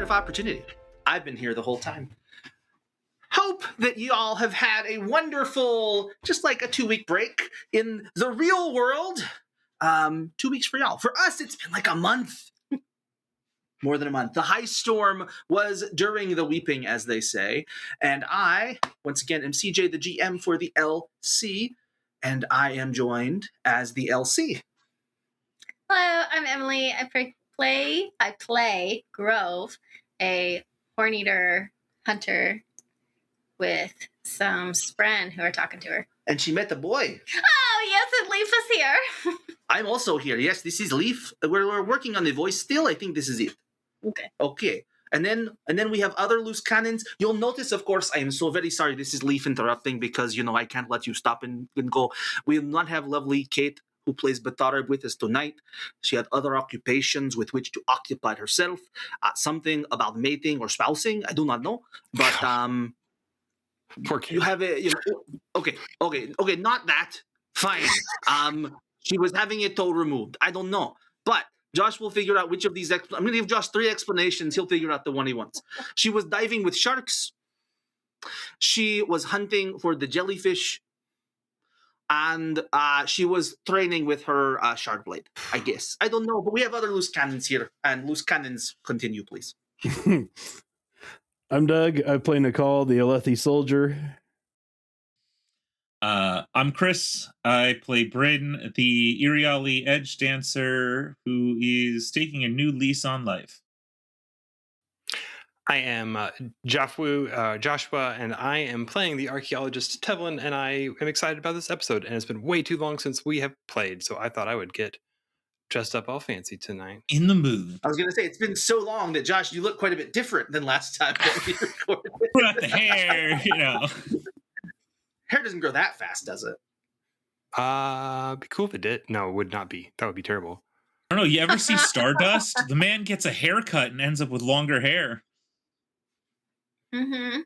of Opportunity. I've been here the whole time. Hope that you all have had a wonderful, just like a 2-week break in the real world. 2 weeks for y'all. For us, it's been like a month. More than a month. The high storm was during the weeping, as they say. And I, once again, am CJ, the GM for the LC. And I am joined as the LC. Hello, I'm Emily. I play Grove, a horn-eater hunter with some Spren who are talking to her. And she met the boy. Oh, yes, and Leaf is here. I'm also here. Yes, this is Leaf. We're working on the voice still. I think this is it. Okay. And then we have other loose cannons. You'll notice, of course, I am so very sorry. This is Leaf interrupting because, I can't let you stop and go. We will not have lovely Cate, who plays Batarab, with us tonight. She had other occupations with which to occupy herself. Something about mating or spousing, I do not know. But poor kid. you have a okay, not that. Fine. She was having a toe removed. I don't know, but Josh will figure out which of these. I'm going to give Josh 3 explanations. He'll figure out the one he wants. She was diving with sharks. She was hunting for the jellyfish. And she was training with her shark blade, I guess. I don't know, but we have other loose cannons here. And loose cannons, continue, please. I'm Doug. I play Nakal, the Alethi soldier. I'm Chris. I play Bryn, the Iriali edge dancer who is taking a new lease on life. I am Joshua, and I am playing the archaeologist Tevlin, and I am excited about this episode, and it's been way too long since we have played, so I thought I would get dressed up all fancy tonight. In the mood. I was going to say, it's been so long that, Josh, you look quite a bit different than last time that we recorded. Put out the hair, Hair doesn't grow that fast, does it? Be cool if it did. No, it would not be. That would be terrible. I don't know, you ever see Stardust? The man gets a haircut and ends up with longer hair. Mm-hmm.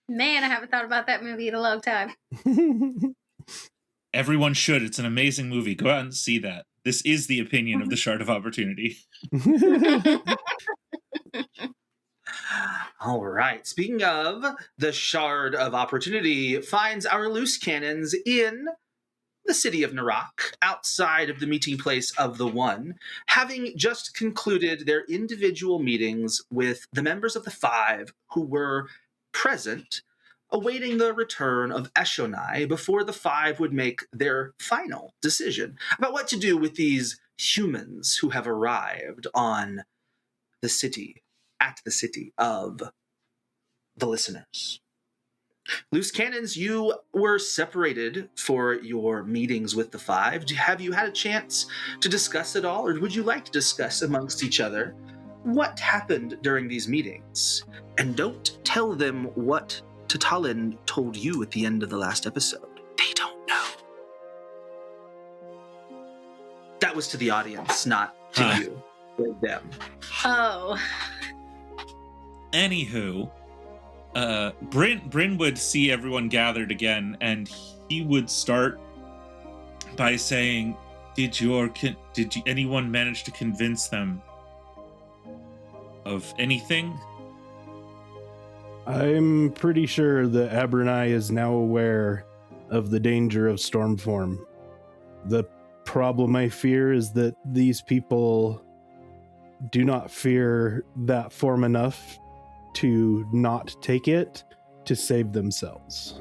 Man, I haven't thought about that movie in a long time. Everyone should. It's an amazing movie. Go out and see that. This is the opinion of the Shard of Opportunity. All right. Speaking of, the Shard of Opportunity finds our loose cannons in the city of Narak, outside of the meeting place of the One, having just concluded their individual meetings with the members of the 5 who were present, awaiting the return of Eshonai before the 5 would make their final decision about what to do with these humans who have arrived on the city, at the city of the listeners. Loose Cannons, you were separated for your meetings with the 5. Have you had a chance to discuss it all, or would you like to discuss amongst each other what happened during these meetings? And don't tell them what Tatalin told you at the end of the last episode. They don't know. That was to the audience, not to you or them. Oh. Anywho, Bryn would see everyone gathered again, and he would start by saying, "Did anyone manage to convince them of anything?" I'm pretty sure that Abernai is now aware of the danger of Stormform. The problem I fear is that these people do not fear that form enough to not take it to save themselves.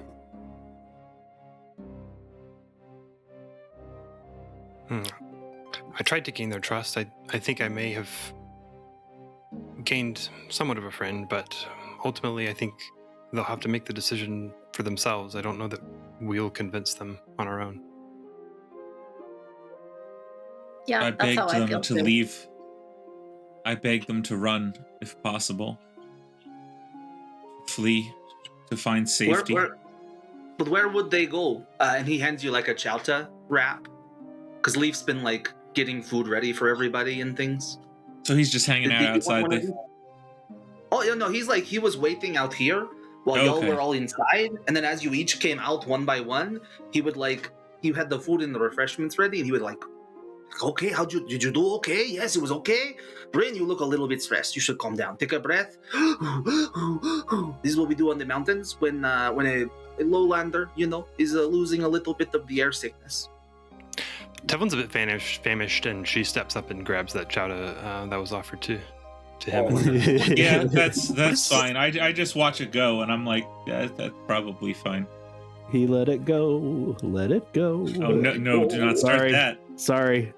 I tried to gain their trust. I think I may have gained somewhat of a friend, but ultimately I think they'll have to make the decision for themselves. I don't know that we'll convince them on our own. Yeah, I that's begged how I them feel to too. leave. I begged them to run, if possible. Flee to find safety. But where would they go? And he hands you like a chowta wrap, because Leaf's been like getting food ready for everybody and things. So he's just hanging out outside the... Oh, yeah, no, he was waiting out here while y'all were all inside, and then as you each came out one by one, he would you had the food and the refreshments ready, and he would okay, did you do okay? Yes, it was okay. Bryn, you look a little bit stressed. You should calm down. Take a breath. This is what we do on the mountains when a lowlander, is losing a little bit of the air sickness. Tevlin's a bit famished, and she steps up and grabs that chowder that was offered to him. Yeah, that's fine. I just watch it go, and I'm like, yeah, that's probably fine. He let it go. Let it go. Oh no! Do not start that. Sorry.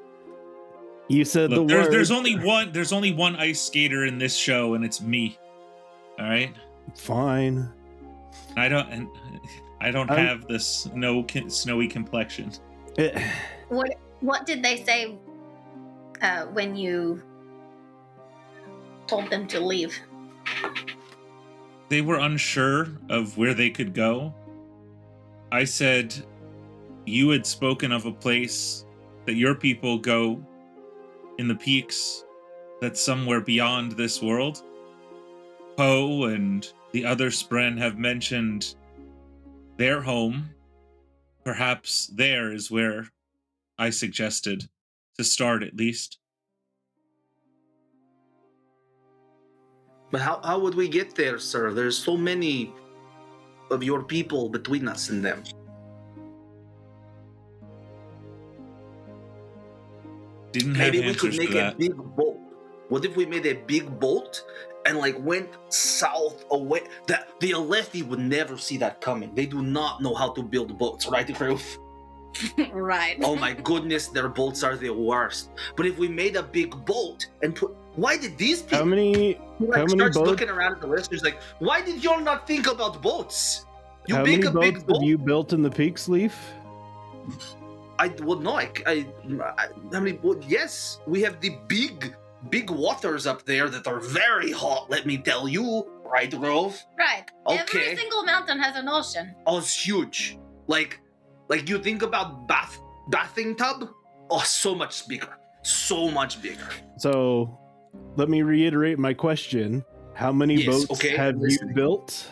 You said Look, the word. There's only one ice skater in this show, and it's me. All right. Fine. I don't have this snowy complexion. What did they say when you told them to leave? They were unsure of where they could go. I said you had spoken of a place that your people go in the peaks that's somewhere beyond this world. Poe and the other Spren have mentioned their home. Perhaps there is where I suggested to start, at least. But how would we get there, sir? There's so many of your people between us and them. Didn't have Maybe we answers could make for a that. big bolt. What if we made a big bolt and went south away? That the Alethi would never see that coming. They do not know how to build boats, right, Roof? Right. Oh my goodness, their bolts are the worst. But if we made a big bolt and why did these people? How many starts boats? looking around at the listeners like, why did y'all not think about boats? You How make many a boats big boat. have you built in the Peaks Leaf? Yes, we have the big waters up there that are very hot, let me tell you, right, Rove? Right. Okay. Every single mountain has an ocean. Oh, it's huge. Like you think about bathing tub? Oh, so much bigger. So much bigger. So, let me reiterate my question. How many Yes, boats okay, have I'm you listening. built?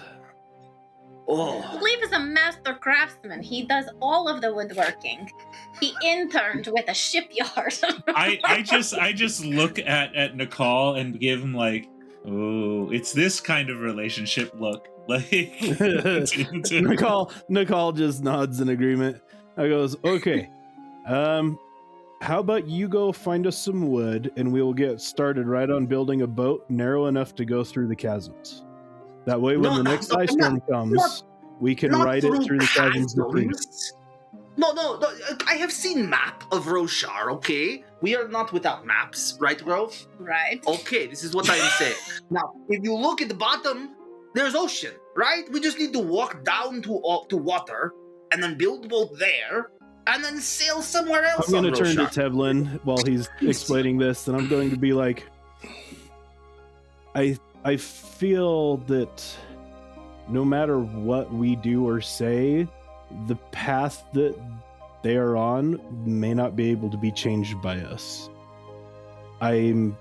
Oh, Leaf is a master craftsman. He does all of the woodworking. He interned with a shipyard. I just look at Nakal and give him like, oh, it's this kind of relationship look. Like Nakal just nods in agreement. I goes, okay. How about you go find us some wood and we will get started right on building a boat narrow enough to go through the chasms. That way when the next ice storm comes, we can ride it through the chasms to freedom. No, I have seen map of Roshar, okay? We are not without maps, right, Grove? Right. Okay, this is what I am saying. Now, if you look at the bottom, there's ocean, right? We just need to walk down to water and then build a boat there and then sail somewhere else. I'm going to turn to Tevlin while he's explaining this, and I'm going to be like, I feel that no matter what we do or say, the path that they are on may not be able to be changed by us. I'm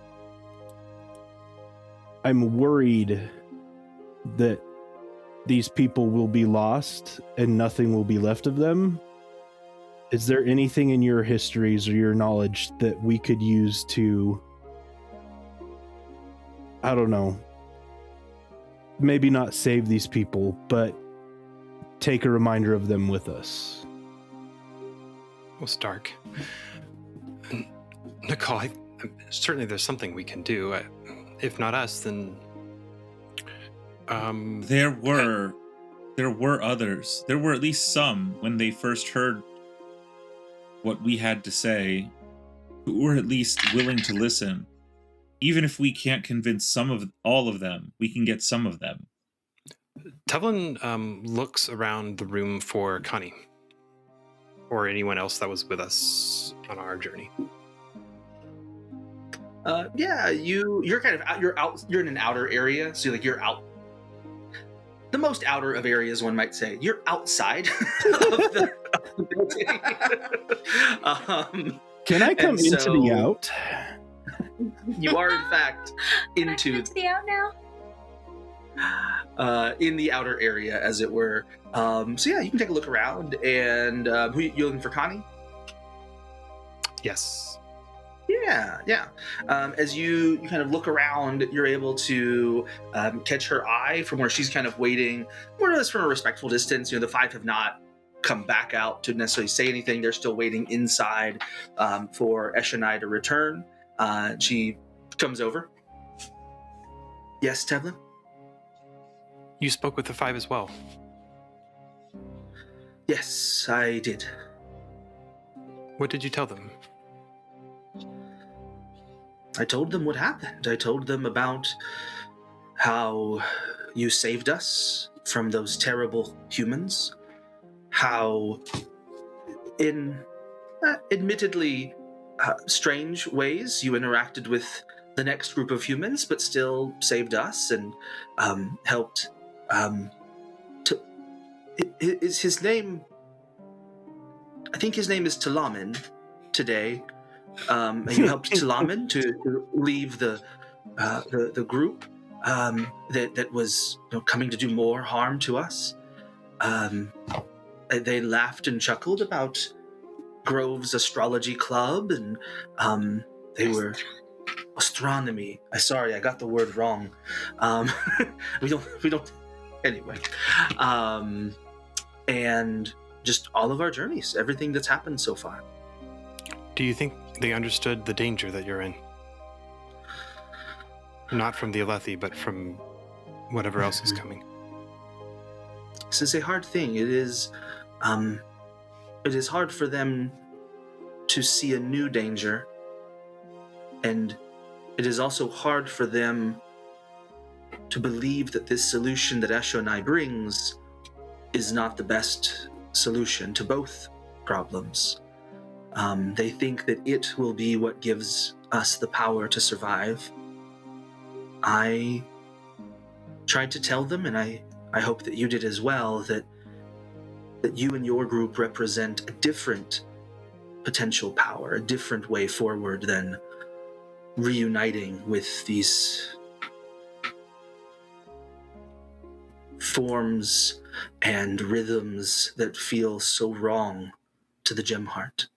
worried that these people will be lost and nothing will be left of them. Is there anything in your histories or your knowledge that we could use to, I don't know, maybe not save these people, but take a reminder of them with us? Well, Stark. Nakal, certainly there's something we can do. If not us, then... There were others. There were at least some when they first heard what we had to say, who were at least willing to listen. Even if we can't convince all of them, we can get some of them. Tevlin looks around the room for Khani or anyone else that was with us on our journey. Yeah, you're kind of out. You're in an outer area, so you're out. The most outer of areas, one might say. You're outside of the building. Can I come into the out? You are, in fact, into the out now. in the outer area, as it were. So yeah, you can take a look around. And who you looking for, Khani? Yes. Yeah. As you kind of look around, you're able to catch her eye from where she's kind of waiting, more or less from a respectful distance. The five have not come back out to necessarily say anything. They're still waiting inside for Eshonai to return. She comes over. Yes, Tevlin? You spoke with the five as well. Yes, I did. What did you tell them? I told them what happened. I told them about how you saved us from those terrible humans. How, in admittedly strange ways, you interacted with the next group of humans, but still saved us and helped. Is his name? I think his name is Talamin today. You helped Talamin to leave the group that was coming to do more harm to us. They laughed and chuckled about Grove's astrology club, and they were astronomy. Sorry, I got the word wrong. We don't. Anyway, and just all of our journeys, everything that's happened so far. Do you think they understood the danger that you're in? Not from the Alethi, but from whatever else is coming. This is a hard thing. It is hard for them to see a new danger, and it is also hard for them to believe that this solution that Eshonai brings is not the best solution to both problems. They think that it will be what gives us the power to survive. I tried to tell them, and I hope that you did as well, that you and your group represent a different potential power, a different way forward than reuniting with these forms and rhythms that feel so wrong to the gem heart.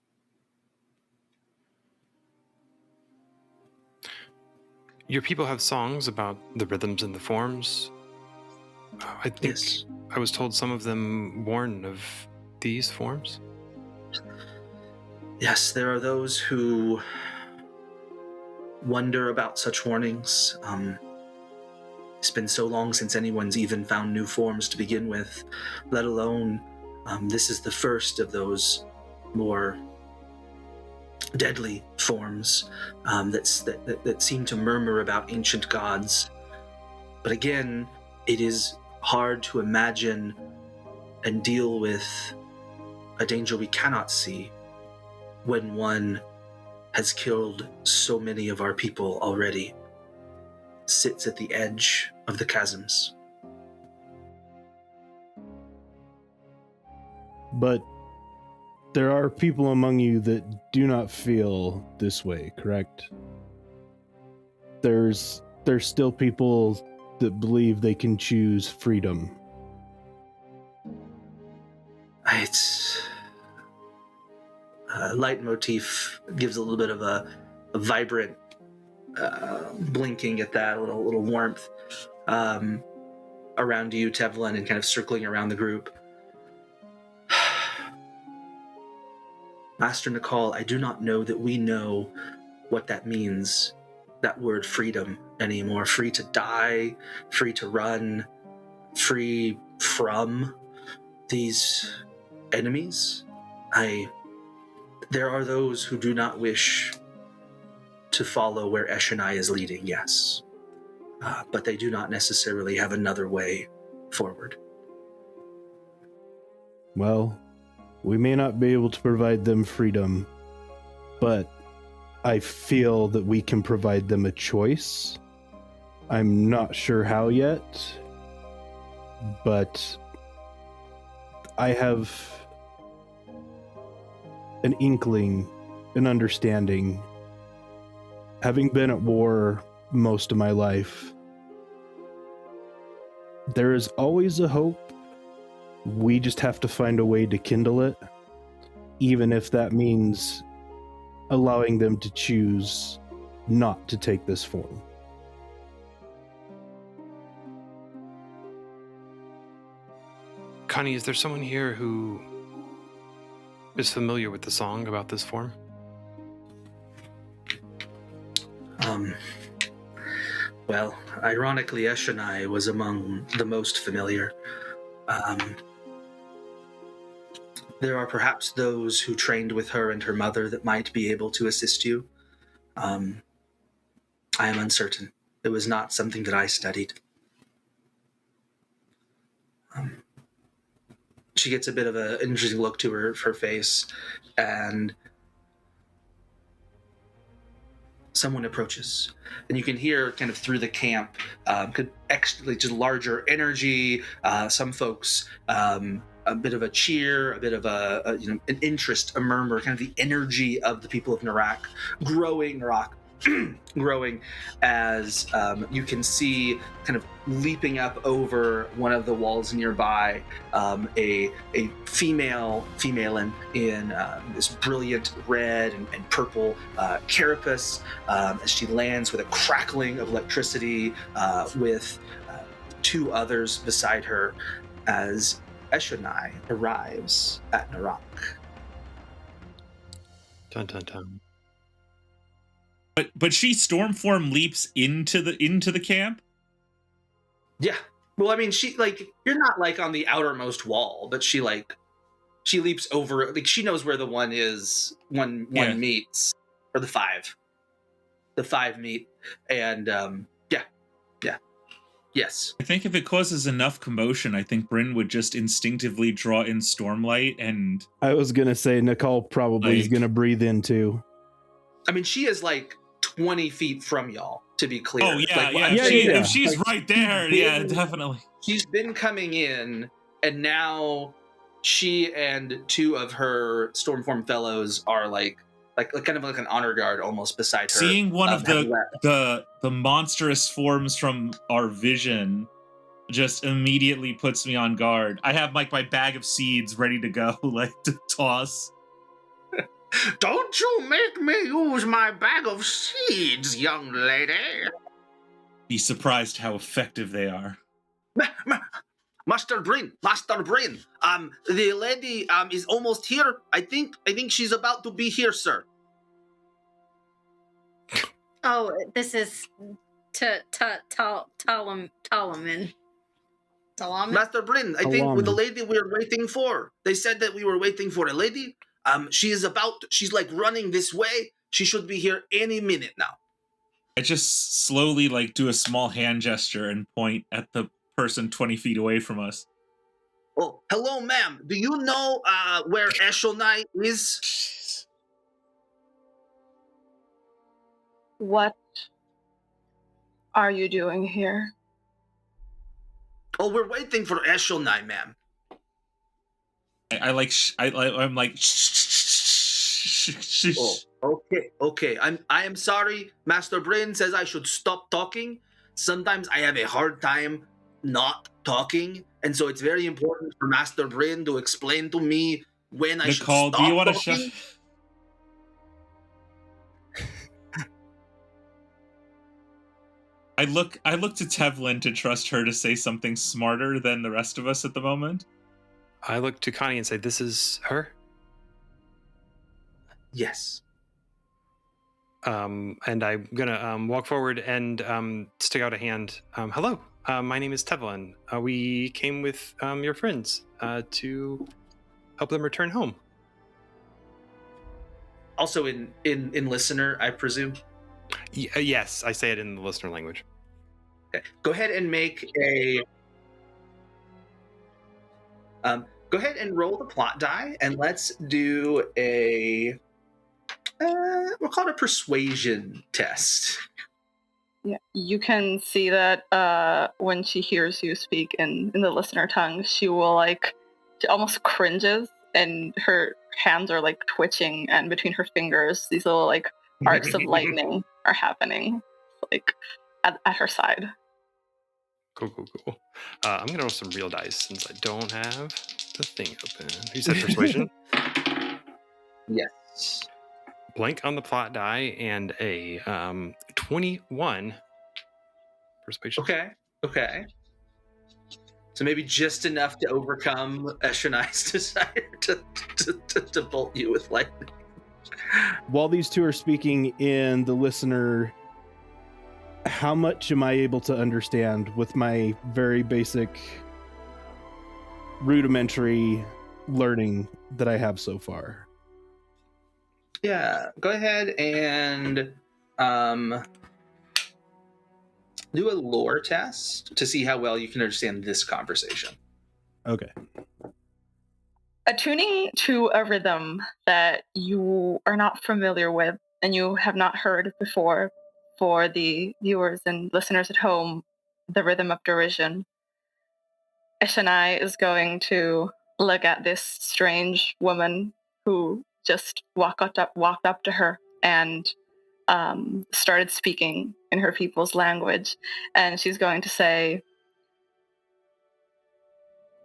Your people have songs about the rhythms and the forms. I think Yes. I was told some of them warn of these forms. Yes, there are those who wonder about such warnings. It's been so long since anyone's even found new forms to begin with, let alone this is the first of those more deadly forms that seem to murmur about ancient gods. But again, it is hard to imagine and deal with a danger we cannot see when one has killed so many of our people already, sits at the edge of the chasms. But there are people among you that do not feel this way, correct? There's still people that believe they can choose freedom. It's leitmotif gives a little bit of a vibrant blinking at that, a little warmth around you, Tevlin, and kind of circling around the group. Master Nakal, I do not know that we know what that means, that word freedom, anymore. Free to die, free to run, free from these enemies. There are those who do not wish to follow where Eshonai is leading, yes. But they do not necessarily have another way forward. Well, we may not be able to provide them freedom, but I feel that we can provide them a choice. I'm not sure how yet, but I have an inkling, an understanding. Having been at war most of my life, there is always a hope. We just have to find a way to kindle it, even if that means allowing them to choose not to take this form. Khani, is there someone here who is familiar with the song about this form? Well, ironically, Eshonai was among the most familiar. There are perhaps those who trained with her and her mother that might be able to assist you. I am uncertain. It was not something that I studied. She gets a bit of an interesting look to her face, and someone approaches, and you can hear kind of through the camp just larger energy. Some folks, a bit of a cheer, a bit of an interest, a murmur, kind of the energy of the people of Narak growing as you can see kind of leaping up over one of the walls nearby a female in this brilliant red and purple carapace as she lands with a crackling of electricity with two others beside her as Eshonai arrives at Narak. Dun dun dun. But she storm form leaps into the camp. Yeah. Well, I mean, she you're not on the outermost wall, but she leaps over. She knows where the one is. One meets, or the five. The five meet, and yes. I think if it causes enough commotion, I think Bryn would just instinctively draw in Stormlight, and I was gonna say Nakal probably is gonna breathe in too. I mean, she is 20 feet from y'all, to be clear. Oh yeah, If she's right there, definitely. She's been coming in, and now she and two of her Stormform fellows are kind of like an honor guard almost beside her. Seeing one of the monstrous forms from our vision just immediately puts me on guard. I have my bag of seeds ready to go, to toss. Don't you make me use my bag of seeds, young lady. Be surprised how effective they are. Master Bryn, the lady is almost here. I think she's about to be here, sir. Oh, this is Talaman. Master Bryn, I think with the lady we're waiting for. They said that we were waiting for a lady. She's running this way. She should be here any minute now. I just slowly do a small hand gesture and point at the person 20 feet away from us. Oh, hello, ma'am. Do you know where Eshonai is? What are you doing here? Oh, we're waiting for Eshonai, ma'am. I'm like, shh. Oh, okay. I am sorry. Master Bryn says I should stop talking. Sometimes I have a hard time not talking, and so it's very important for Master Bryn to explain to me when I should stop do you want to talking. I look to Tevlin to trust her to say something smarter than the rest of us at the moment. I look to Khani and say, "This is her?" Yes. And I'm gonna walk forward and stick out a hand. Hello, my name is Tevlin. We came with your friends to help them return home. Also in listener, I presume. Yes, I say it in the listener language. Okay. Go ahead and make a. Go ahead and roll the plot die, and let's do a. We'll call it a persuasion test. Yeah, you can see that when she hears you speak in the listener tongue, she will she almost cringes, and her hands are twitching, and between her fingers, these little arcs of lightning are happening, at her side. Cool. I'm gonna roll some real dice since I don't have the thing open. You said persuasion? Yes. blank on the plot die and a 21 persuasion. Okay. So maybe just enough to overcome Eshonai's desire to bolt you with lightning. While these two are speaking in the listener, how much am I able to understand with my very basic, rudimentary learning that I have so far? Yeah, go ahead and do a lore test to see how well you can understand this conversation. Okay. Attuning to a rhythm that you are not familiar with and you have not heard before, for the viewers and listeners at home, the rhythm of derision. Eshonai is going to look at this strange woman who just walked up to her and started speaking in her people's language. And she's going to say,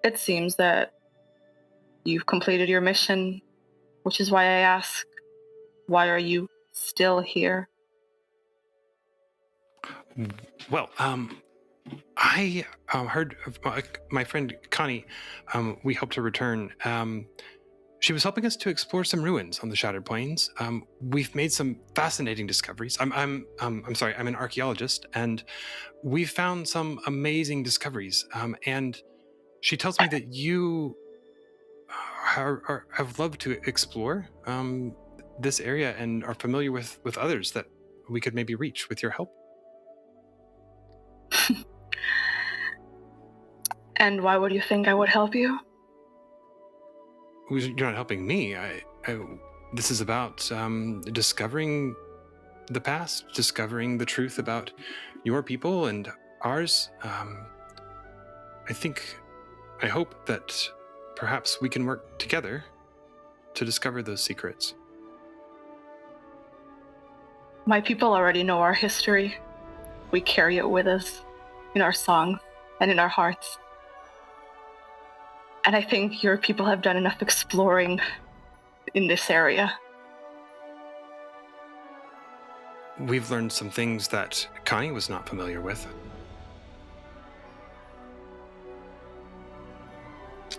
"It seems that you've completed your mission, which is why I ask, why are you still here?" Well, I heard of my friend Khani. We hope to return. She was helping us to explore some ruins on the Shattered Plains. We've made some fascinating discoveries. I'm sorry, I'm an archaeologist, and we've found some amazing discoveries. And she tells me that you have loved to explore this area and are familiar with others that we could maybe reach with your help. And why would you think I would help you? You're not helping me. This is about discovering the past, discovering the truth about your people and ours. I hope that perhaps we can work together to discover those secrets. My people already know our history. We carry it with us in our songs and in our hearts. And I think your people have done enough exploring in this area. We've learned some things that Khani was not familiar with.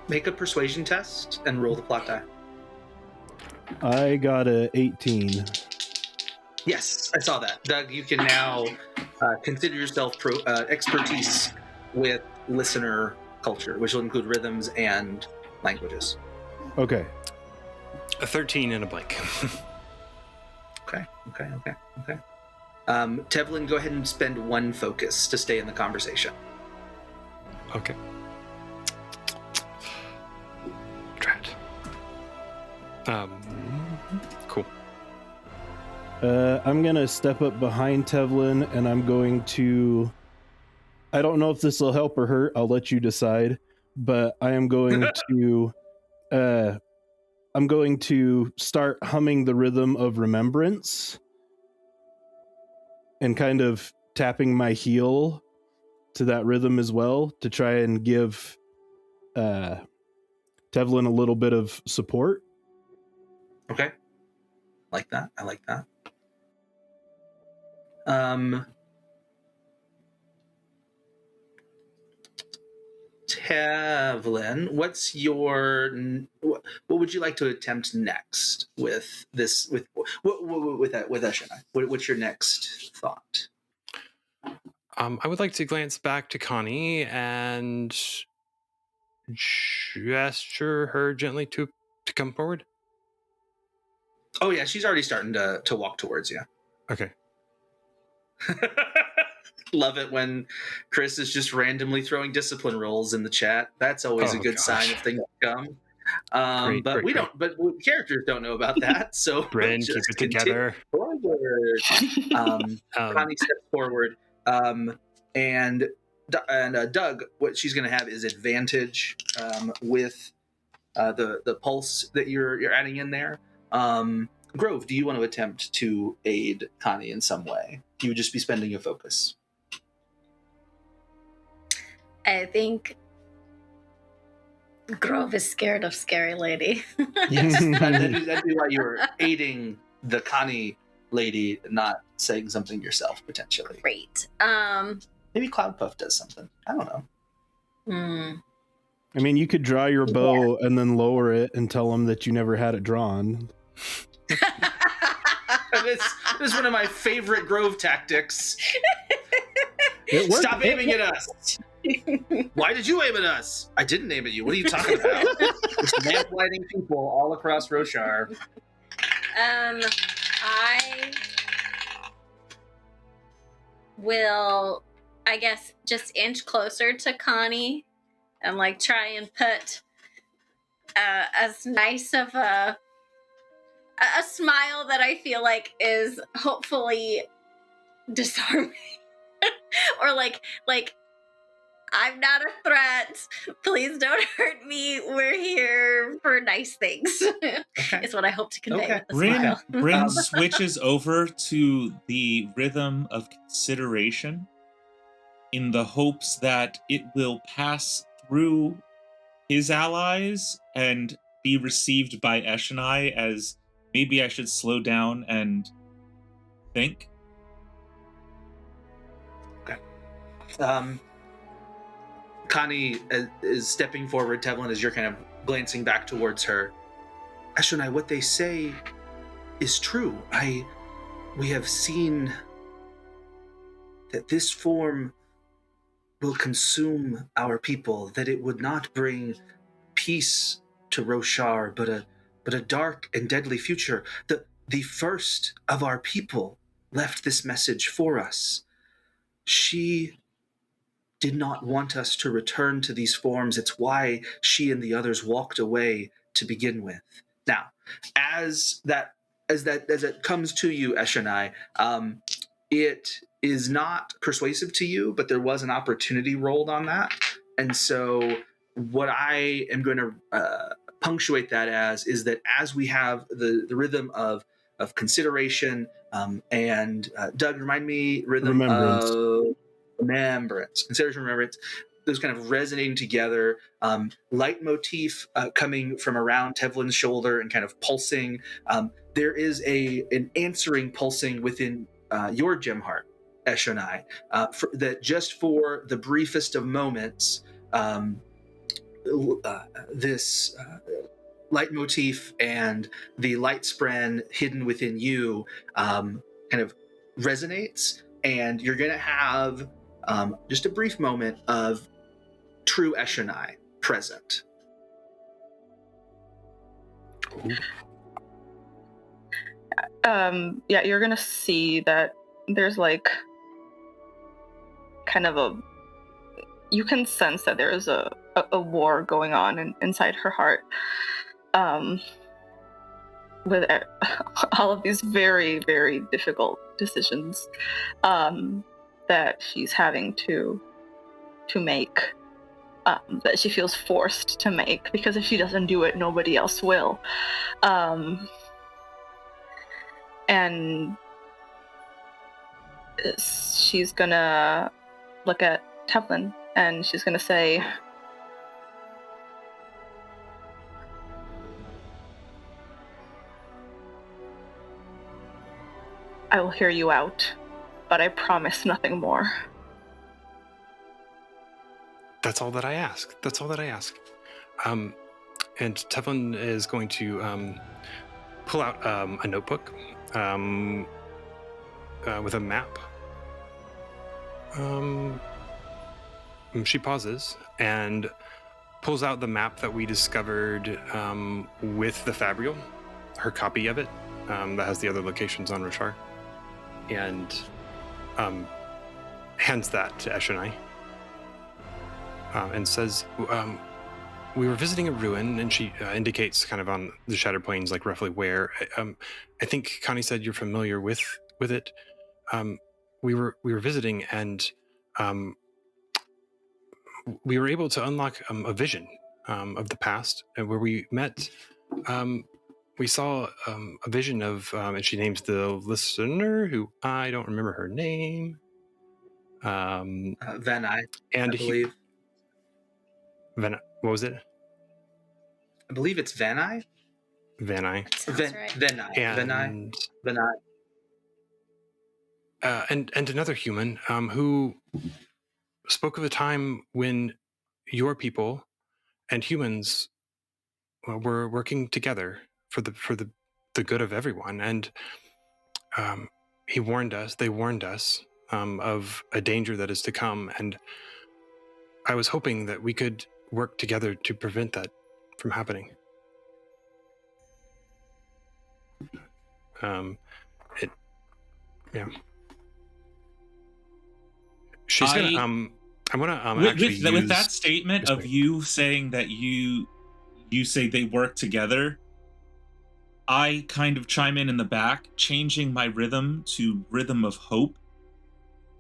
Make a persuasion test and roll the plot die. I got a 18. Yes, I saw that. Doug, you can now consider yourself expertise with listener culture, which will include rhythms and languages. Okay. A 13 and a blank. Okay. Tevlin, go ahead and spend one focus to stay in the conversation. Okay. Drat. Cool. I'm going to step up behind Tevlin, and I'm going to... I don't know if this will help or hurt. I'll let you decide. But I am going to... I'm going to start humming the rhythm of remembrance and kind of tapping my heel to that rhythm as well to try and give Tevlin a little bit of support. Okay. I like that. Tevlin, what would you like to attempt next with this with Eshonai? What's your next thought? I would like to glance back to Khani and gesture her gently to come forward. Oh yeah, she's already starting to walk towards you. Okay. Love it when Chris is just randomly throwing discipline rolls in the chat. That's always a good sign if things come. But characters don't know about that. So Bryn, keep it together. Forward. Khani steps forward, and Doug. What she's going to have is advantage with the pulse that you're adding in there. Grove, do you want to attempt to aid Khani in some way? You would just be spending your focus. I think Grove is scared of Scary Lady. Yes, that'd be why you were aiding the Khani lady not saying something yourself potentially. Great. Maybe Cloudpuff does something. I don't know. I mean, you could draw your bow and then lower it and tell them that you never had it drawn. This is one of my favorite Grove tactics. It worked. Stop aiming at us. Why did you aim at us? I didn't aim at you. What are you talking about? Just lamplighting people all across Roshar. I will, I guess, just inch closer to Connie and like try and put as nice of a smile that I feel like is hopefully disarming. Or like I'm not a threat. Please don't hurt me. We're here for nice things. Okay. Is what I hope to convey Okay. with the smile. Bryn switches over to the rhythm of consideration in the hopes that it will pass through his allies and be received by Eshonai as maybe I should slow down and think. Khani is stepping forward, Tevlin, as you're kind of glancing back towards her. Eshonai, what they say is true. We have seen that this form will consume our people, that it would not bring peace to Roshar, but a dark and deadly future. The first of our people left this message for us. She did not want us to return to these forms. It's why she and the others walked away to begin with. Now, as that comes to you, Eshonai, it is not persuasive to you, but there was an opportunity rolled on that. And so what I am going to punctuate that as is that as we have the rhythm of consideration and Doug, remind me, rhythm of remembrance, consideration, remembrance, those kind of resonating together, leitmotif coming from around Tevlin's shoulder and kind of pulsing. There is an answering pulsing within your gem heart, Eshonai, that just for the briefest of moments, this leitmotif and the light spren hidden within you kind of resonates, and you're going to have just a brief moment of true Eshonai present. Yeah, you're gonna see that there's like kind of you can sense that there is a war going on inside her heart, with all of these very, very difficult decisions that she's having to make, that she feels forced to make, because if she doesn't do it, nobody else will. And she's gonna look at Tevlin and she's gonna say, I will hear you out, but I promise nothing more. That's all that I ask. That's all that I ask. And Tevlin is going to pull out a notebook with a map. She pauses and pulls out the map that we discovered with the Fabrial, her copy of it, that has the other locations on Roshar, and hands that to Eshonai. And says, we were visiting a ruin, and she indicates kind of on the Shattered Plains, like roughly where. I think Khani said you're familiar with it. We were visiting, and we were able to unlock a vision of the past, and where we met. We saw a vision of, and she names the listener, who I don't remember her name. Vanai, and I believe. What was it? I believe it's Vanai. Vanai. Sounds right. Venai. And another human who spoke of a time when your people and humans were working together for the good of everyone. And they warned us of a danger that is to come. And I was hoping that we could work together to prevent that from happening. She's gonna I want to actually with that statement of you saying that you say they work together, I kind of chime in the back, changing my rhythm to rhythm of hope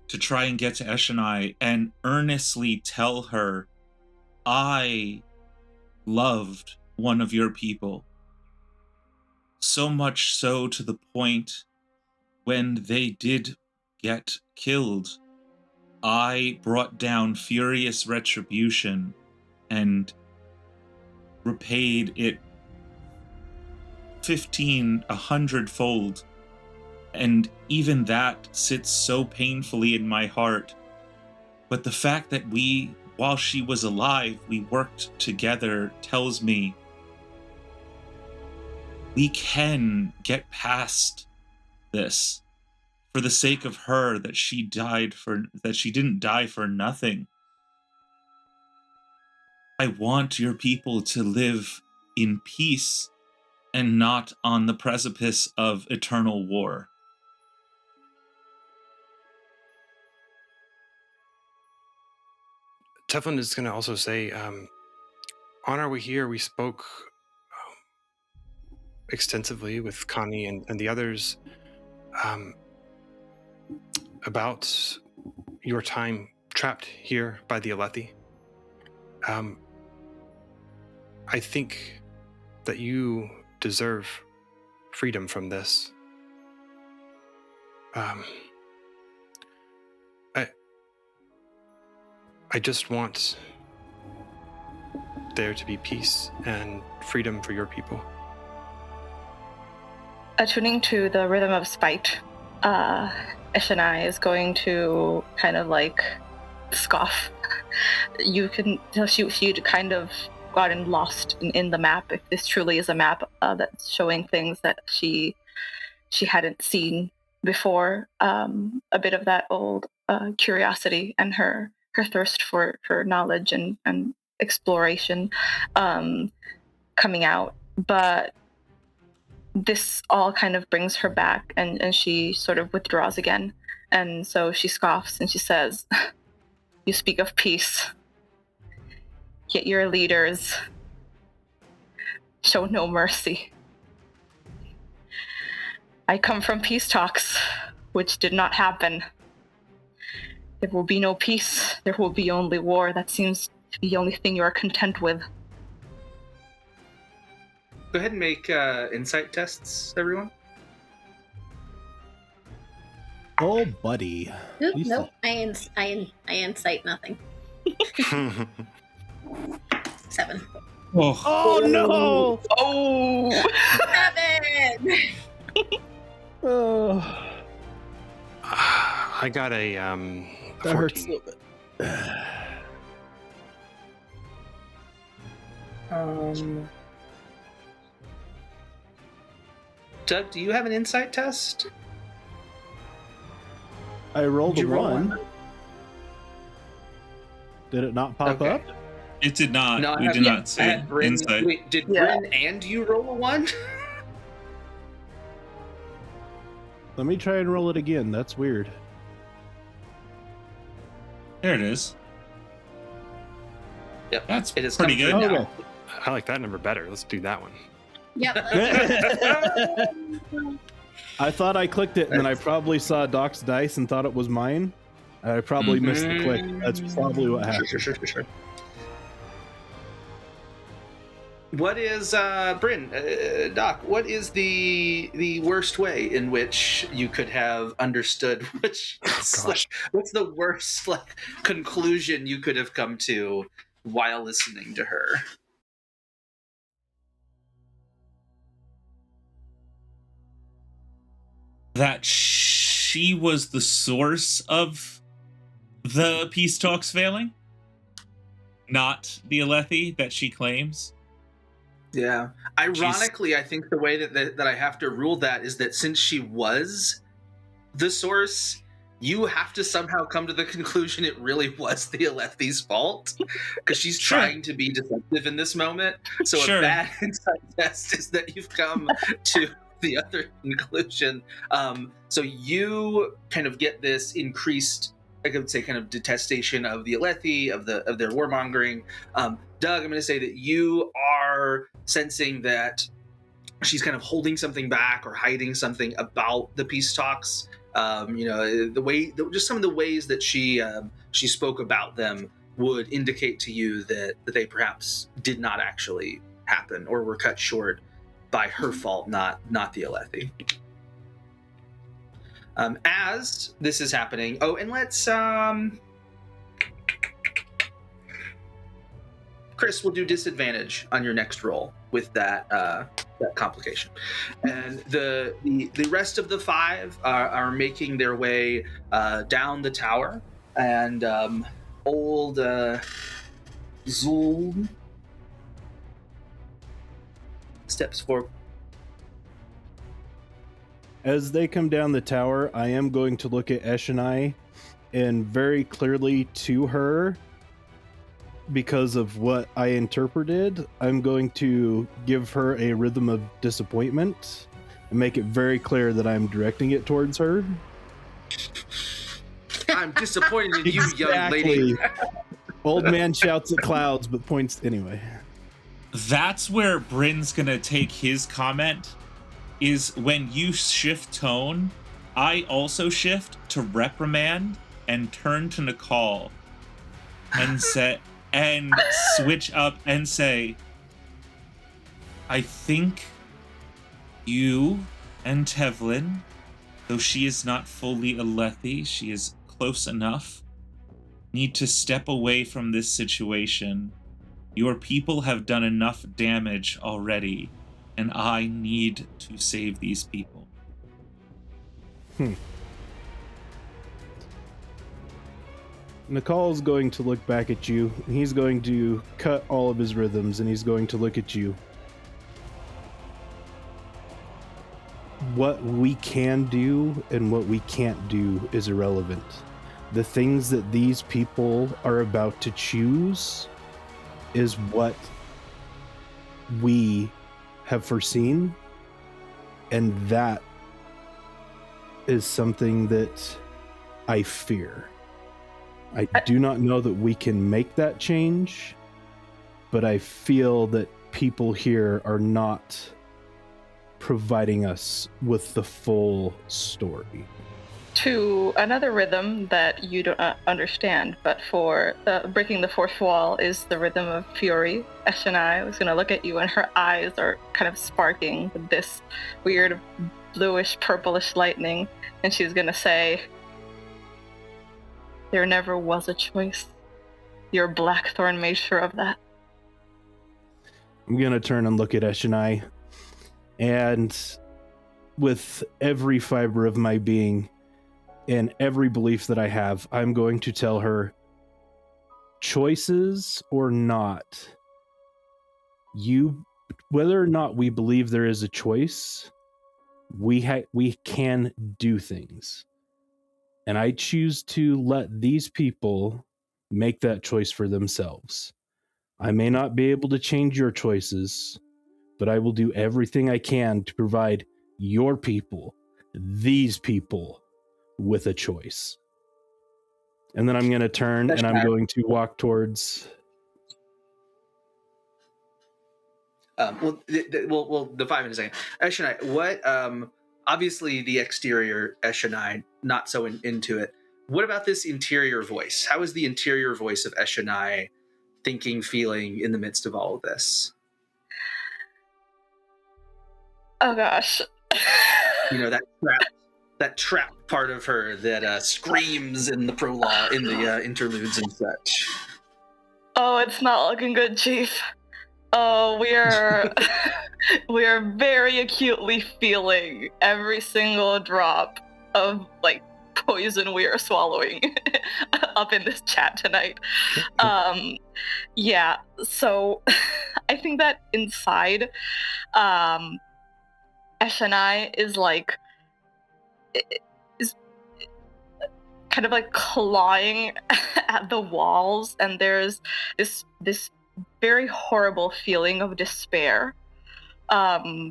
to try and get to Eshonai and earnestly tell her, I loved one of your people. So much so to the point when they did get killed, I brought down furious retribution and repaid it 100-fold. And even that sits so painfully in my heart. But the fact that while she was alive, we worked together tells me we can get past this for the sake of her, that she didn't die for nothing. I want your people to live in peace and not on the precipice of eternal war. Tevlin is going to also say, on our way here, we spoke extensively with Khani and the others about your time trapped here by the Alethi. I think that you deserve freedom from this. I just want there to be peace and freedom for your people. Attuning to the rhythm of spite, Eshonai is going to kind of like scoff. You can tell she'd kind of gotten lost in the map, if this truly is a map that's showing things that she hadn't seen before. A bit of that old curiosity and her thirst for knowledge and exploration coming out. But this all kind of brings her back, and she sort of withdraws again. And so she scoffs and she says, "You speak of peace, yet your leaders show no mercy. I come from peace talks, which did not happen. There will be no peace. There will be only war. That seems to be the only thing you are content with." Go ahead and make insight tests, everyone. Oh, buddy. Oop, nope, I incite nothing. 7. Oh no! Oh! 7! Oh, I got a that hurts a 14. little bit. Doug, do you have an insight test? I rolled Did a you roll 1. Did it not pop Okay. up? It did not. No, We did not say Bryn, insight. Wait, did Yeah. Bryn and you roll a 1? Let me try and roll it again. That's weird. There it is. Yep, That's it is pretty coming good. through Okay. I like that number better. Let's do that one. Yep. I thought I clicked it, and then I probably saw Doc's dice and thought it was mine. I probably missed the click. That's probably what happened. Sure. What is Bryn, Doc? What is the worst way in which you could have understood which? Gosh. What's the worst conclusion you could have come to while listening to her? that she was the source of the peace talks failing, not the Alethi that she claims. Yeah. Ironically, I think the way that I have to rule that is that since she was the source, you have to somehow come to the conclusion it really was the Alethi's fault, because she's trying to be deceptive in this moment. So a bad insight test is that you've come to the other conclusion. So you kind of get this increased, I could say, kind of detestation of the Alethi, of their warmongering. Doug, I'm going to say that you are sensing that she's kind of holding something back or hiding something about the peace talks. Just some of the ways that she spoke about them would indicate to you that they perhaps did not actually happen or were cut short by her fault, not the Alethi. As this is happening, and let's Chris will do disadvantage on your next roll with that complication. And the rest of the five are making their way down the tower, and old Zul steps forward. As they come down the tower, I am going to look at Eshonai, and very clearly to her, because of what I interpreted, I'm going to give her a rhythm of disappointment and make it very clear that I'm directing it towards her. I'm disappointed in you, young lady. Old man shouts at clouds, but points anyway. That's where Bryn's gonna take his comment, is when you shift tone, I also shift to reprimand and turn to Nakal and say, and switch up and say, I think you and Tevlin, though she is not fully Alethi, she is close enough, need to step away from this situation. Your people have done enough damage already, and I need to save these people. Nakal's going to look back at you. He's going to cut all of his rhythms, and he's going to look at you. What we can do and what we can't do is irrelevant. The things that these people are about to choose is what we have foreseen, and that is something that I fear. I do not know that we can make that change, but I feel that people here are not providing us with the full story. To another rhythm that you don't understand, but for breaking the fourth wall is the rhythm of fury. Eshonai was going to look at you, and her eyes are kind of sparking with this weird bluish, purplish lightning, and she's going to say, there never was a choice. Your Blackthorn made sure of that. I'm going to turn and look at Eshonai, and with every fiber of my being and every belief that I have, I'm going to tell her, choices or not, whether or not we believe there is a choice, we can do things. And I choose to let these people make that choice for themselves. I may not be able to change your choices, but I will do everything I can to provide your people, these people, with a choice. And then I'm going to turn and I'm going to walk towards... We'll define in a second. Eshonai, what... obviously, the exterior Eshonai, not so into it. What about this interior voice? How is the interior voice of Eshonai thinking, feeling in the midst of all of this? Oh gosh. You know, that trap part of her that screams in the prologue, in the interludes and such. Oh, it's not looking good, Chief. Oh, we are We are very acutely feeling every single drop of like poison we are swallowing up in this chat tonight. Yeah, so I think that inside, Eshonai is like is kind of like clawing at the walls, and there's this very horrible feeling of despair. But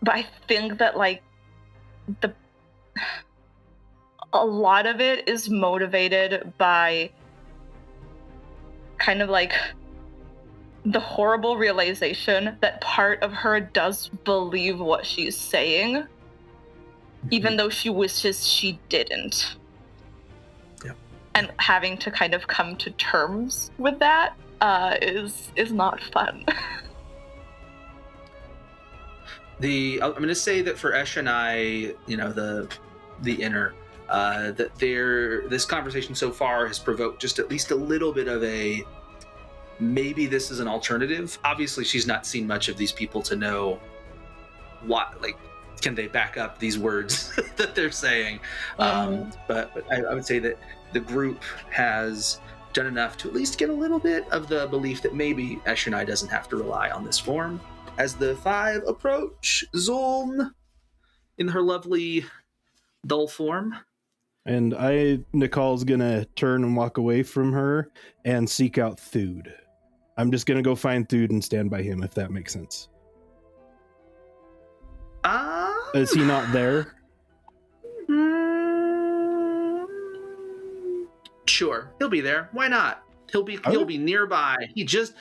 I think that like a lot of it is motivated by kind of like the horrible realization that part of her does believe what she's saying, even though she wishes she didn't. Yep. And having to kind of come to terms with that is not fun. I'm going to say that for Eshonai, the inner, that this conversation so far has provoked just at least a little bit of a maybe this is an alternative. Obviously, she's not seen much of these people to know what, like, can they back up these words that they're saying. But I would say that the group has done enough to at least get a little bit of the belief that maybe Eshonai doesn't have to rely on this form. As the five approach Zuln in her lovely dull form. And Nakal's gonna turn and walk away from her and seek out Thude. I'm just gonna go find Thude and stand by him, if that makes sense. Is he not there? Sure, he'll be there. Why not? He'll be nearby. He just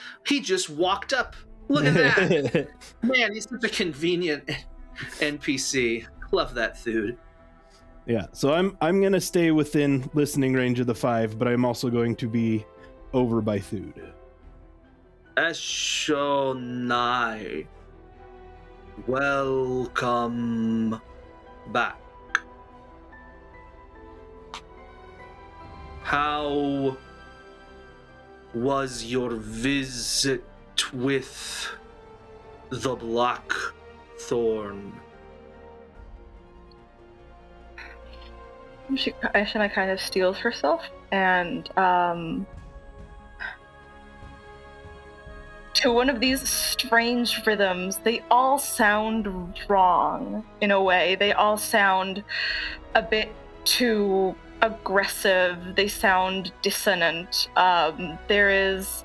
walked up. Look at that. Man, he's such a convenient NPC. Love that Thude. Yeah, so I'm gonna stay within listening range of the five, but I'm also going to be over by Thude. Eshonai, welcome back. How was your visit with the Blackthorn? Eshonai kind of steals herself and to one of these strange rhythms. They all sound wrong in a way. They all sound a bit too aggressive. They sound dissonant. There is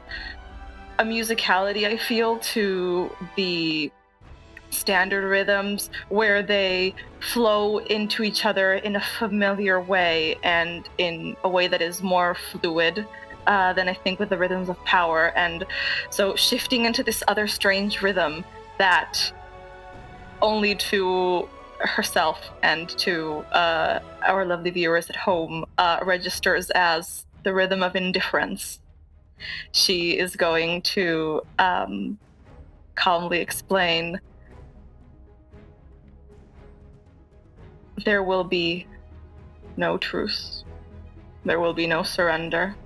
a musicality, I feel, to the standard rhythms where they flow into each other in a familiar way and in a way that is more fluid than I think with the rhythms of power. And so shifting into this other strange rhythm that only to herself and to our lovely viewers at home registers as the rhythm of indifference. She is going to calmly explain, there will be no truce. There will be no surrender.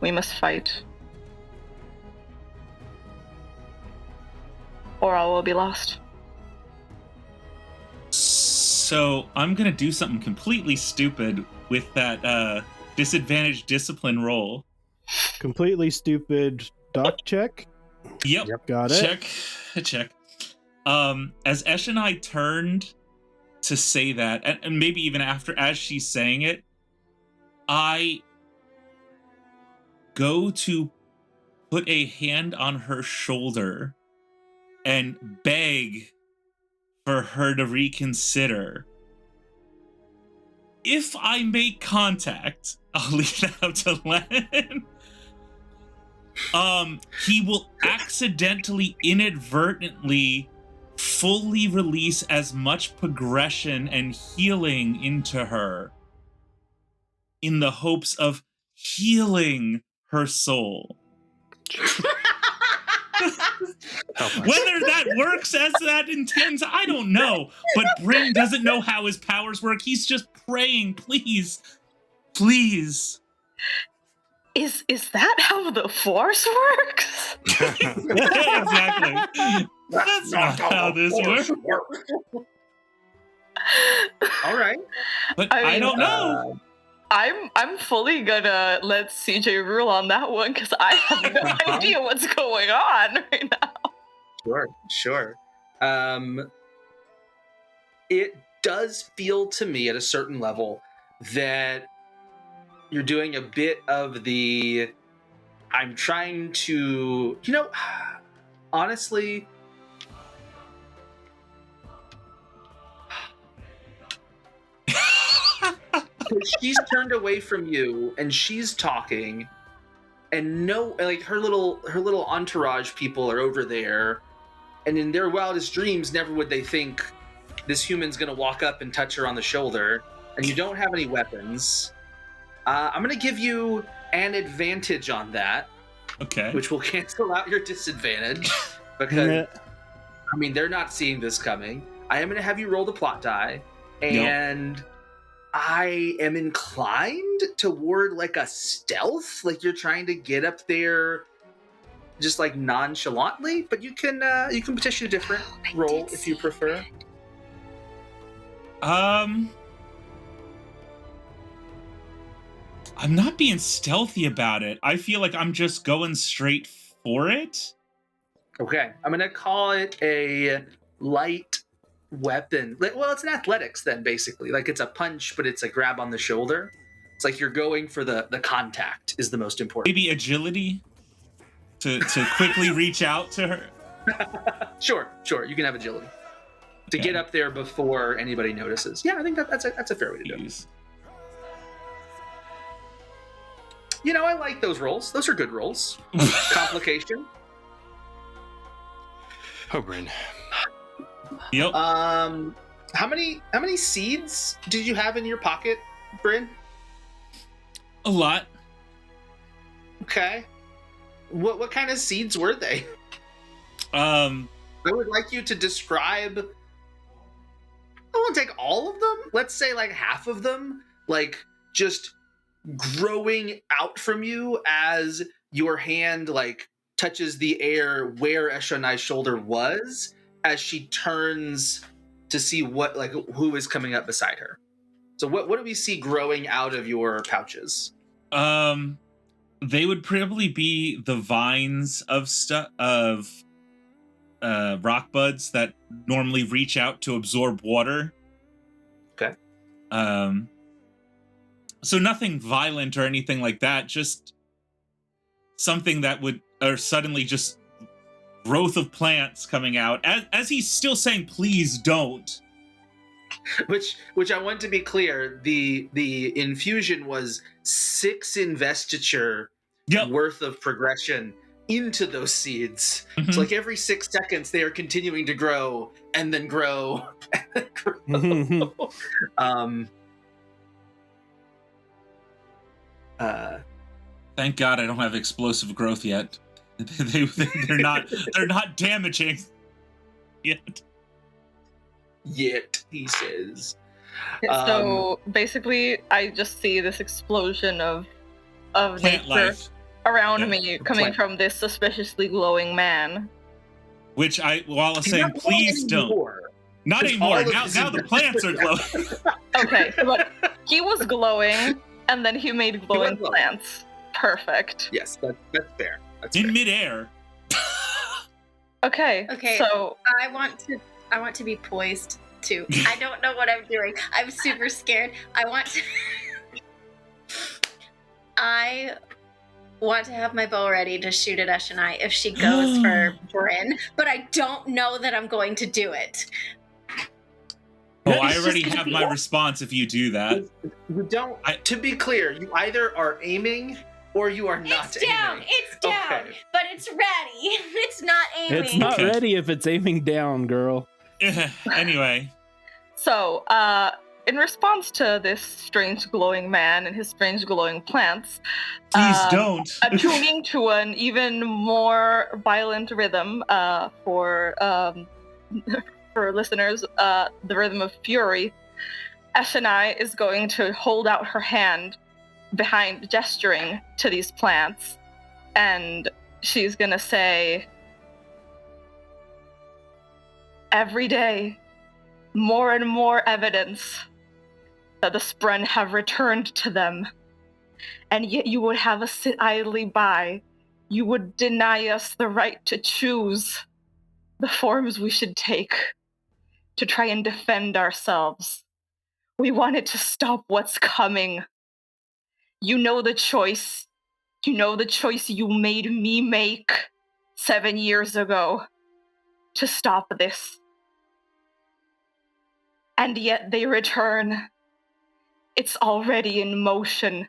We must fight, or all will be lost. So I'm gonna do something completely stupid with that disadvantaged discipline roll. Completely stupid doc check? Yep. Got it. Check. As Eshonai turned to say that, and maybe even after, as she's saying it, I go to put a hand on her shoulder and beg for her to reconsider. If I make contact, I'll leave that up to Len. He will accidentally, inadvertently, fully release as much progression and healing into her in the hopes of healing her soul. Whether that works as that intends, I don't know. But Bryn doesn't know how his powers work. He's just praying, please. Is that how the Force works? Exactly. That's not how this works. All right. But I don't know. I'm fully gonna let CJ rule on that one because I have no idea what's going on right now. Sure. It does feel to me at a certain level that you're doing a bit of the I'm trying to, honestly, she's turned away from you and she's talking, and her little entourage people are over there, and in their wildest dreams never would they think this human's gonna walk up and touch her on the shoulder, and you don't have any weapons. I'm gonna give you an advantage on that, Okay. which will cancel out your disadvantage because they're not seeing this coming. I am gonna have you roll the plot die, and I am inclined toward like a stealth, like you're trying to get up there just like nonchalantly, but you can petition a different roll if you prefer. I'm not being stealthy about it. I feel like I'm just going straight for it. Okay, I'm gonna call it a light weapon. Well, it's an athletics then, basically. Like it's a punch, but it's a grab on the shoulder. It's like you're going for the contact is the most important. Maybe agility to quickly reach out to her. Sure. You can have agility to get up there before anybody notices. Yeah, I think that's a fair way to do it. I like those rolls. Those are good rolls. Complication. Oh, Bryn. Yep. How many seeds did you have in your pocket, Bryn? A lot. Okay. What kind of seeds were they? I would like you to describe. I won't take all of them. Let's say like half of them, like just growing out from you as your hand like touches the air where Eshonai's shoulder was, as she turns to see who is coming up beside her. So what do we see growing out of your pouches? They would probably be the vines of rock buds that normally reach out to absorb water. Okay. So nothing violent or anything like that, just something that would, or suddenly just growth of plants coming out. As he's still saying, please don't. Which I want to be clear, the infusion was 6 investiture worth of progression into those seeds. Mm-hmm. So like every 6 seconds they are continuing to grow and then grow and then grow. Thank God I don't have explosive growth yet. They're not damaging yet. Yet, he says. So basically, I just see this explosion of Plant nature life. around me coming from this suspiciously glowing man. While I was saying, please don't. Not anymore. Now the plants are glowing. Okay, but he was glowing, and then he made glowing plants. Perfect. Yes, that's fair. That's in fair. midair. Okay. So I want to be poised too. I don't know what I'm doing. I'm super scared. I want to have my bow ready to shoot at Eshonai if she goes for Bryn, but I don't know that I'm going to do it. Oh, I already have my response if you do that. You don't. To be clear, you either are aiming or you are not aiming. It's down, but it's ready. It's not aiming. It's not ready if it's aiming down, girl. Anyway. So, in response to this strange glowing man and his strange glowing plants, please don't. Attuning to an even more violent rhythm for listeners, the rhythm of fury, Eshonai is going to hold out her hand, behind, gesturing to these plants, and she's gonna say, every day, more and more evidence that the Spren have returned to them, and yet you would have us sit idly by. You would deny us the right to choose the forms we should take to try and defend ourselves. We wanted to stop what's coming. You know the choice. You know the choice you made me make 7 years ago to stop this. And yet they return. It's already in motion.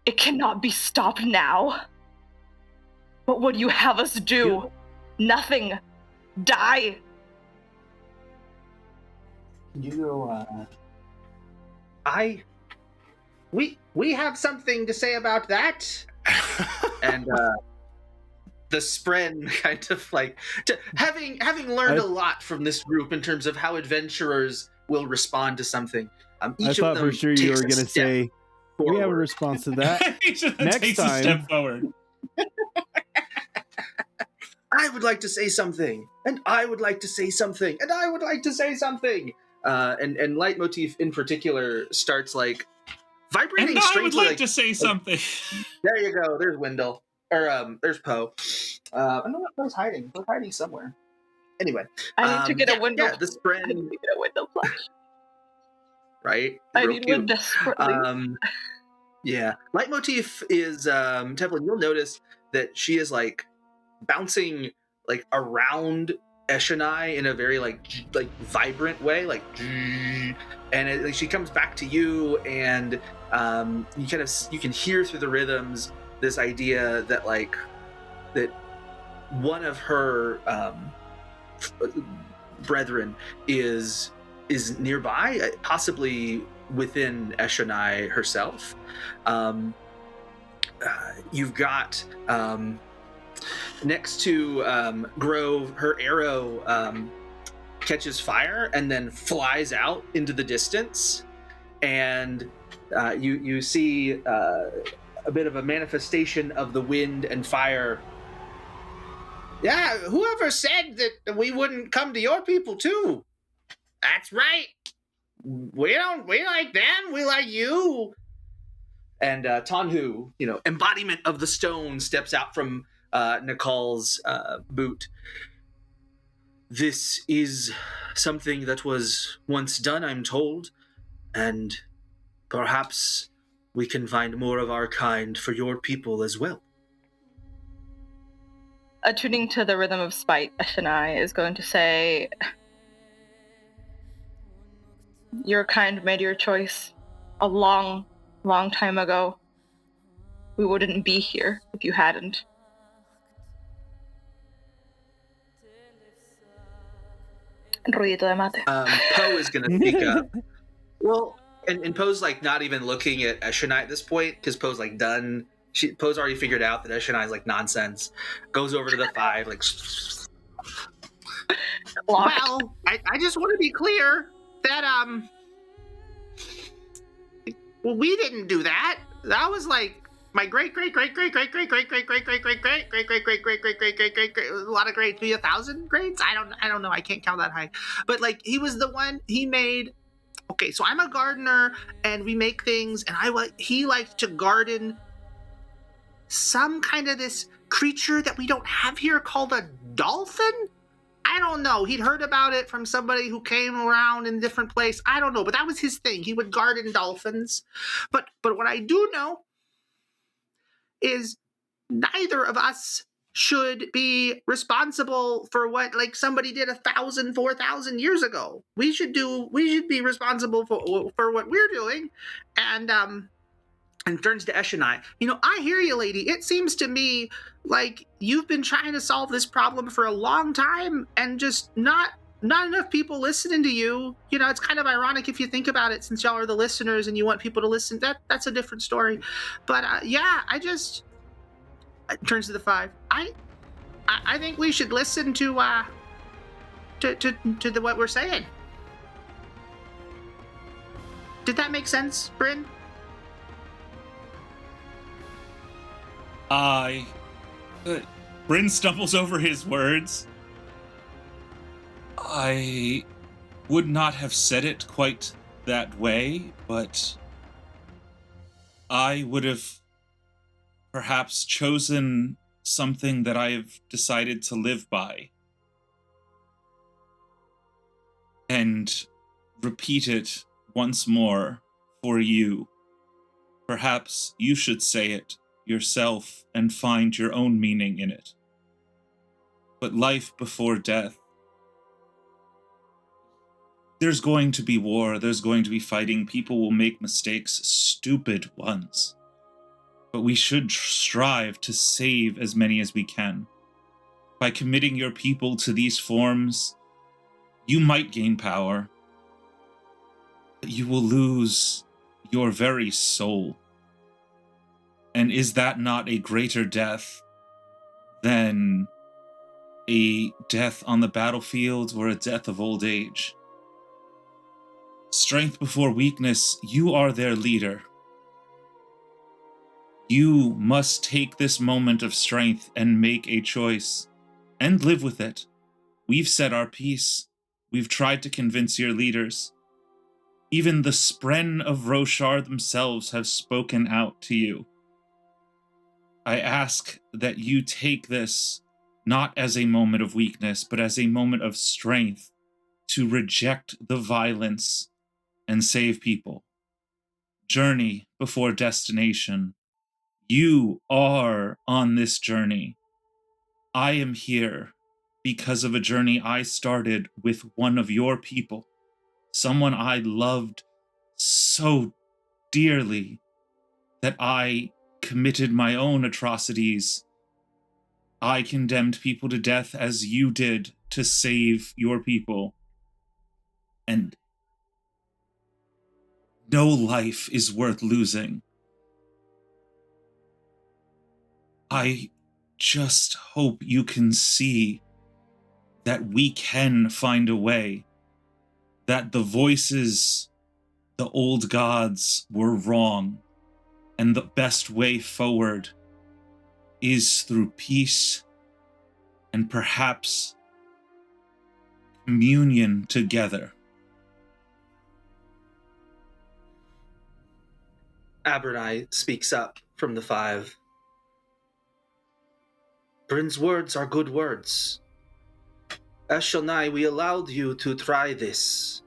It cannot be stopped now. What would you have us do? Nothing. Die. We have something to say about that. And the Spren kind of like having learned a lot from this group in terms of how adventurers will respond to something. I thought for sure you were going to say we have a response to that. Next Next a time. step forward. I would like to say something, and I would like to say something, and I would like to say something. And Leitmotif in particular starts like vibrating And I strangely. would like to say something. There you go. There's Wendell. Or there's Poe. I don't know what Poe's hiding. Poe's hiding somewhere. Anyway. I need to get a window. Yeah, the Spren. I need to get a window plush. Right? I Real need cute. one desperately. Yeah. Leitmotif is Tevlin, you'll notice that she is like bouncing like around Eshonai in a very like vibrant way, like, and like she comes back to you, and you can hear through the rhythms this idea that like that one of her brethren is nearby, possibly within Eshonai herself. You've got next to Grove, her arrow catches fire and then flies out into the distance, and you see a bit of a manifestation of the wind and fire. Yeah, whoever said that we wouldn't come to your people too? That's right. We like them, we like you. And Tanhu, embodiment of the stone, steps out from Nakal's boot. This is something that was once done, I'm told, and perhaps we can find more of our kind for your people as well. Attuning to the rhythm of spite, Eshonai is going to say, your kind made your choice a long, long time ago. We wouldn't be here if you hadn't. Poe is going to speak up. Well, and Poe's like not even looking at Eshonai at this point, because Poe's like done. Poe's already figured out that Eshonai's like nonsense. Goes over to the five, like. Well, I just want to be clear that well, we didn't do that. That was like my great a lot of grades, maybe 1,000 grades. I don't know. I can't count that high. But like he was the one, he made. Okay, so I'm a gardener and we make things, and he liked to garden some kind of this creature that we don't have here called a dolphin. I don't know. He'd heard about it from somebody who came around in a different place. I don't know, but that was his thing. He would garden dolphins. But what I do know is neither of us should be responsible for what like somebody did 1,000, 4,000 years ago. We should be responsible for what we're doing. And turns to Eshonai. I hear you, lady. It seems to me like you've been trying to solve this problem for a long time, and just not enough people listening to you. It's kind of ironic if you think about it, since y'all are the listeners and you want people to listen. That's a different story. But turns to the five. I think we should listen to what we're saying. Did that make sense, Bryn? Bryn stumbles over his words. I would not have said it quite that way, but I would have perhaps chosen something that I've decided to live by and repeat it once more for you. Perhaps you should say it yourself and find your own meaning in it. But life before death. There's going to be war, there's going to be fighting, people will make mistakes, stupid ones. But we should strive to save as many as we can. By committing your people to these forms, you might gain power, but you will lose your very soul. And is that not a greater death than a death on the battlefield or a death of old age? Strength before weakness, you are their leader. You must take this moment of strength and make a choice, and live with it. We've said our piece. We've tried to convince your leaders. Even the Spren of Roshar themselves have spoken out to you. I ask that you take this not as a moment of weakness, but as a moment of strength to reject the violence and save people. Journey before destination. You are on this journey. I am here because of a journey I started with one of your people, someone I loved so dearly that I committed my own atrocities. I condemned people to death as you did to save your people. And no life is worth losing. I just hope you can see that we can find a way, that the voices, the old gods were wrong, and the best way forward is through peace and perhaps communion together. Abernai speaks up from the five. Bryn's words are good words. Eshonai, we allowed you to try this,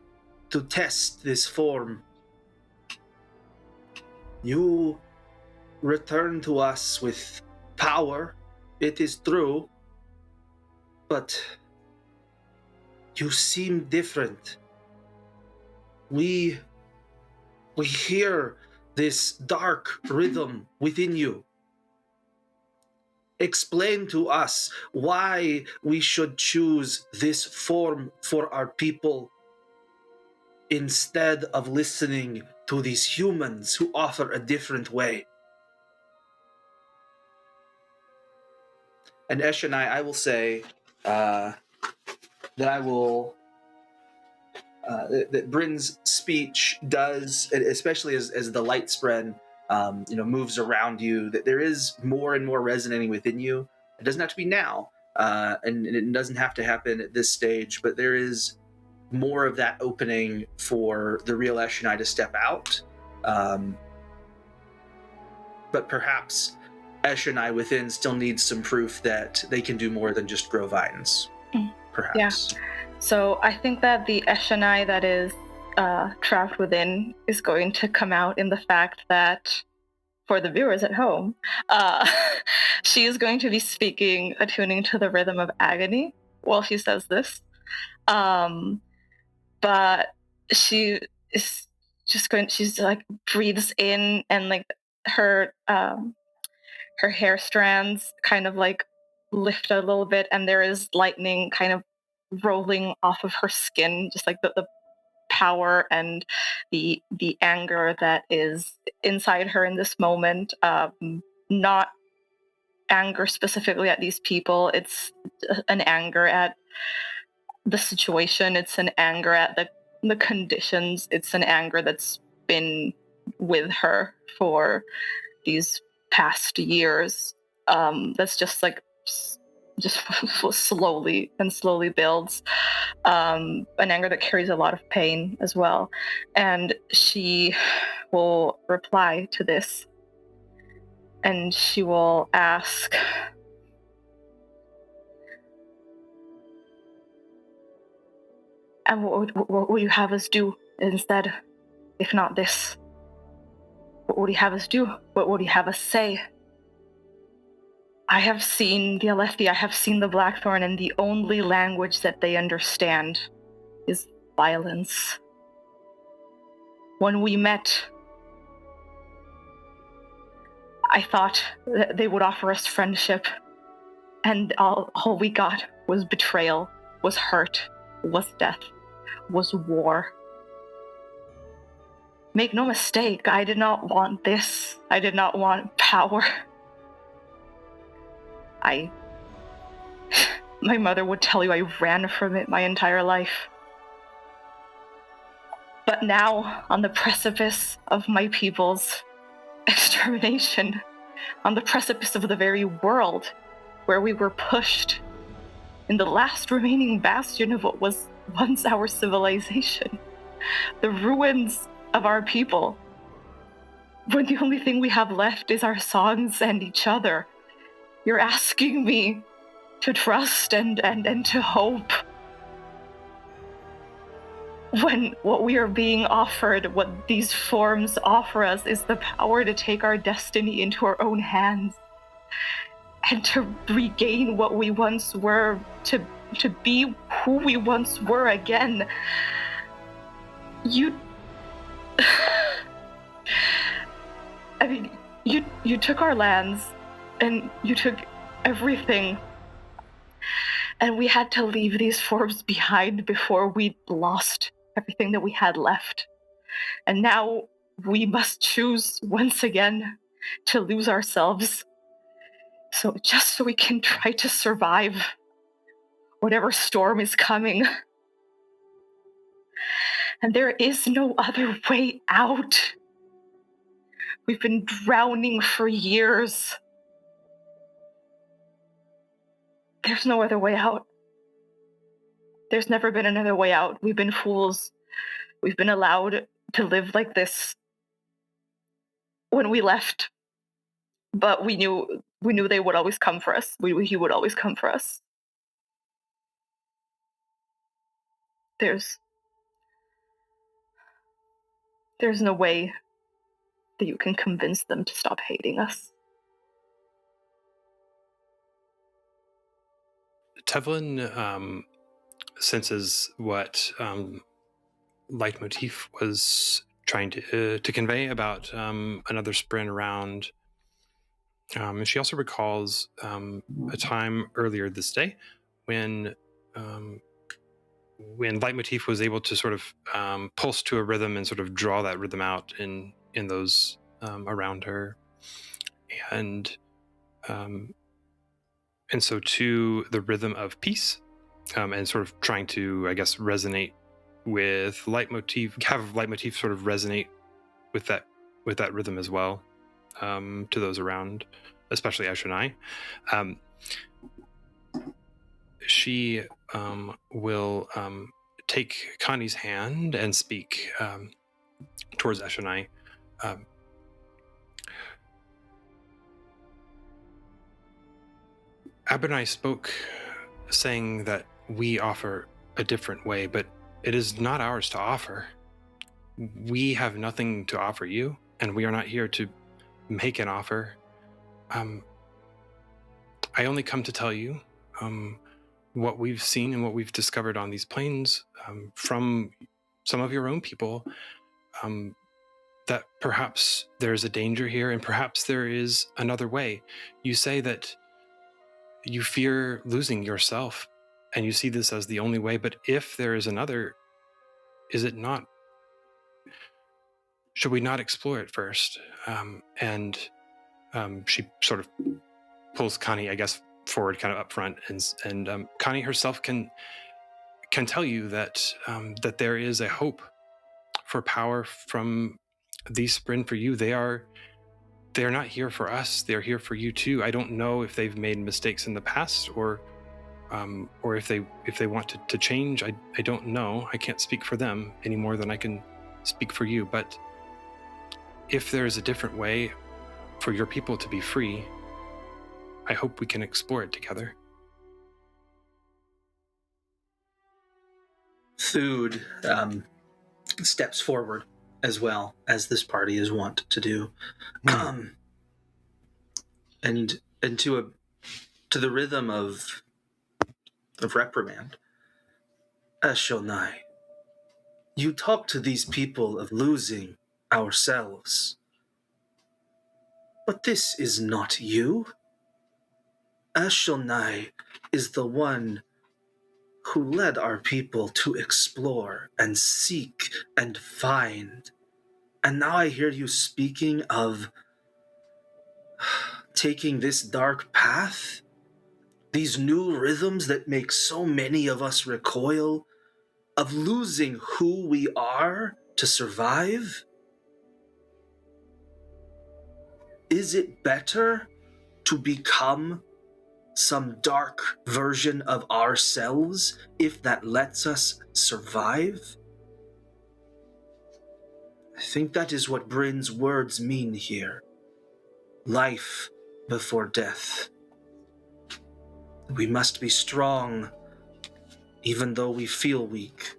to test this form. You return to us with power, it is true, but you seem different. We hear this dark rhythm within you. Explain to us why we should choose this form for our people instead of listening to these humans who offer a different way. And Eshonai, I will say that that Bryn's speech does, especially as the light spread, moves around you, that there is more and more resonating within you. It doesn't have to be now, and it doesn't have to happen at this stage, but there is more of that opening for the real Eshonai to step out. But perhaps Eshonai within still needs some proof that they can do more than just grow vines. Perhaps. Yeah. So I think that the Eshonai that is trapped within is going to come out in the fact that, for the viewers at home, she is going to be speaking, attuning to the rhythm of agony while she says this. But she is just she's like breathes in, and like her hair strands kind of like lift a little bit, and there is lightning kind of rolling off of her skin, just like the power and the anger that is inside her in this moment. Not anger specifically at these people, it's an anger at the situation, it's an anger at the conditions, it's an anger that's been with her for these past years. that's just like just slowly builds, an anger that carries a lot of pain as well. And she will reply to this, and she will ask, and what will you have us do instead, if not this? What would you have us do? What would you have us say? I have seen the Alethi, I have seen the Blackthorn, and the only language that they understand is violence. When we met, I thought that they would offer us friendship, and all we got was betrayal, was hurt, was death, was war. Make no mistake, I did not want this. I did not want power. My mother would tell you I ran from it my entire life. But now, on the precipice of my people's extermination, on the precipice of the very world where we were pushed, in the last remaining bastion of what was once our civilization, the ruins of our people, when the only thing we have left is our songs and each other, you're asking me to trust and to hope, when what we are being offered, what these forms offer us, is the power to take our destiny into our own hands and to regain what we once were, to be who we once were again. I mean, you took our lands and you took everything, and we had to leave these forms behind before we lost everything that we had left. And now we must choose once again to lose ourselves, so we can try to survive whatever storm is coming. And there is no other way out. We've been drowning for years. There's no other way out. There's never been another way out. We've been fools. We've been allowed to live like this when we left. But we knew they would always come for us. He would always come for us. There's no way that you can convince them to stop hating us. Tevlin senses what Leitmotif was trying to convey about another sprint around. And she also recalls a time earlier this day when Leitmotif was able to sort of pulse to a rhythm and sort of draw that rhythm out in those around her, and so to the rhythm of peace, and sort of trying to, I guess, resonate with Leitmotif, have Leitmotif sort of resonate with that rhythm as well, to those around, especially Eshonai. She will take Khani's hand and speak towards Eshonai. Abernai spoke, saying that we offer a different way, but it is not ours to offer. We have nothing to offer you, and we are not here to make an offer. I only come to tell you what we've seen and what we've discovered on these plains from some of your own people, that perhaps there's a danger here and perhaps there is another way. You say that you fear losing yourself and you see this as the only way, but if there is another, is it not? Should we not explore it first? And she sort of pulls Khani, I guess, forward kind of up front, and Khani herself can tell you that that there is a hope for power from these Bryn for you. They are they're not here for us. They're here for you too. I don't know if they've made mistakes in the past or if they want to change. I don't know. I can't speak for them any more than I can speak for you. But if there's a different way for your people to be free, I hope we can explore it together. Thud steps forward as well, as this party is wont to do, and to the rhythm of reprimand. Eshonai, you talk to these people of losing ourselves, but this is not you. Eshonai is the one who led our people to explore and seek and find. And now I hear you speaking of taking this dark path, these new rhythms that make so many of us recoil, of losing who we are to survive. Is it better to become some dark version of ourselves if that lets us survive? I think that is what Bryn's words mean here. Life before death. We must be strong, even though we feel weak.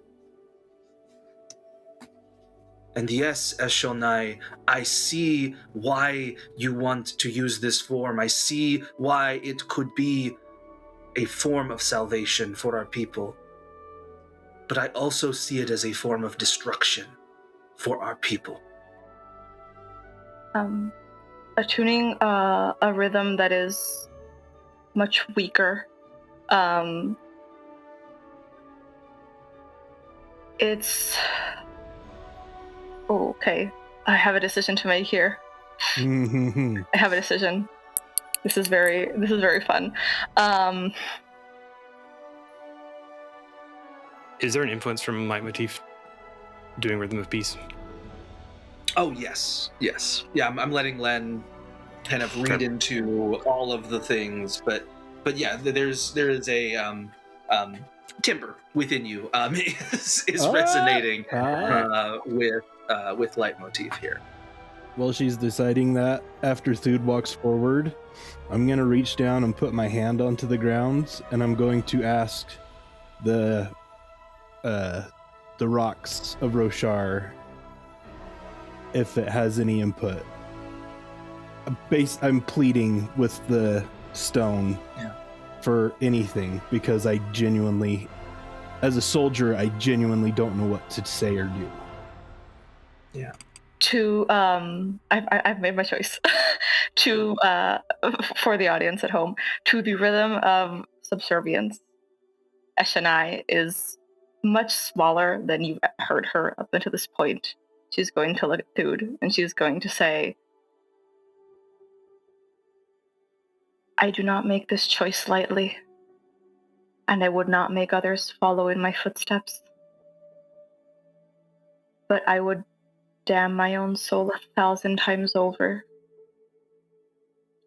And yes, Eshonai, I see why you want to use this form. I see why it could be a form of salvation for our people. But I also see it as a form of destruction for our people. Attuning a rhythm that is much weaker. It's... Oh, okay. I have a decision to make here. I have a decision. This is very fun. Is there an influence from Leitmotif doing Rhythm of Peace? Oh, yes. Yeah, I'm letting Len kind of read into all of the things, but yeah, there is a timbre within you is resonating with Leitmotif here. While she's deciding that, after Thud walks forward, I'm going to reach down and put my hand onto the ground, and I'm going to ask the rocks of Roshar if it has any input. I'm pleading with the stone for anything, because I genuinely, as a soldier, I genuinely don't know what to say or do. Yeah. I've made my choice. For the audience at home, to the rhythm of subservience, Eshonai is much smaller than you've heard her up until this point. She's going to look at Thud, and she's going to say, I do not make this choice lightly, and I would not make others follow in my footsteps. But I would damn my own soul 1,000 times over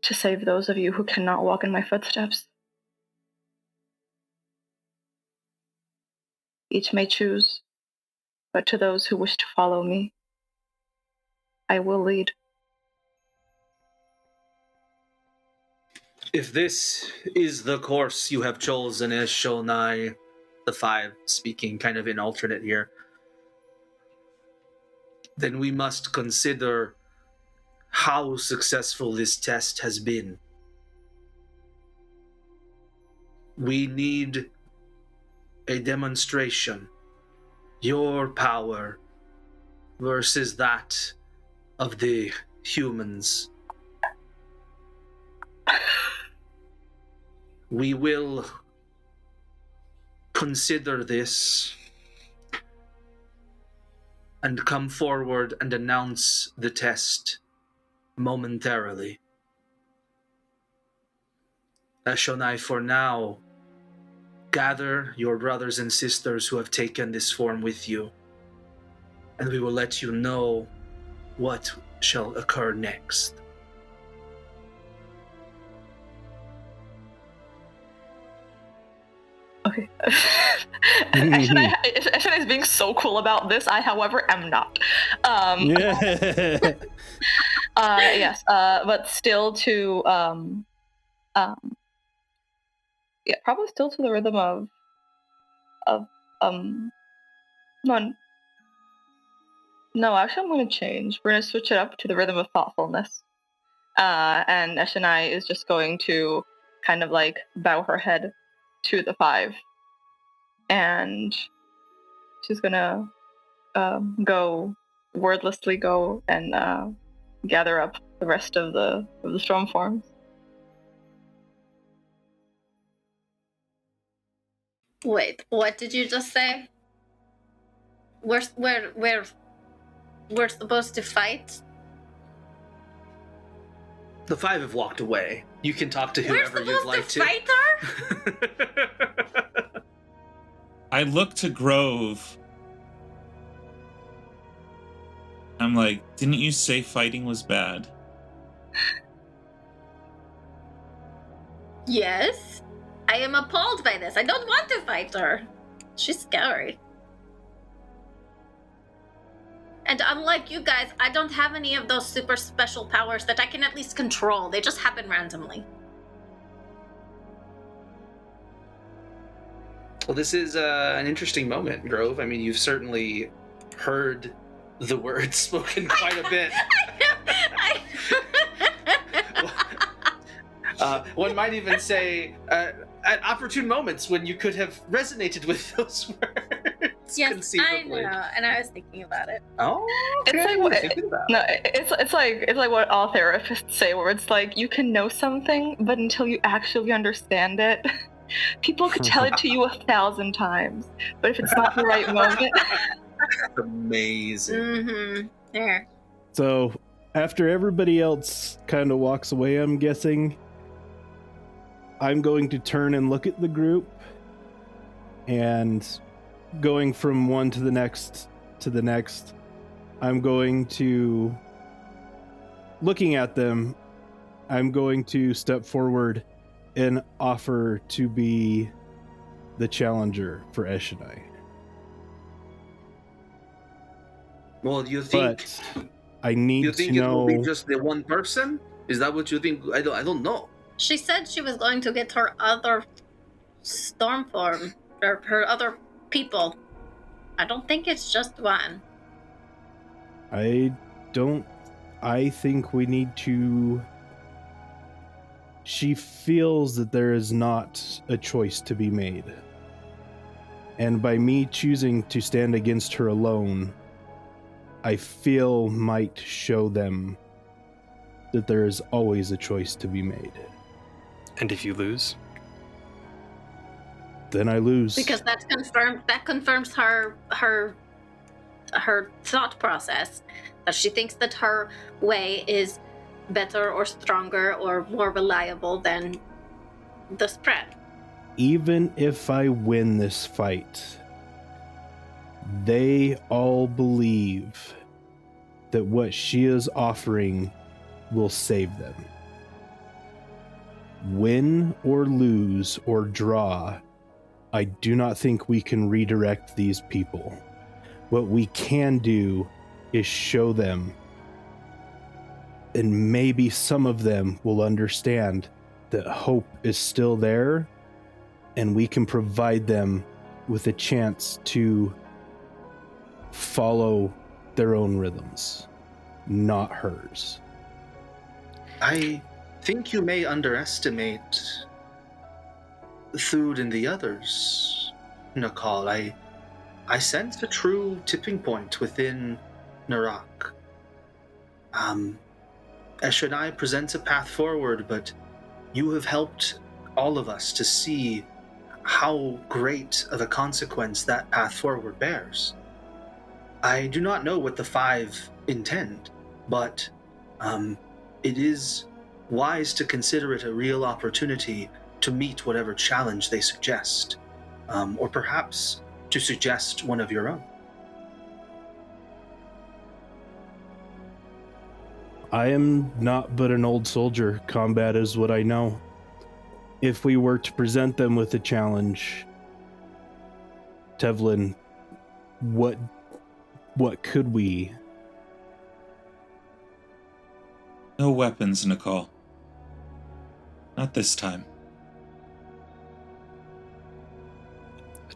to save those of you who cannot walk in my footsteps. Each may choose, but to those who wish to follow me, I will lead. If this is the course you have chosen, Eshonai, the five speaking kind of in alternate here, then we must consider how successful this test has been. We need a demonstration. Your power versus that of the humans. We will consider this and come forward and announce the test momentarily. Eshonai, for now, gather your brothers and sisters who have taken this form with you, and we will let you know what shall occur next. Okay. Eshonai is being so cool about this. I, however, am not. Yeah. Yes. But still to yeah, probably still to the rhythm of no, actually I'm gonna change. We're gonna switch it up to the rhythm of thoughtfulness. And Eshonai is just going to kind of like bow her head to the 5. And she's gonna go wordlessly go and gather up the rest of the storm forms. Wait, what did you just say? We're supposed to fight? The 5 have walked away. You can talk to We're whoever you'd like supposed to fight her? I look to Grove. I'm like, didn't you say fighting was bad? Yes. I am appalled by this. I don't want to fight her. She's scary. And unlike you guys, I don't have any of those super special powers that I can at least control. They just happen randomly. Well, this is an interesting moment, Grove. I mean, you've certainly heard the words spoken quite a bit. One might even say at opportune moments when you could have resonated with those words. Yes, conceivably. I know, and I was thinking about it. Oh, It's okay. like what, Thinking about no, it's like what all therapists say, where it's like you can know something, but until you actually understand it, people could tell it to you 1,000 times, but if it's not the right moment, Amazing. Mm-hmm. There. So after everybody else kind of walks away, I'm guessing, I'm going to turn and look at the group, and going from one to the next, I'm going to, looking at them, I'm going to step forward and offer to be the challenger for Eshonai. Well, you think But I need you to think it will know. be just the one person? Is that what you think? I don't know. She said she was going to get her other storm form, or her other people. I don't think it's just one. I think we need to. She feels that there is not a choice to be made. And by me choosing to stand against her alone, I feel might show them that there is always a choice to be made. And if you lose? Then I lose. Because that's confirmed. That confirms her thought process, that she thinks that her way is better or stronger or more reliable than the spread. Even if I win this fight, they all believe that what she is offering will save them. Win or lose or draw, I do not think we can redirect these people. What we can do is show them, and maybe some of them will understand that hope is still there, and we can provide them with a chance to follow their own rhythms, not hers. I think you may underestimate Thud and the others, Nakal. I sense a true tipping point within Narak. Eshonai presents a path forward, but you have helped all of us to see how great of a consequence that path forward bears. I do not know what the 5 intend, but it is wise to consider it a real opportunity to meet whatever challenge they suggest, or perhaps to suggest one of your own. I am not but an old soldier. Combat is what I know. If we were to present them with a challenge, Tevlin, what could we? No weapons, Nakal. Not this time.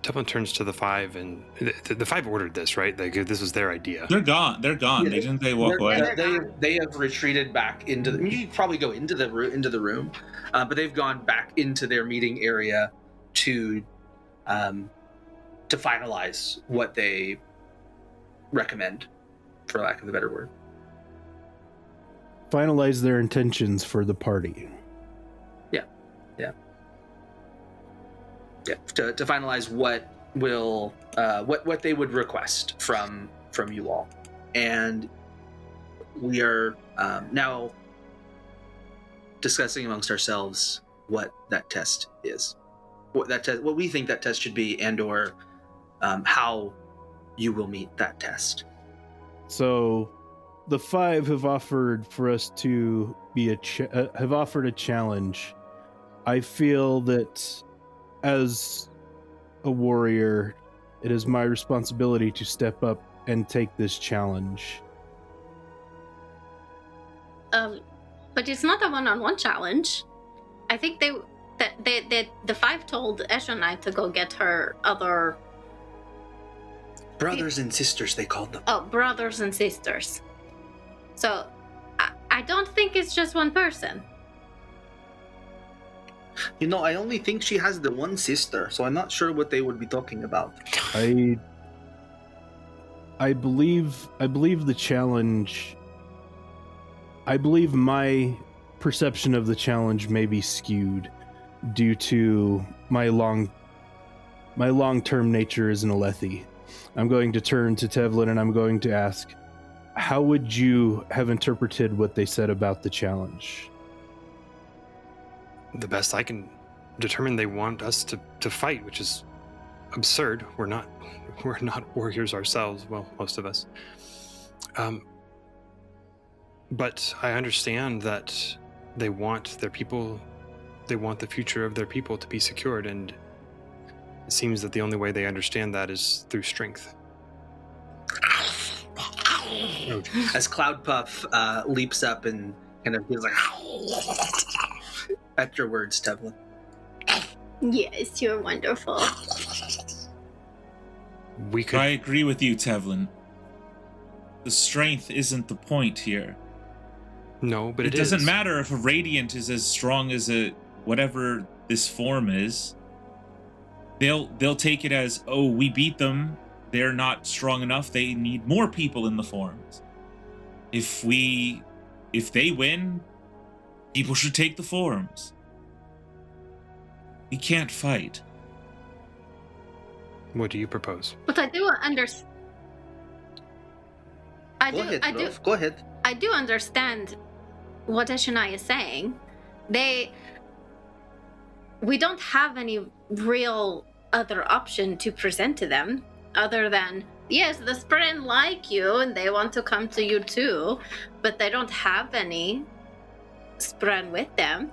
Tevlin turns to the five, and the five ordered this, right? This was their idea. They're gone. They're gone. Yeah, They walk away. They have retreated back into the. You could probably go into the room, but they've gone back into their meeting area to finalize what they recommend, for lack of a better word. Finalize their intentions for the party. Yeah, to finalize what will what they would request from you all, and we are now discussing amongst ourselves what that test is, what we think that test should be, and/or how you will meet that test. So, the five have offered for us to be have offered a challenge. I feel that as a warrior, it is my responsibility to step up and take this challenge. But it's not a one-on-one challenge. I think the five told Eshonai to go get her other Brothers and sisters, they called them. Oh, brothers and sisters. So, I don't think it's just one person. You know, I only think she has the one sister, so I'm not sure what they would be talking about. I believe the challenge. I believe my perception of the challenge may be skewed due to my long-term nature as an Alethi. I'm going to turn to Tevlin and I'm going to ask, how would you have interpreted what they said about the challenge? The best I can determine, they want us to fight, which is absurd. We're not warriors ourselves. Well, most of us. But I understand that they want their people. They want the future of their people to be secured, and it seems that the only way they understand that is through strength. As Cloudpuff leaps up and kind of feels like at your words, Tevlin. Yes, you're wonderful. I agree with you, Tevlin. The strength isn't the point here. No, but it doesn't matter if a radiant is as strong as whatever this form is. They'll take it as, oh, we beat them. They're not strong enough. They need more people in the forms. If they win, people should take the forms. We can't fight. What do you propose? But I do understand. Go ahead. I do understand what Eshonai is saying. We don't have any real other option to present to them other than, yes, the Bryn like you and they want to come to you too, but they don't have any Bryn with them.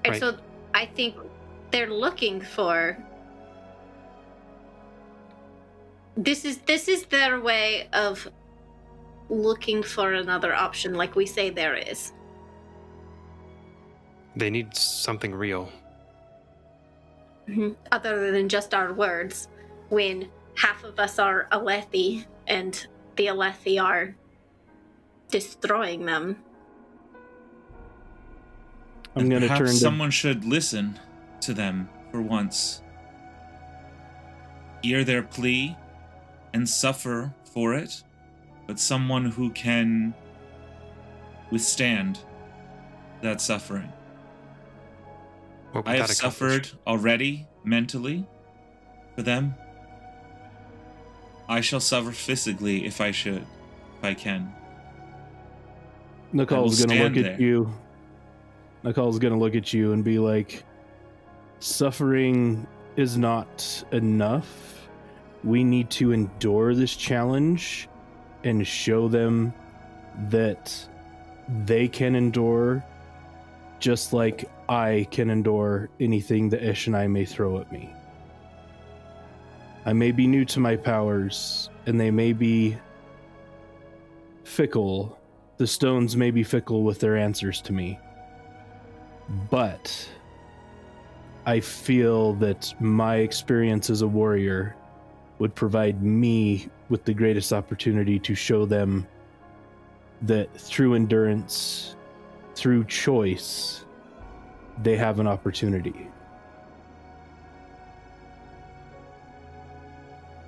And right. So I think they're looking for this is their way of looking for another option, like we say there is. They need something real. Mm-hmm. Other than just our words, when half of us are Alethi and the Alethi are destroying them. I'm going to turn. Someone should listen to them for once. Hear their plea and suffer for it, but someone who can withstand that suffering. I have suffered already mentally for them. I shall suffer physically if I can. Nakal's going to look at you. Nakal's going to look at you and be like, suffering is not enough. We need to endure this challenge and show them that they can endure just like I can endure anything that Eshonai may throw at me. I may be new to my powers, and they may be fickle. The stones may be fickle with their answers to me. But I feel that my experience as a warrior would provide me with the greatest opportunity to show them that through endurance, through choice, they have an opportunity.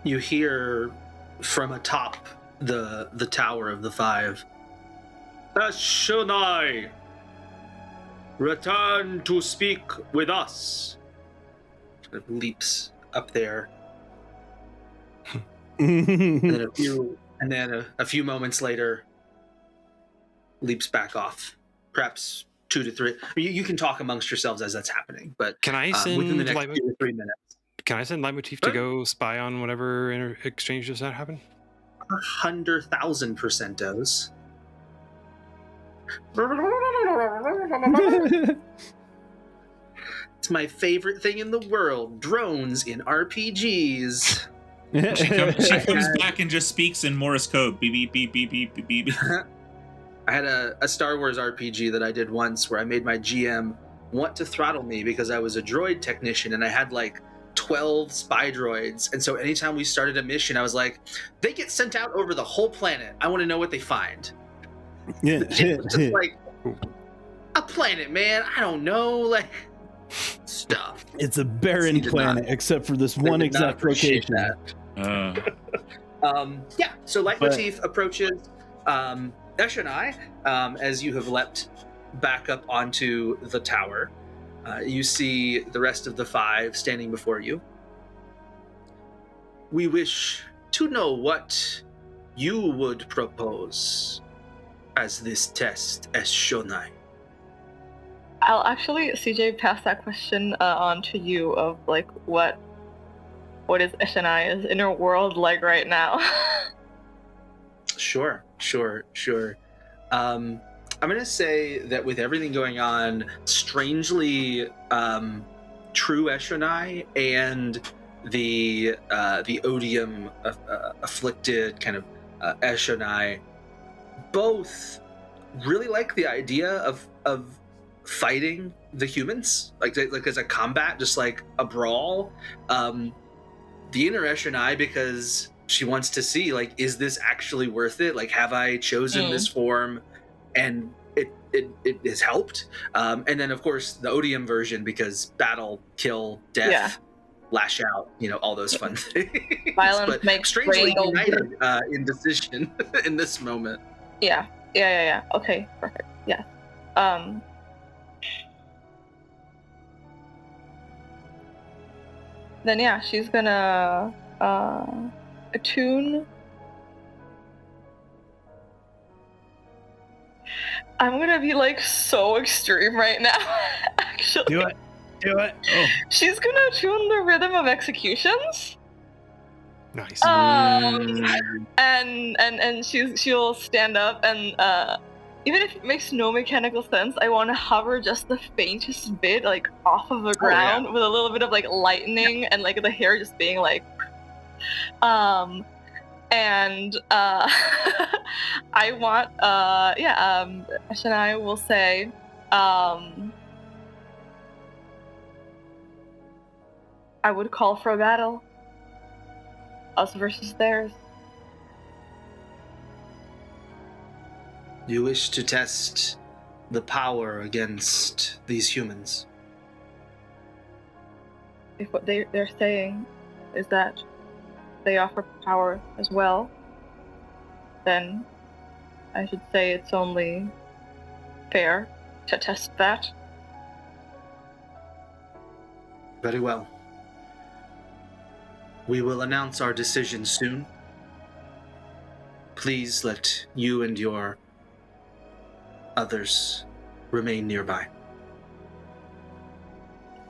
You hear from atop the Tower of the Five, Eshonai, return to speak with us. Sort of leaps up there, and then a few moments later, leaps back off. Perhaps 2 to 3. You can talk amongst yourselves as that's happening, but Can I send within the next 2 to 3 minutes. Can I send Leitmotif to go spy on whatever exchange just that happened? 100,000% does. It's my favorite thing in the world. Drones in RPGs. She comes back and just speaks in Morse code. Beep, beep, beep, beep, beep, beep, beep. I had a Star Wars RPG that I did once where I made my GM want to throttle me because I was a droid technician and I had like 12 spy droids. And so anytime we started a mission, I was like, they get sent out over the whole planet. I want to know what they find. Yeah. Just like a planet, man. I don't know, like stuff. It's a barren planet, except for this one exact location. Yeah, so Leitmotif approaches Eshonai as you have leapt back up onto the tower. You see the rest of the 5 standing before you. We wish to know what you would propose as this test, Eshonai. I'll actually, CJ, pass that question on to you of like what is Eshonai's inner world like right now? Sure. I'm going to say that with everything going on, strangely true Eshonai and the odium afflicted kind of Eshonai both really like the idea of fighting the humans, like as a combat, just like a brawl. The inner Eshonai, because she wants to see, like, is this actually worth it? Like, have I chosen this form? And it has helped. And then, of course, the odium version, because battle, kill, death, lash out, all those fun things. Violence but makes strangely brain united in decision in this moment. Yeah. Okay, perfect. Yeah. Then yeah, she's gonna attune. I'm gonna be like so extreme right now. Actually, Do it. Oh. She's gonna attune the rhythm of executions. Nice. And she'll stand up and even if it makes no mechanical sense, I want to hover just the faintest bit like off of the ground with a little bit of like lightning and like the hair just being like and I want Eshonai will say I would call for a battle. Us versus theirs. You wish to test the power against these humans. If what they're saying is that they offer power as well, then I should say it's only fair to test that. Very well. We will announce our decision soon. Please let you and your others remain nearby.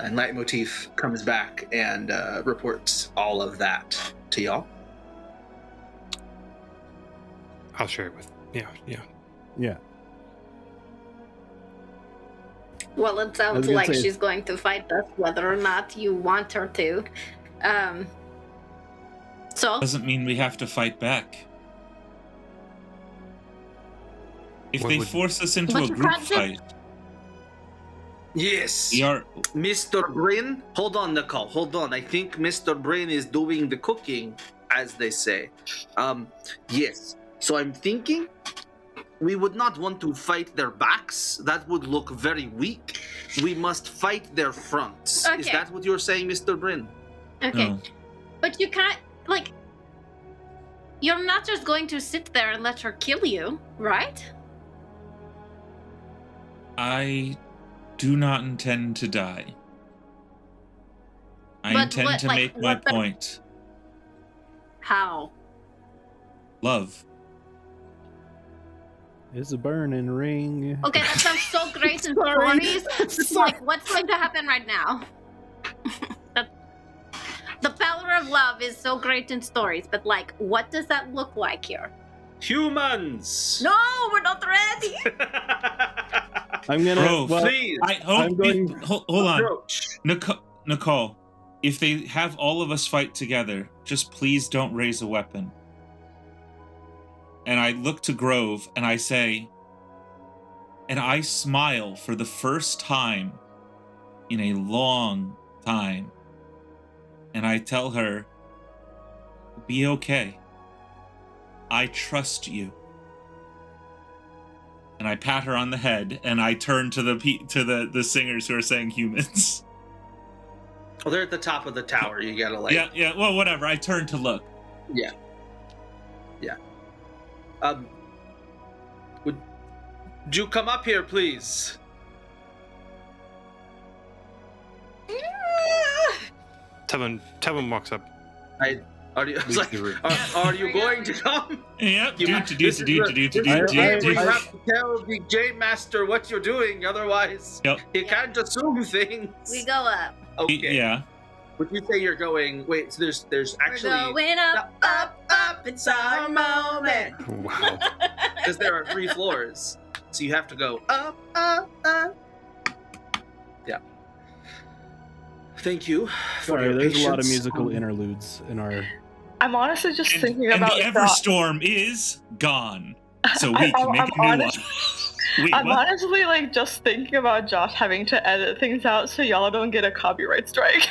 And Leitmotif comes back and reports all of that to y'all. I'll share it with Yeah. Well, it sounds like she's going to fight us whether or not you want her to. So Doesn't mean we have to fight back. If What they would- force us into But a you group can't just- fight, Yes. we are. Mr. Bryn, hold on, Nakal, hold on. I think Mr. Bryn is doing the cooking, as they say. Yes. So I'm thinking we would not want to fight their backs. That would look very weak. We must fight their fronts. Is Okay. that what you're saying, Mr. Bryn? okay, No. but you can't like. You're not just going to sit there and let her kill you, right? I do not intend to die. I But intend what- to like, make my what the- point. How? Love. It's a burning ring. Okay, that sounds so great in Sorry. stories. It's like, what's going to happen right now? The power of love is so great in stories, but like, what does that look like here? Humans! No, we're not ready. I'm gonna. Bro, well, Please, I hope. I'm going- Hold on. approach. Nicole, if they have all of us fight together, just please don't raise a weapon. And I look to Grove and I say, and I smile for the first time in a long time. And I tell her, be okay. I trust you. And I pat her on the head and I turn to the singers who are saying humans. Oh, they're at the top of the tower. You gotta like. Yeah, well, whatever. I turn to look. Yeah. Would you come up here, please? Tevlin walks up. Are you? I was leaves like, the room. are you going to come? Yep. You have- this is the game where you have to tell the game master what you're doing, otherwise Yep. he can't assume things. We go up. Okay. Yeah. Would you say you're going? Wait, so there's actually We're going up, up, up. It's our moment. Wow. because there are 3 floors, so you have to go up, up, up. Yeah. Thank you for sorry, your there's patience. a lot of musical interludes in our. I'm honestly just And, thinking and about the Everstorm is gone, so we can make a new one. Wait, I'm what? honestly like just thinking about Josh having to edit things out so y'all don't get a copyright strike.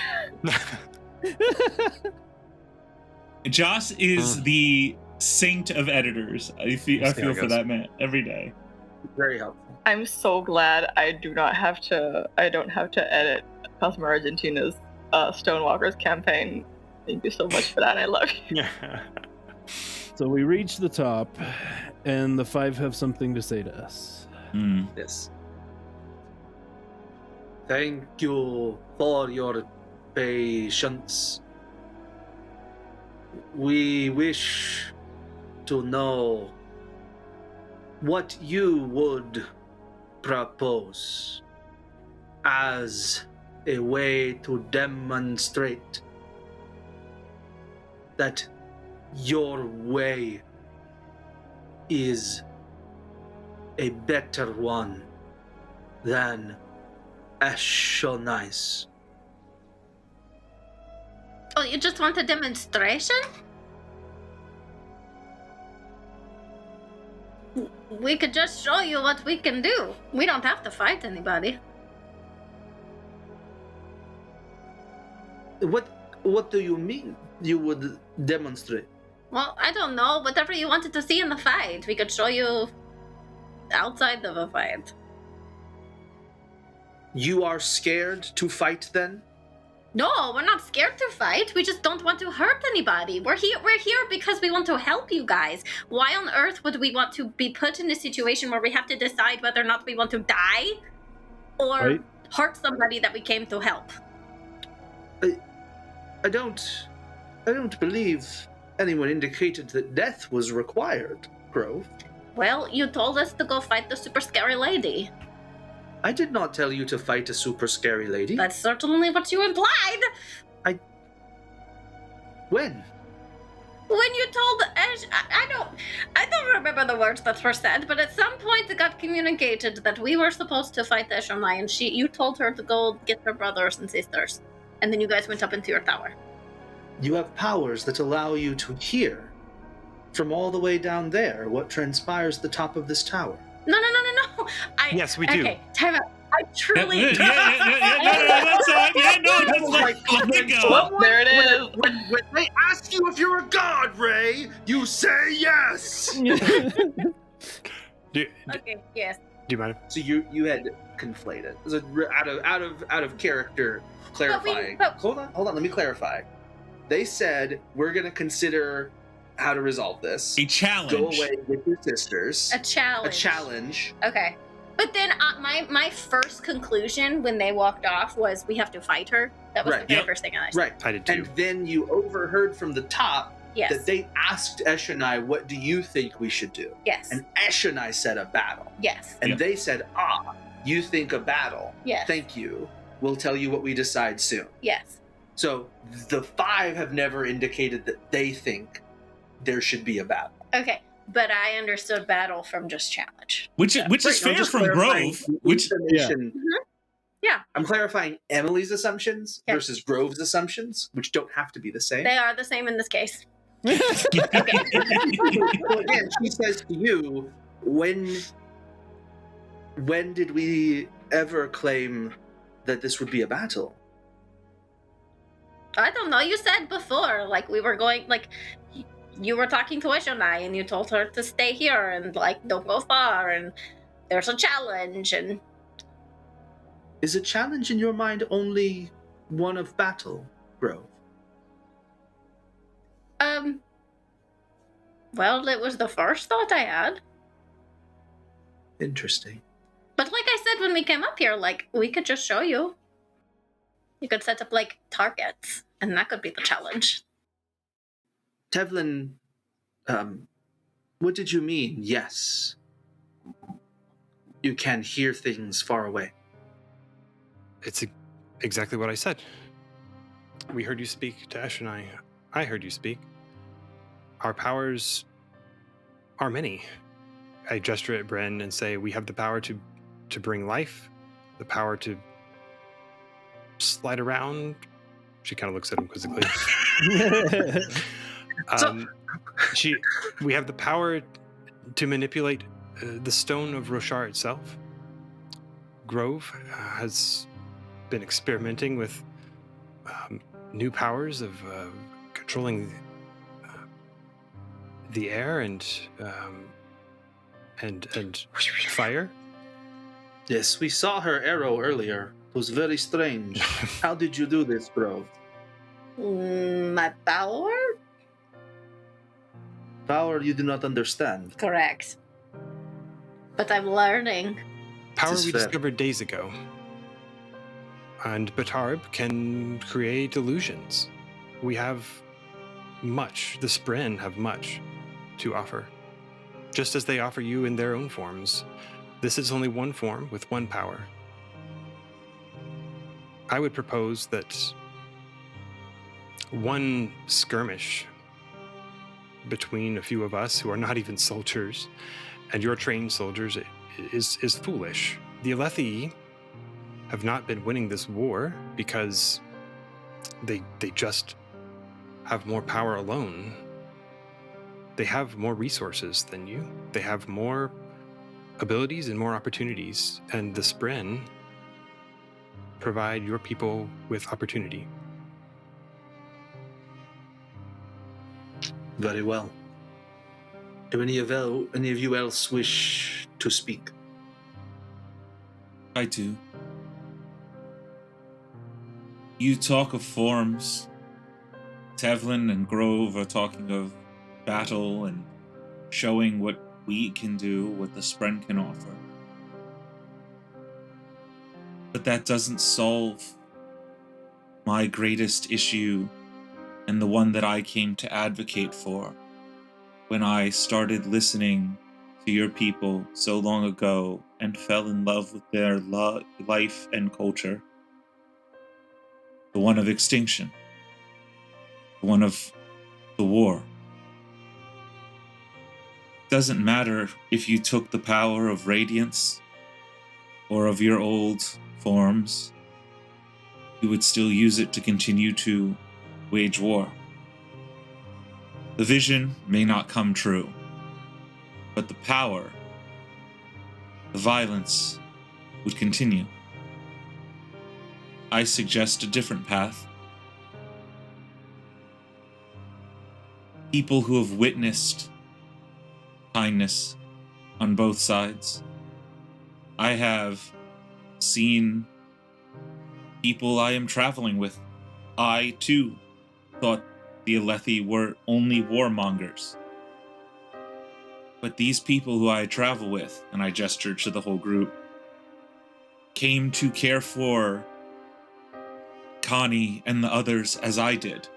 Joss is the saint of editors. I feel We'll see how it for goes. that man every day. Very helpful. I'm so glad I don't have to edit Cosmere Argentina's Stonewalker's campaign. Thank you so much for that. I love you. So we reach the top, and the 5 have something to say to us. Hmm. Yes. Thank you for your patience. We wish to know what you would propose as a way to demonstrate that your way is a better one than Eshonai's. Oh, you just want a demonstration? We could just show you what we can do. We don't have to fight anybody. What do you mean you would demonstrate? Well, I don't know. Whatever you wanted to see in the fight, we could show you outside of a fight. You are scared to fight then? No, we're not scared to fight. We just don't want to hurt anybody. We're here because we want to help you guys. Why on earth would we want to be put in a situation where we have to decide whether or not we want to die or Right. hurt somebody that we came to help? I don't believe anyone indicated that death was required, Grove. Well, you told us to go fight the super scary lady. I did not tell you to fight a super scary lady. That's certainly what you implied. When? When you told Ash, I don't remember the words that were said, but at some point it got communicated that we were supposed to fight Eshonai, and you told her to go get her brothers and sisters, and then you guys went up into your tower. You have powers that allow you to hear from all the way down there what transpires at the top of this tower. No. Yes, we do. Okay, time out. I truly. No, that's fine. Yeah, no, just let it go. Well, there it is. When they ask you if you're a god, Ray, you say yes. Do Okay, yes. you mind? So you had conflated. It was out of character clarifying. Hold on. Let me clarify. They said we're going to consider how to resolve this. A challenge. Go away with your sisters. A challenge. A challenge. Okay. But then my first conclusion when they walked off was we have to fight her. That was Right. the very Yep. first thing I said. Right. I did too. And then you overheard from the top Yes. that they asked Eshonai, what do you think we should do? Yes. And Eshonai said a battle. Yes. And Yeah. they said, you think a battle. Yes. Thank you. We'll tell you what we decide soon. Yes. So the 5 have never indicated that they think there should be a battle. Okay. But I understood battle from just challenge. Which is Right, I'm fair just from clarifying Grove. the Which information- Yeah. I'm clarifying Emily's assumptions Yeah. versus Grove's assumptions, which don't have to be the same. They are the same in this case. So again, she says to you, when did we ever claim that this would be a battle? I don't know. You said before, like we were going, like you were talking to Eshonai and you told her to stay here and like don't go far and there's a challenge and Is a challenge in your mind only one of battle, Grove? well, it was the first thought I had. Interesting. But like I said when we came up here, like we could just show you. You could set up like targets, and that could be the challenge. Tevlin, what did you mean? Yes. You can hear things far away. It's exactly what I said. We heard you speak to Eshonai. I heard you speak. Our powers are many. I gesture at Bryn and say we have the power to bring life, the power to slide around. She kind of looks at him quizzically. We have the power to manipulate the stone of Roshar itself. Grove has been experimenting with new powers of controlling the air and fire. Yes, we saw her arrow earlier. It was very strange. How did you do this, Grove? My power? Power you do not understand. Correct. But I'm learning. Power This is we fair. discovered days ago. And Batarab can create illusions. We have much. The Bryn have much to offer. Just as they offer you in their own forms. This is only one form with one power. I would propose that one skirmish between a few of us who are not even soldiers and your trained soldiers is foolish. The Alethi have not been winning this war because they just have more power alone. They have more resources than you. They have more abilities and more opportunities, and the Bryn provide your people with opportunity. Very well. Do any of you else wish to speak? I do. You talk of forms. Tevlin and Grove are talking of battle and showing what we can do, what the Spren can offer. But that doesn't solve my greatest issue and the one that I came to advocate for when I started listening to your people so long ago and fell in love with their life and culture. The one of extinction. The one of the war. Doesn't matter if you took the power of radiance or of your old forms, you would still use it to continue to wage war. The vision may not come true, but the power, the violence would continue. I suggest a different path. People who have witnessed kindness on both sides. I have seen people I am traveling with. I, too, thought the Alethi were only warmongers. But these people who I travel with, and I gestured to the whole group, came to care for Khani and the others as I did.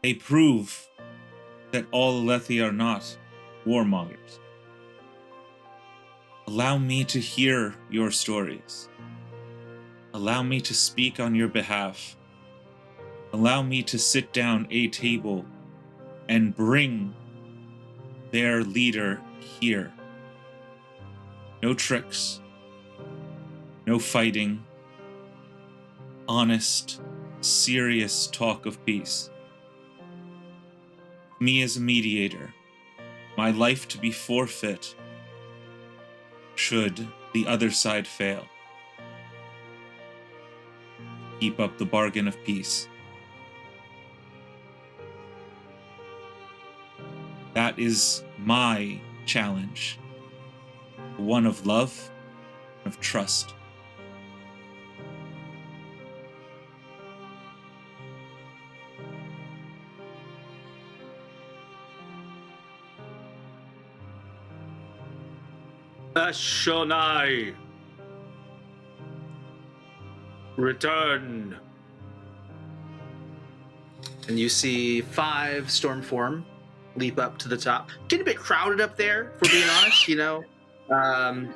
They prove that all Alethi are not warmongers. Allow me to hear your stories. Allow me to speak on your behalf. Allow me to sit down a table and bring their leader here. No tricks. No fighting. Honest, serious talk of peace. Me as a mediator, my life to be forfeit should the other side fail. Keep up the bargain of peace. That is my challenge. One of love, of trust. Eshonai, return. And you see 5 Stormform leap up to the top. Getting a bit crowded up there, if we're being honest, you know. 5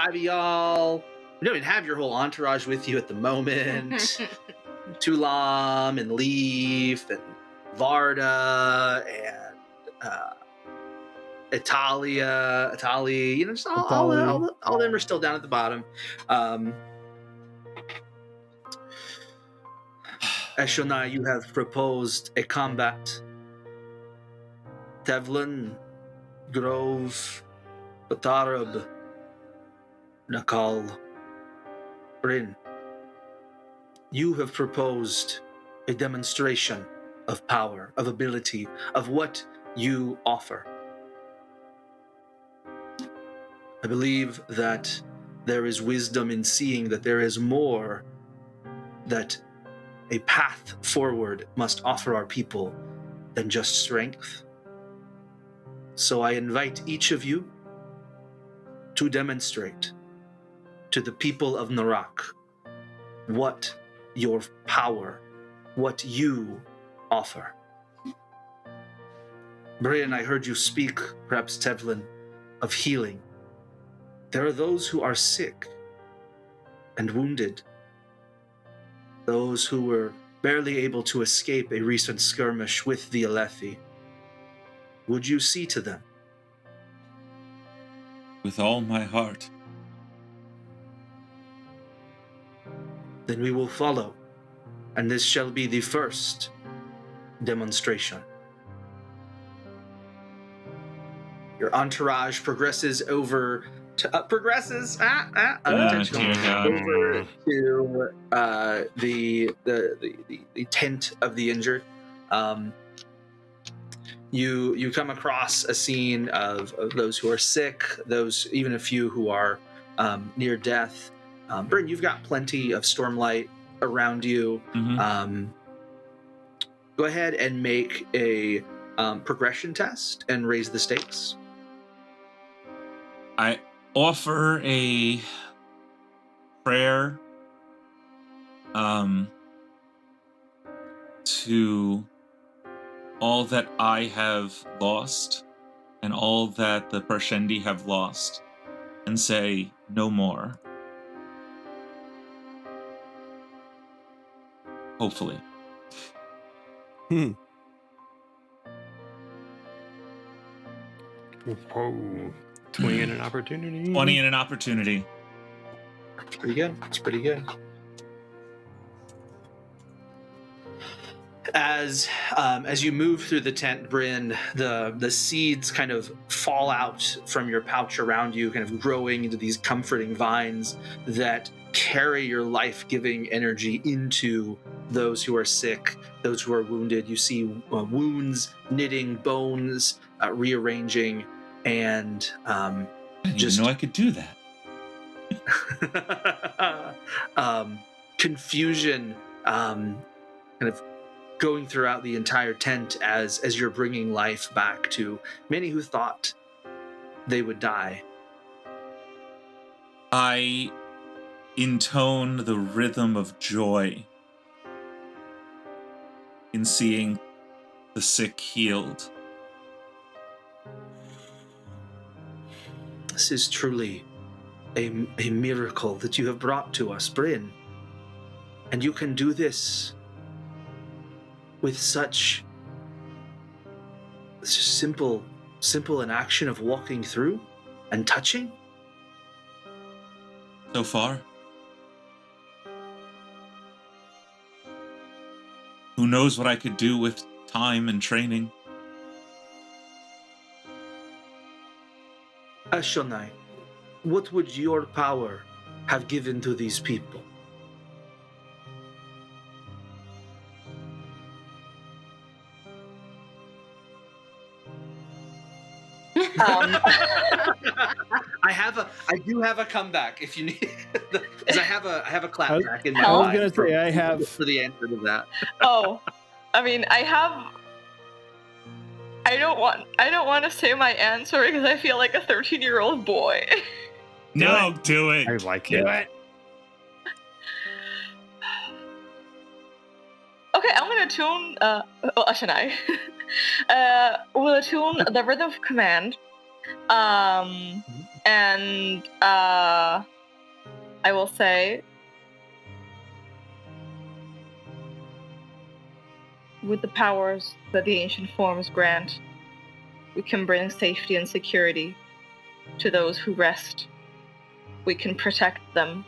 of y'all. You don't even have your whole entourage with you at the moment. Tulam and Leaf and Varda and Italy, you know, just all of them are still down at the bottom. Eshonai, you have proposed a combat. Tevlin, Grove, Batarab, Nakal, Bryn. You have proposed a demonstration of power, of ability, of what you offer. I believe that there is wisdom in seeing that there is more that a path forward must offer our people than just strength. So I invite each of you to demonstrate to the people of Narak what your power, what you offer. Bryn, I heard you speak, perhaps Tevlin, of healing. There are those who are sick and wounded, those who were barely able to escape a recent skirmish with the Alethi. Would you see to them? With all my heart. Then we will follow, and this shall be the first demonstration. Your entourage progresses over to unintentional, over to the tent of the injured. You come across a scene of those who are sick, those even a few who are near death. Bryn, you've got plenty of stormlight around you. Mm-hmm. Go ahead and make a progression test and raise the stakes. I offer a prayer to all that I have lost and all that the Parshendi have lost, and say no more. Hopefully. Whoa. 20 and an opportunity. 20 and an opportunity. Pretty good. It's pretty good. As you move through the tent, Bryn, the seeds kind of fall out from your pouch around you, kind of growing into these comforting vines that carry your life-giving energy into those who are sick, those who are wounded. You see wounds knitting, bones rearranging, and I didn't even know I could do that. confusion kind of going throughout the entire tent as you're bringing life back to many who thought they would die. I intone the rhythm of joy in seeing the sick healed. This is truly a miracle that you have brought to us, Bryn. And you can do this with such simple an action of walking through and touching. So far. Who knows what I could do with time and training? Eshonai, what would your power have given to these people? I do have a comeback if you need, because I have a clap track in my I was mind gonna say I have for the answer to that. Oh, I mean, I don't want to say my answer because I feel like a 13-year-old boy. No, do it. I like it. Okay, I'm gonna tune Eshonai. We'll attune the rhythm of command. And I will say, with the powers that the ancient forms grant, we can bring safety and security to those who rest. We can protect them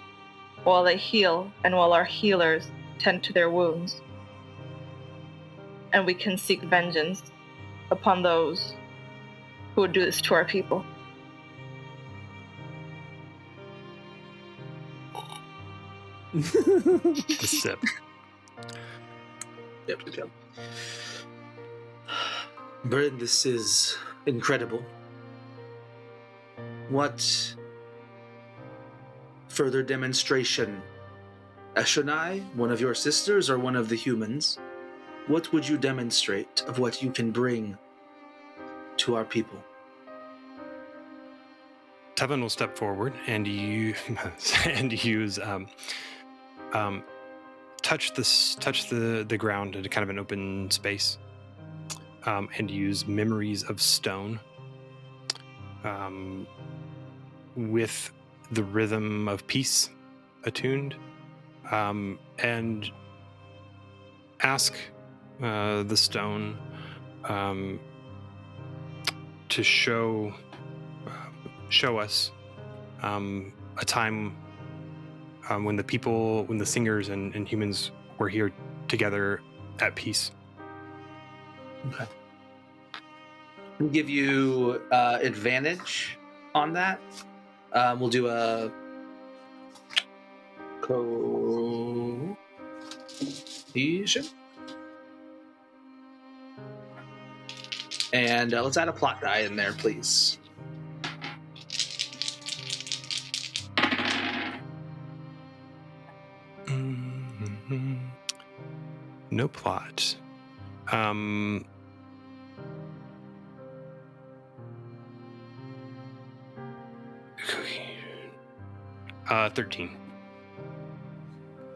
while they heal and while our healers tend to their wounds. And we can seek vengeance upon those who would do this to our people. The sip. Yep. Bryn, this is incredible. What further demonstration? Eshonai, one of your sisters or one of the humans, what would you demonstrate of what you can bring to our people? Tevlin will step forward and use touch the ground at kind of an open space, and use memories of stone, with the rhythm of peace attuned, and ask the stone to show us a time when the singers and humans were here together at peace. Okay. We'll give you advantage on that. We'll do a cohesion. And let's add a plot die in there, please. No plot. 13.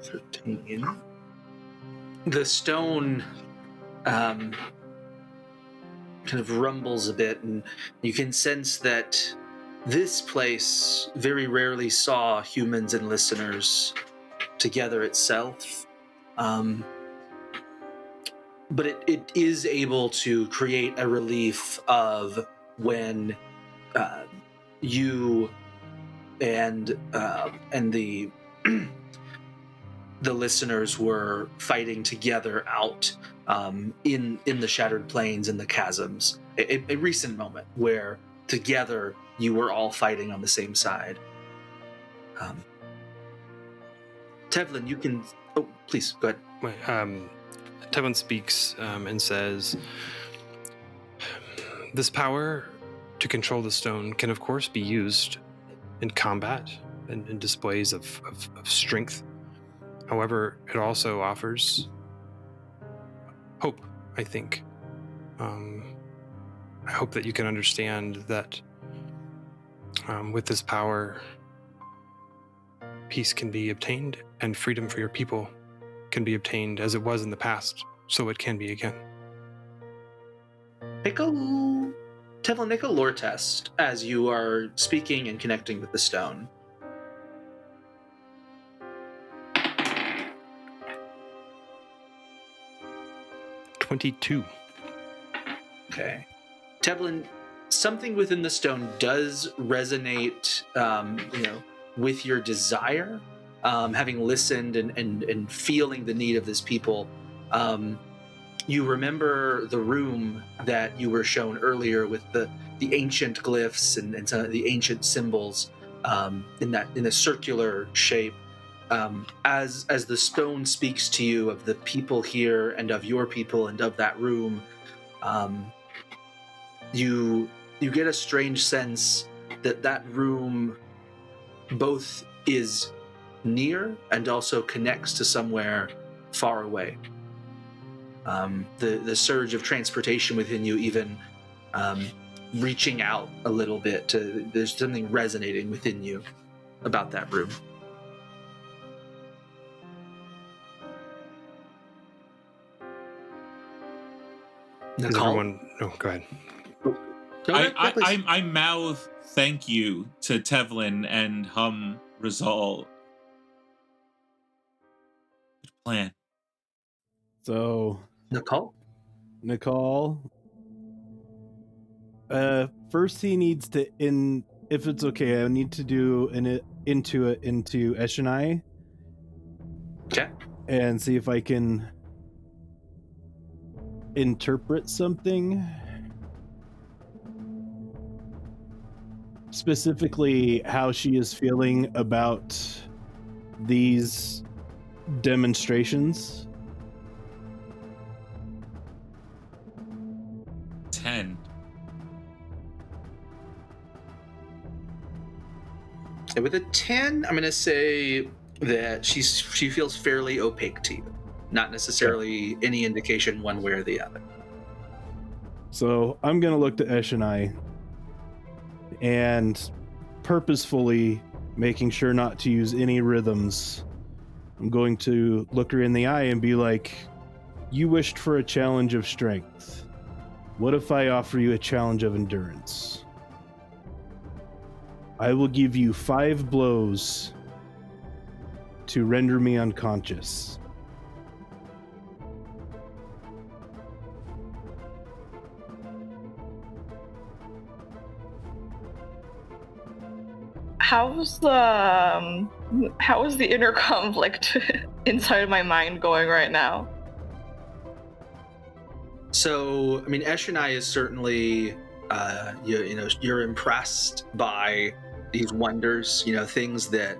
13. The stone kind of rumbles a bit, and you can sense that this place very rarely saw humans and listeners together itself. But it is able to create a relief of when you and the the listeners were fighting together out in the shattered plains and the chasms. A recent moment where together you were all fighting on the same side. Tevlin, you can... Oh, please, go ahead. Wait, Tevlin speaks and says, this power to control the stone can, of course, be used in combat and in displays of strength. However, it also offers hope, I think. I hope that you can understand that with this power, peace can be obtained and freedom for your people can be obtained as it was in the past, so it can be again. Tevlin, make a lore test as you are speaking and connecting with the stone. $22. Okay. Tevlin, something within the stone does resonate, with your desire, having listened and feeling the need of this people. You remember the room that you were shown earlier with the ancient glyphs and some of the ancient symbols in a circular shape. As the stone speaks to you of the people here and of your people and of that room, you get a strange sense that room both is near and also connects to somewhere far away. The surge of transportation within you even reaching out a little bit there's something resonating within you about that room. Nakal? No, go ahead. I mouth thank you to Tevlin and hum resolve. Good plan. So, Nakal? first he needs to, if it's okay, I need to do into Eshonai. Okay. And see if I can interpret something. Specifically, how she is feeling about these demonstrations. 10. And with a 10, I'm going to say that she feels fairly opaque to you. Not necessarily any indication one way or the other. So I'm going to look to Eshonai and purposefully making sure not to use any rhythms. I'm going to look her in the eye and be like, you wished for a challenge of strength. What if I offer you a challenge of endurance? I will give you 5 blows to render me unconscious. How's the inner conflict inside my mind going right now? So, I mean, Eshonai is certainly, you're impressed by these wonders, things that,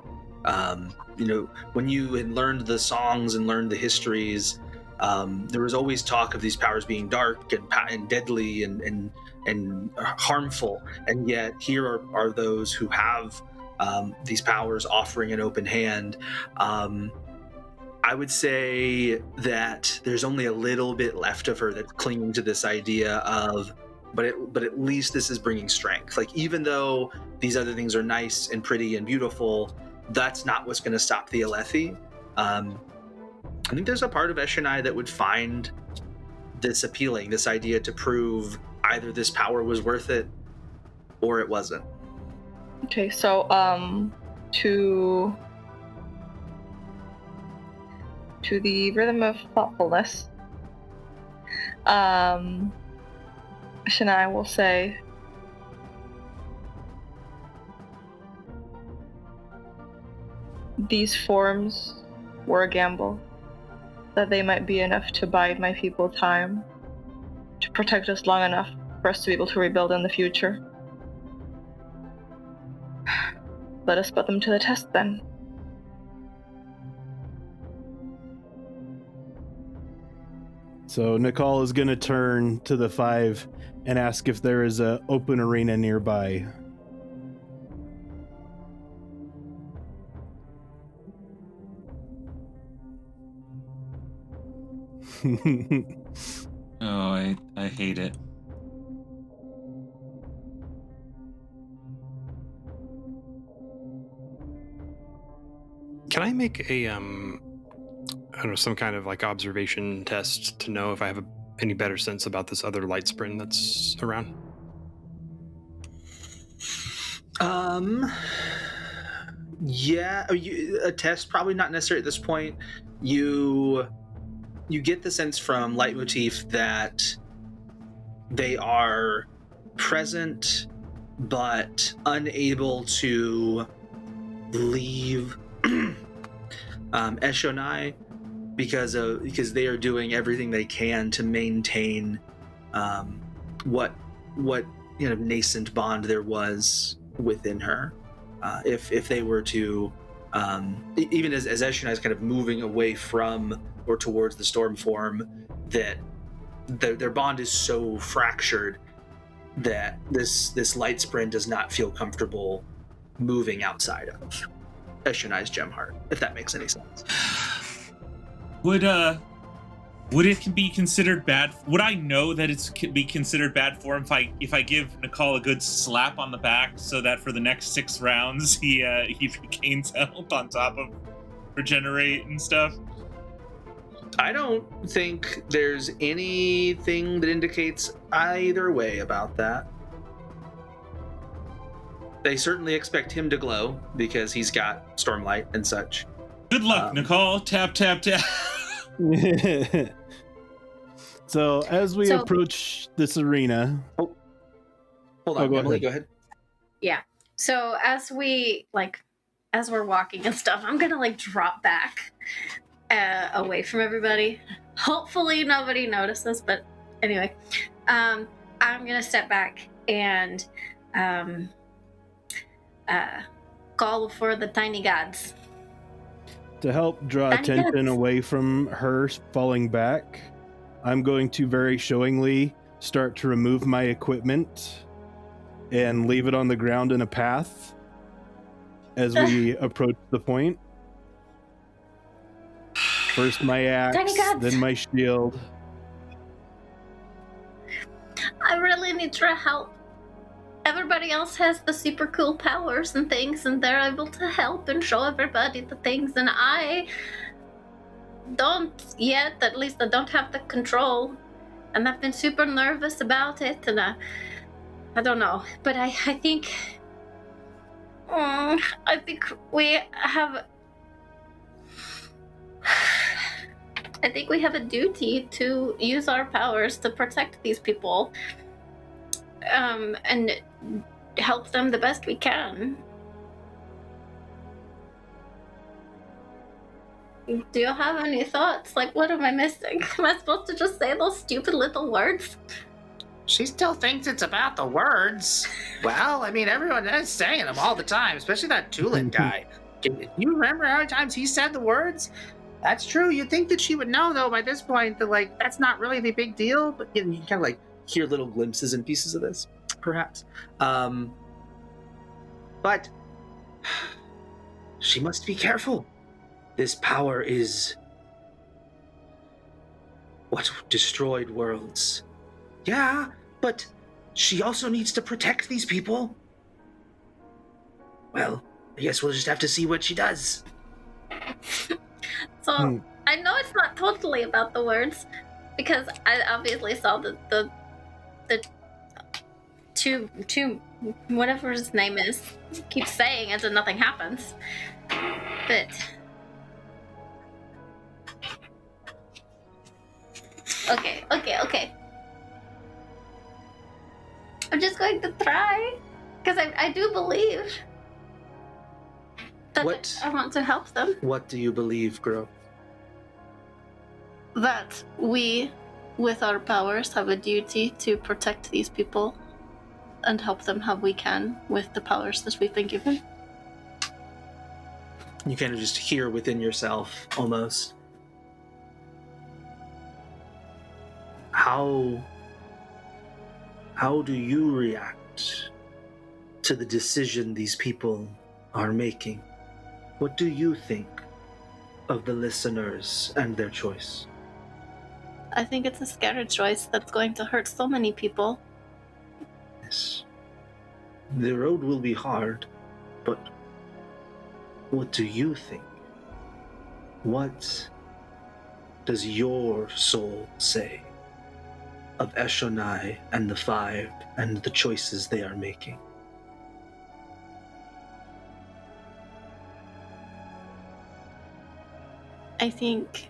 when you had learned the songs and learned the histories, there was always talk of these powers being dark and deadly and harmful. And yet here are those who have these powers offering an open hand. I would say that there's only a little bit left of her that's clinging to this idea of, but at least this is bringing strength. Like, even though these other things are nice and pretty and beautiful, that's not what's going to stop the Alethi. I think there's a part of Eshonai that would find this appealing, this idea to prove either this power was worth it or it wasn't. Okay, so to the rhythm of thoughtfulness, Eshonai will say, these forms were a gamble. That they might be enough to bide my people time, to protect us long enough for us to be able to rebuild in the future. Let us put them to the test then. So Nakal is going to turn to the 5 and ask if there is an open arena nearby. Oh, I hate it. Can I make a I don't know, some kind of like observation test to know if I have any better sense about this other light sprint that's around? Yeah, a test probably not necessary at this point. You get the sense from Leitmotif that they are present but unable to leave Eshonai because they are doing everything they can to maintain what nascent bond there was within her. If they were to even as Eshonai is kind of moving away from or towards the storm form, that their bond is so fractured that this light sprint does not feel comfortable moving outside of Eshonai's gem heart, if that makes any sense. Would it be considered bad? Would I know that it could be considered bad form if I give Nakal a good slap on the back so that for the next 6 rounds he regains health on top of regenerate and stuff? I don't think there's anything that indicates either way about that. They certainly expect him to glow because he's got Stormlight and such. Good luck, Nakal. Tap, tap, tap. So as we approach this arena... Oh, hold on, Emily, go ahead. Yeah. So as we're walking and stuff, I'm gonna drop back away from everybody. Hopefully nobody notices, but anyway, I'm gonna step back and call for the tiny gods. To help draw attention away from her falling back, I'm going to very showingly start to remove my equipment and leave it on the ground in a path as we approach the point. First my axe, then my shield. I really need your help. Everybody else has the super cool powers and things, and they're able to help and show everybody the things, and I don't yet. At least I don't have the control, and I've been super nervous about it, and I don't know. But I think we have a duty to use our powers to protect these people, and help them the best we can. Do you have any thoughts? What am I missing? Am I supposed to just say those stupid little words? She still thinks it's about the words. Well, I mean, everyone is saying them all the time, especially that Tulin guy. Do you remember how many times he said the words? That's true. You'd think that she would know, though, by this point, that, that's not really the big deal. But you kind of, hear little glimpses and pieces of this, perhaps. But she must be careful. This power is what destroyed worlds. Yeah, but she also needs to protect these people. Well, I guess we'll just have to see what she does. So, I know it's not totally about the words, because I obviously saw the two whatever his name is keeps saying it and nothing happens. But okay. I'm just going to try, because I do believe that I want to help them. What do you believe, Grove? that we, with our powers, have a duty to protect these people and help them how we can with the powers that we've been given. You kind of just hear within yourself, almost. How do you react to the decision these people are making? What do you think of the listeners and their choice? I think it's a scary choice that's going to hurt so many people. Yes. The road will be hard, but what do you think? What does your soul say of Eshonai and the Five and the choices they are making? I think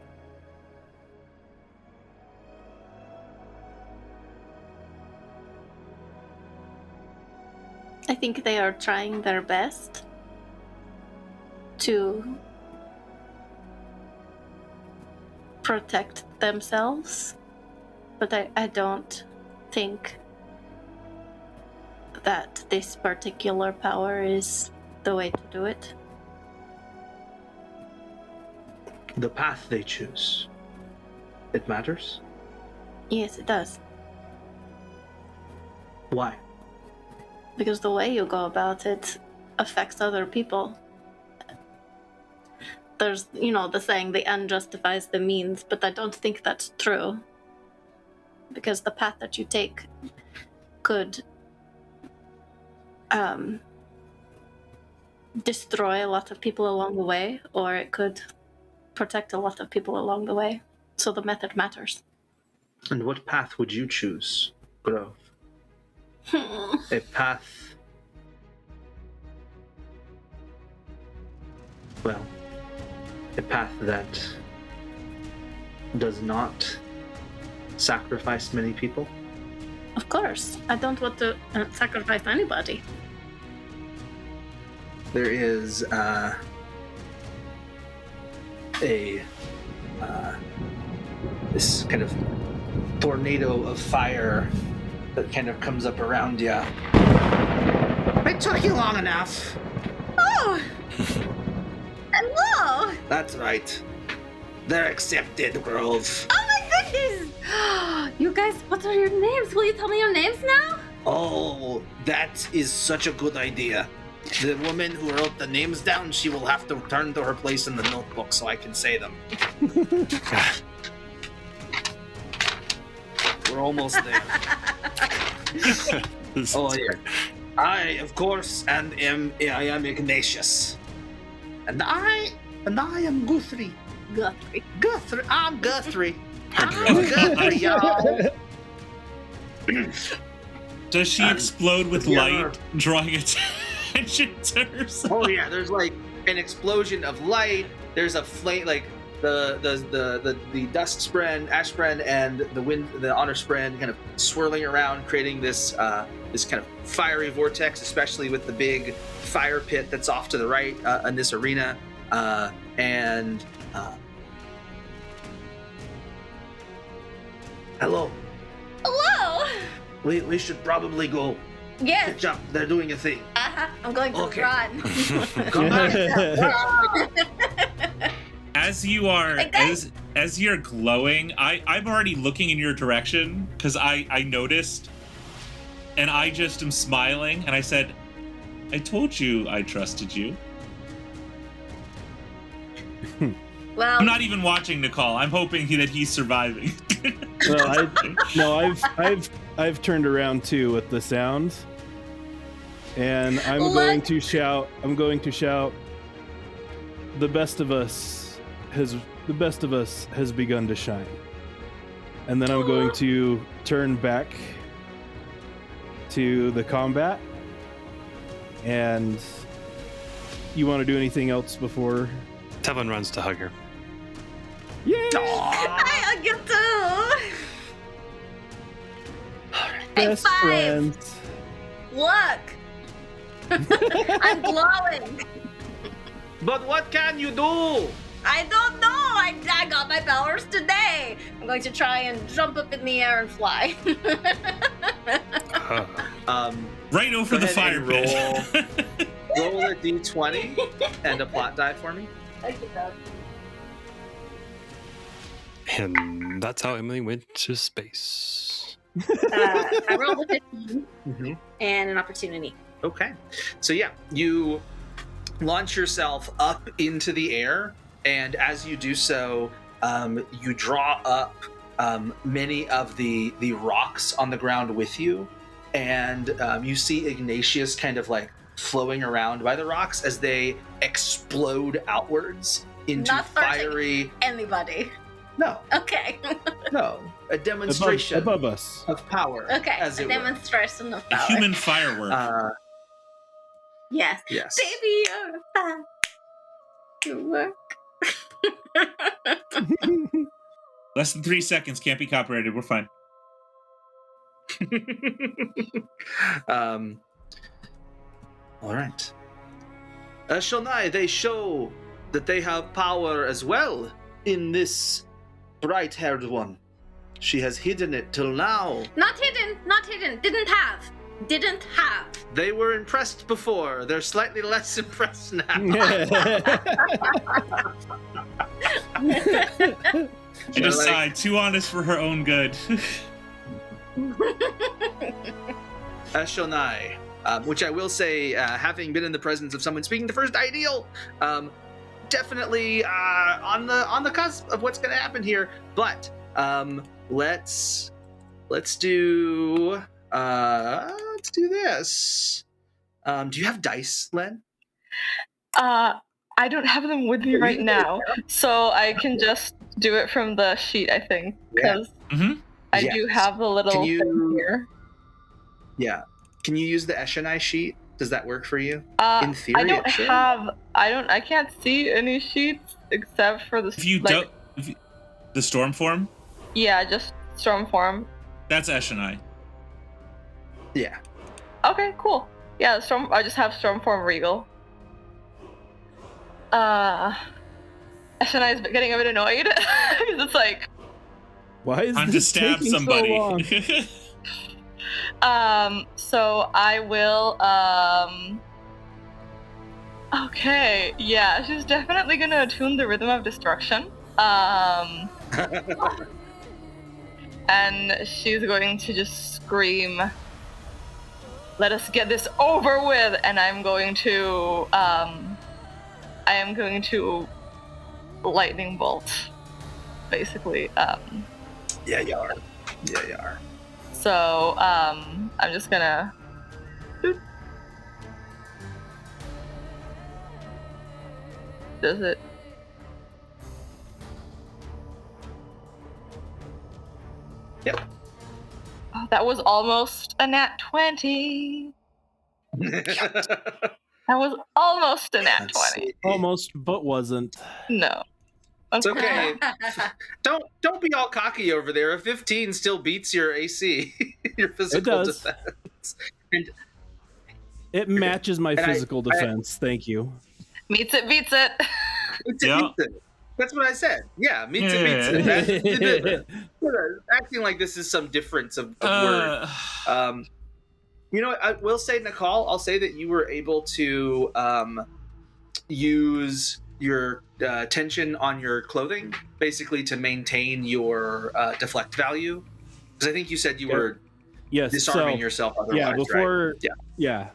they are trying their best to protect themselves, but I don't think that this particular power is the way to do it. The path they choose, it matters? Yes, it does. Why? Because the way you go about it affects other people. There's, the saying, the end justifies the means, but I don't think that's true. Because the path that you take could destroy a lot of people along the way, or it could protect a lot of people along the way. So the method matters. And what path would you choose, Grove? A path... Well, a path that does not sacrifice many people? Of course. I don't want to sacrifice anybody. There is this kind of tornado of fire that kind of comes up around you. It took you long enough. Oh! Hello! That's right. They're accepted, Grove. Oh my goodness! You guys, what are your names? Will you tell me your names now? Oh, that is such a good idea. The woman who wrote the names down, she will have to return to her place in the notebook so I can say them. We're almost there. Oh, yeah. I, of course, I am Ignatius. And I am Guthrie. Guthrie. I'm Guthrie. I'm Guthrie, y'all. Does she explode with yeah. light, drawing attention to herself? Oh yeah, there's like an explosion of light. There's a flame, like the dust sprend, ash sprend, and the wind, the honor sprend, kind of swirling around, creating this this kind of fiery vortex, especially with the big fire pit that's off to the right in this arena, and hello. Hello! We should probably go. Yes. Catch up. They're doing a thing. I'm going to Okay. run. Come on. As you are, Hey, guys. as you're glowing, I'm already looking in your direction because I noticed, and I just am smiling, and I said, "I told you I trusted you." Well, I'm not even watching Nakal. I'm hoping that he's surviving. Well, I've turned around too with the sound, and I'm going to shout. The best of us has begun to shine, and then I'm going to turn back to the combat. And you want to do anything else before? Tevlin runs to hug her. Yeah. I get to. Best High five. friends. Look! I'm glowing. But what can you do? I don't know. I got out my powers today. I'm going to try and jump up in the air and fly. Right over Go the ahead fire and pit. roll a d20 and a plot die for me. And that's how Emily went to space. I rolled a 15 Mm-hmm. and an opportunity. Okay. So yeah, you launch yourself up into the air, and as you do so, you draw up many of the rocks on the ground with you, and you see Ignatius kind of like flowing around by the rocks as they explode outwards into Not hurting fiery. Anybody? No, Okay. no, a demonstration above us. of power. Okay. as A it were. demonstration of A power. human firework. Yes. Yes. Baby, you're a firework. Less than 3 seconds. Can't be copyrighted. We're fine. All right. Eshonai, they show that they have power as well in this bright-haired one. She has hidden it till now. Not hidden. Not hidden. Didn't have. They were impressed before. They're slightly less impressed now. She decide too honest for her own good. Eshonai, which I will say, having been in the presence of someone speaking the first ideal, definitely on the cusp of what's going to happen here. But let's do this. Do you have dice, Len? I don't have them with me right now, so I can just do it from the sheet, I think, because I Yes. do have the little Can you- thing here. Yeah. Can you use the Eshonai sheet? Does that work for you? In theory, I don't it should. I can't see any sheets except for the If you like, don't, the storm form, yeah, just storm form. that's Eshonai. Yeah. Okay, cool. Yeah, storm. I just have storm form regal. Eshonai is getting a bit annoyed because it's like, Why is Time to this stab taking somebody. so long? so I will, okay, yeah, she's definitely gonna attune the rhythm of destruction. And she's going to just scream, "Let us get this over with!" And I'm going to, lightning bolt, basically. Yeah, you are. Yeah, you are. So, I'm just gonna. Doot. Does it? Yep. Oh, that was almost a nat 20. That was almost a nat 20. Almost, but wasn't. No. It's okay. Don't be all cocky over there. A 15 still beats your AC, your physical does. defense. And It matches my And physical defense. Thank you. Meets it, beats it. Yeah. that's what I said. Yeah, meets it, Yeah. beats it. Acting like this is some difference of word. You know what? I will say, Nakal, I'll say that you were able to use your tension on your clothing basically to maintain your deflect value. Because I think you said you were Yes. disarming so, yourself otherwise, yeah, before right?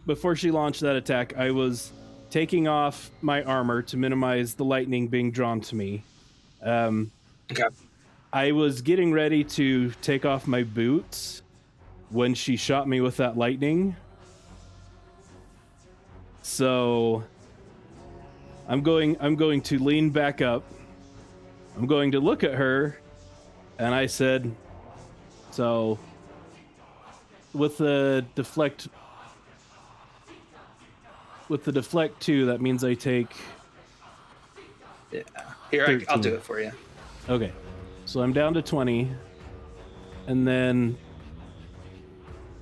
before she launched that attack, I was taking off my armor to minimize the lightning being drawn to me. Okay. I was getting ready to take off my boots when she shot me with that lightning. So I'm going to lean back up. I'm going to look at her, and I said, so with the deflect 2, that means I take Yeah. Here, I'll 13. do it for you. Okay. So I'm down to 20. And then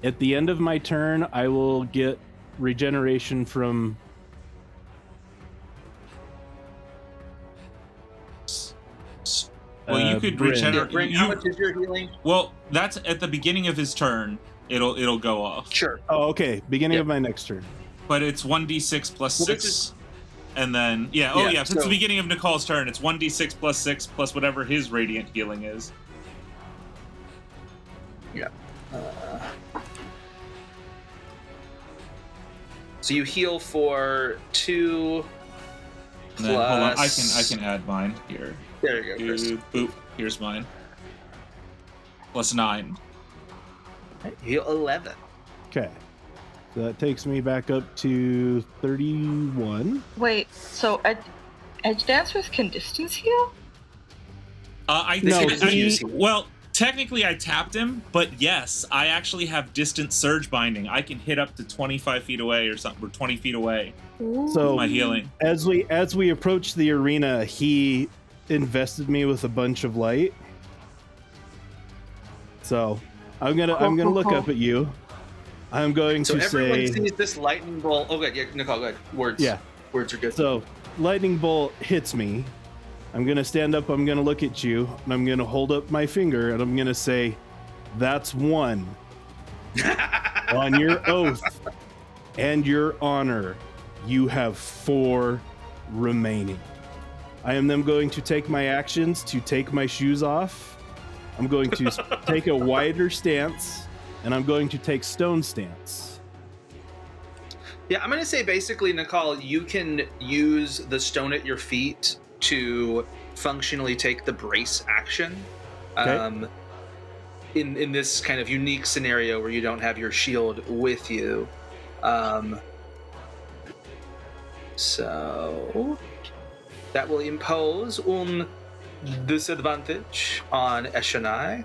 at the end of my turn, I will get regeneration from Well, you could Bryn. regenerate. Bryn, how much is your healing? Well, that's at the beginning of his turn. It'll go off. Sure. Oh, okay. Beginning Yep. of my next turn. But it's 1d6 plus Well, 6. this is- And then, so it's so- the beginning of Nakal's turn. It's 1d6 plus 6 plus whatever his radiant healing is. So you heal for 2 And then, hold on, I plus- can add mine here. There you go, Chris. Boop. Here's mine. Plus 9. You heal 11. Okay. So that takes me back up to 31. Wait, so edge dancers can distance heal? I They think can use heal. well, technically I tapped him, but yes, I actually have distant surge binding. I can hit up to 25 feet away or something, or 20 feet away So with my healing. as we approach the arena, he invested me with a bunch of light. So I'm gonna look up at you. I'm going So to everyone say, sees this lightning bolt. Oh, good. Yeah, Nakal, go ahead. Words. Yeah. Words are good. so lightning bolt hits me. I'm gonna stand up. I'm gonna look at you, and I'm gonna hold up my finger, and I'm gonna say, "That's one." On your oath and your honor, you have 4 remaining. I am then going to take my actions to take my shoes off. I'm going to take a wider stance, and I'm going to take stone stance. Yeah, I'm going to say basically, Nakal, you can use the stone at your feet to functionally take the brace action. Okay. In this kind of unique scenario where you don't have your shield with you. So that will impose disadvantage on Eshonai.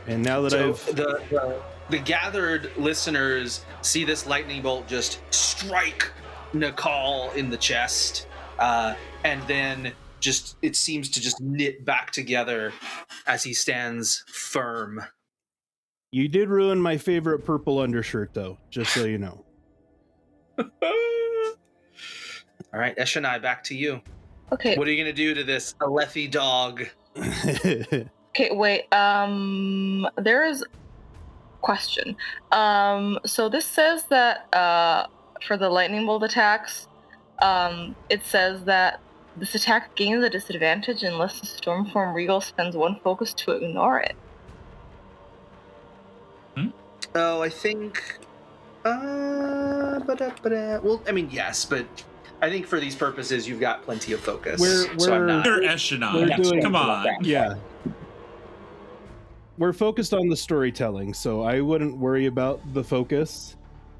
And now that So I've the gathered listeners see this lightning bolt just strike Nakal in the chest, and then just it seems to just knit back together as he stands firm. you did ruin my favorite purple undershirt, though, just so you know. All right, Eshonai, back to you. Okay. What are you going to do to this Alethi dog? Okay, wait. There is question. So this says that for the lightning bolt attacks, it says that this attack gains a disadvantage unless the Stormform Regal spends 1 focus to ignore it. Oh, I think. Well, I mean, yes, but I think for these purposes, you've got plenty of focus. So I'm not. You're We're Eshonai. doing- Come on. Yeah. We're focused on the storytelling, so I wouldn't worry about the focus.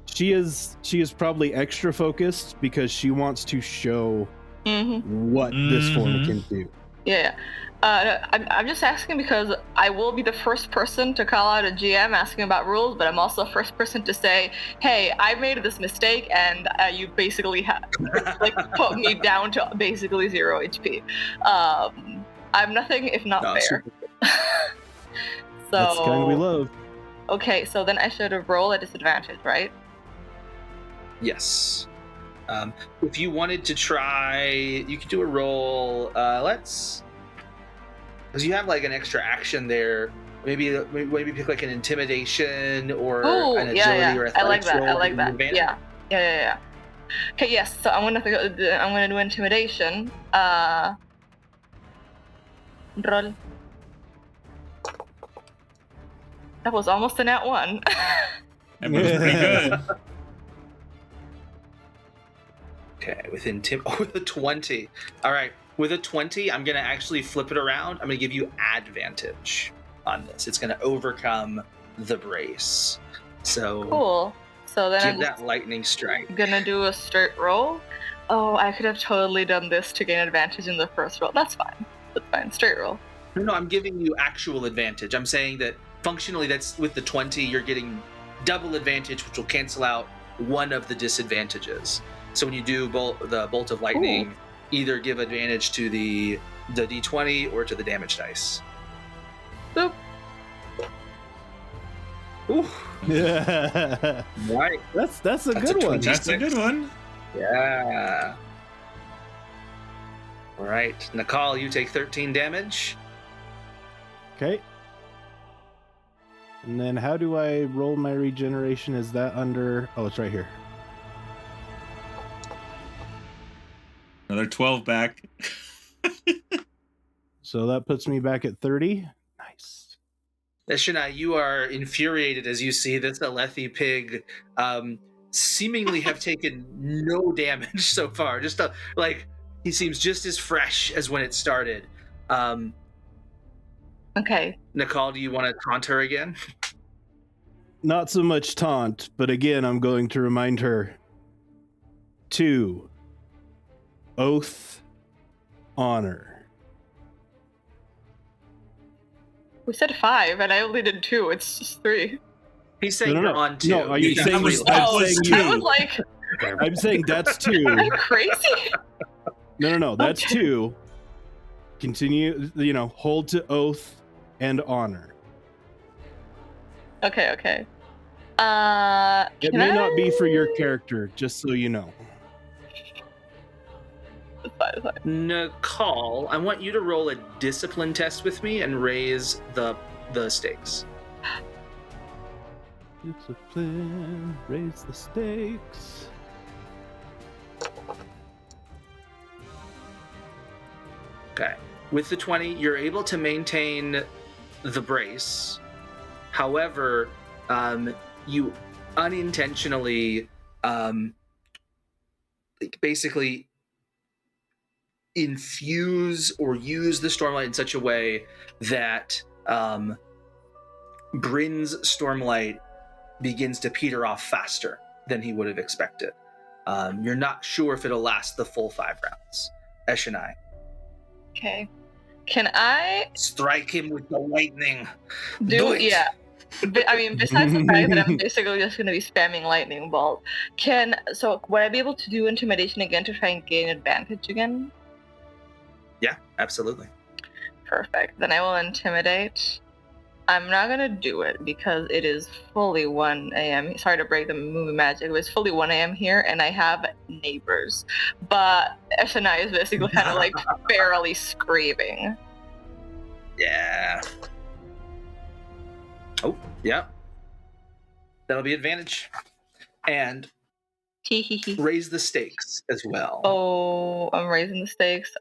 She is probably extra focused because she wants to show Mm-hmm. what this form can do. Yeah. I'm just asking because I will be the first person to call out a GM asking about rules, but I'm also the first person to say, "Hey, I made this mistake, and you basically put me down to basically 0 HP." I'm nothing if not fair. Super. So That's the kind we love. okay, so then I should have rolled at disadvantage, right? Yes. If you wanted to try, you could do a roll. Because you have like an extra action there. Maybe pick like an intimidation or Oh, an agility yeah. or I like athletics that. roll I like with that. advantage. Yeah. Okay, yes. So I'm gonna do intimidation. Roll. That was almost a nat 1. That was pretty good. Okay, with a 20. All right, with a 20, I'm gonna actually flip it around. I'm gonna give you advantage on this. It's gonna overcome the brace. So Cool. So then give I'm that lightning strike. gonna do a straight roll. Oh, I could have totally done this to gain advantage in the first roll. That's fine. Straight roll. No, I'm giving you actual advantage. I'm saying that functionally, that's with the 20, you're getting double advantage, which will cancel out one of the disadvantages. So when you do the bolt of lightning, either give advantage to the d20 or to the damage dice. Boop. Ooh, Yeah. right. That's a That's a good one. 20. That's a good one. Yeah. All right, Nakal, you take 13 damage. Okay. And then how do I roll my regeneration? Is that under... Oh, it's right here. Another 12 back. So that puts me back at 30. Nice. Eshonai, you are infuriated as you see this Alethi pig seemingly have taken no damage so far. Just like he seems just as fresh as when it started. Okay. Nakal, do you want to taunt her again? Not so much taunt, but again, I'm going to remind her. 2. Oath. Honor. We said 5, and I only did 2. It's just 3. He's saying No, you're no. on 2. No, are you He's saying- actually that Oh, was saying I you. was like, I'm saying that's 2. are you crazy? No. That's Okay. 2. Continue, hold to oath and honor. Okay. It Can may I... not be for your character, just so you know. It's fine, it's fine. Nakal, I want you to roll a discipline test with me and raise the stakes. Discipline, raise the stakes. Okay. With the 20, you're able to maintain the brace. However, you unintentionally basically infuse or use the stormlight in such a way that Bryn's stormlight begins to peter off faster than he would have expected. You're not sure if it'll last the full 5 rounds. Eshonai. Okay. Can I Strike him with the lightning. do it. yeah. I mean, besides the fact that I'm basically just going to be spamming lightning bolt, would I be able to do intimidation again to try and gain advantage again? Yeah, absolutely. Perfect. Then I will intimidate. I'm not going to do it because it is fully 1 a.m. Sorry to break the movie magic, but it's fully 1 a.m. here and I have neighbors. But Eshonai is basically kind of like barely screaming. Yeah. Oh, yeah. That'll be advantage. And Teehee. raise the stakes as well. Oh, I'm raising the stakes.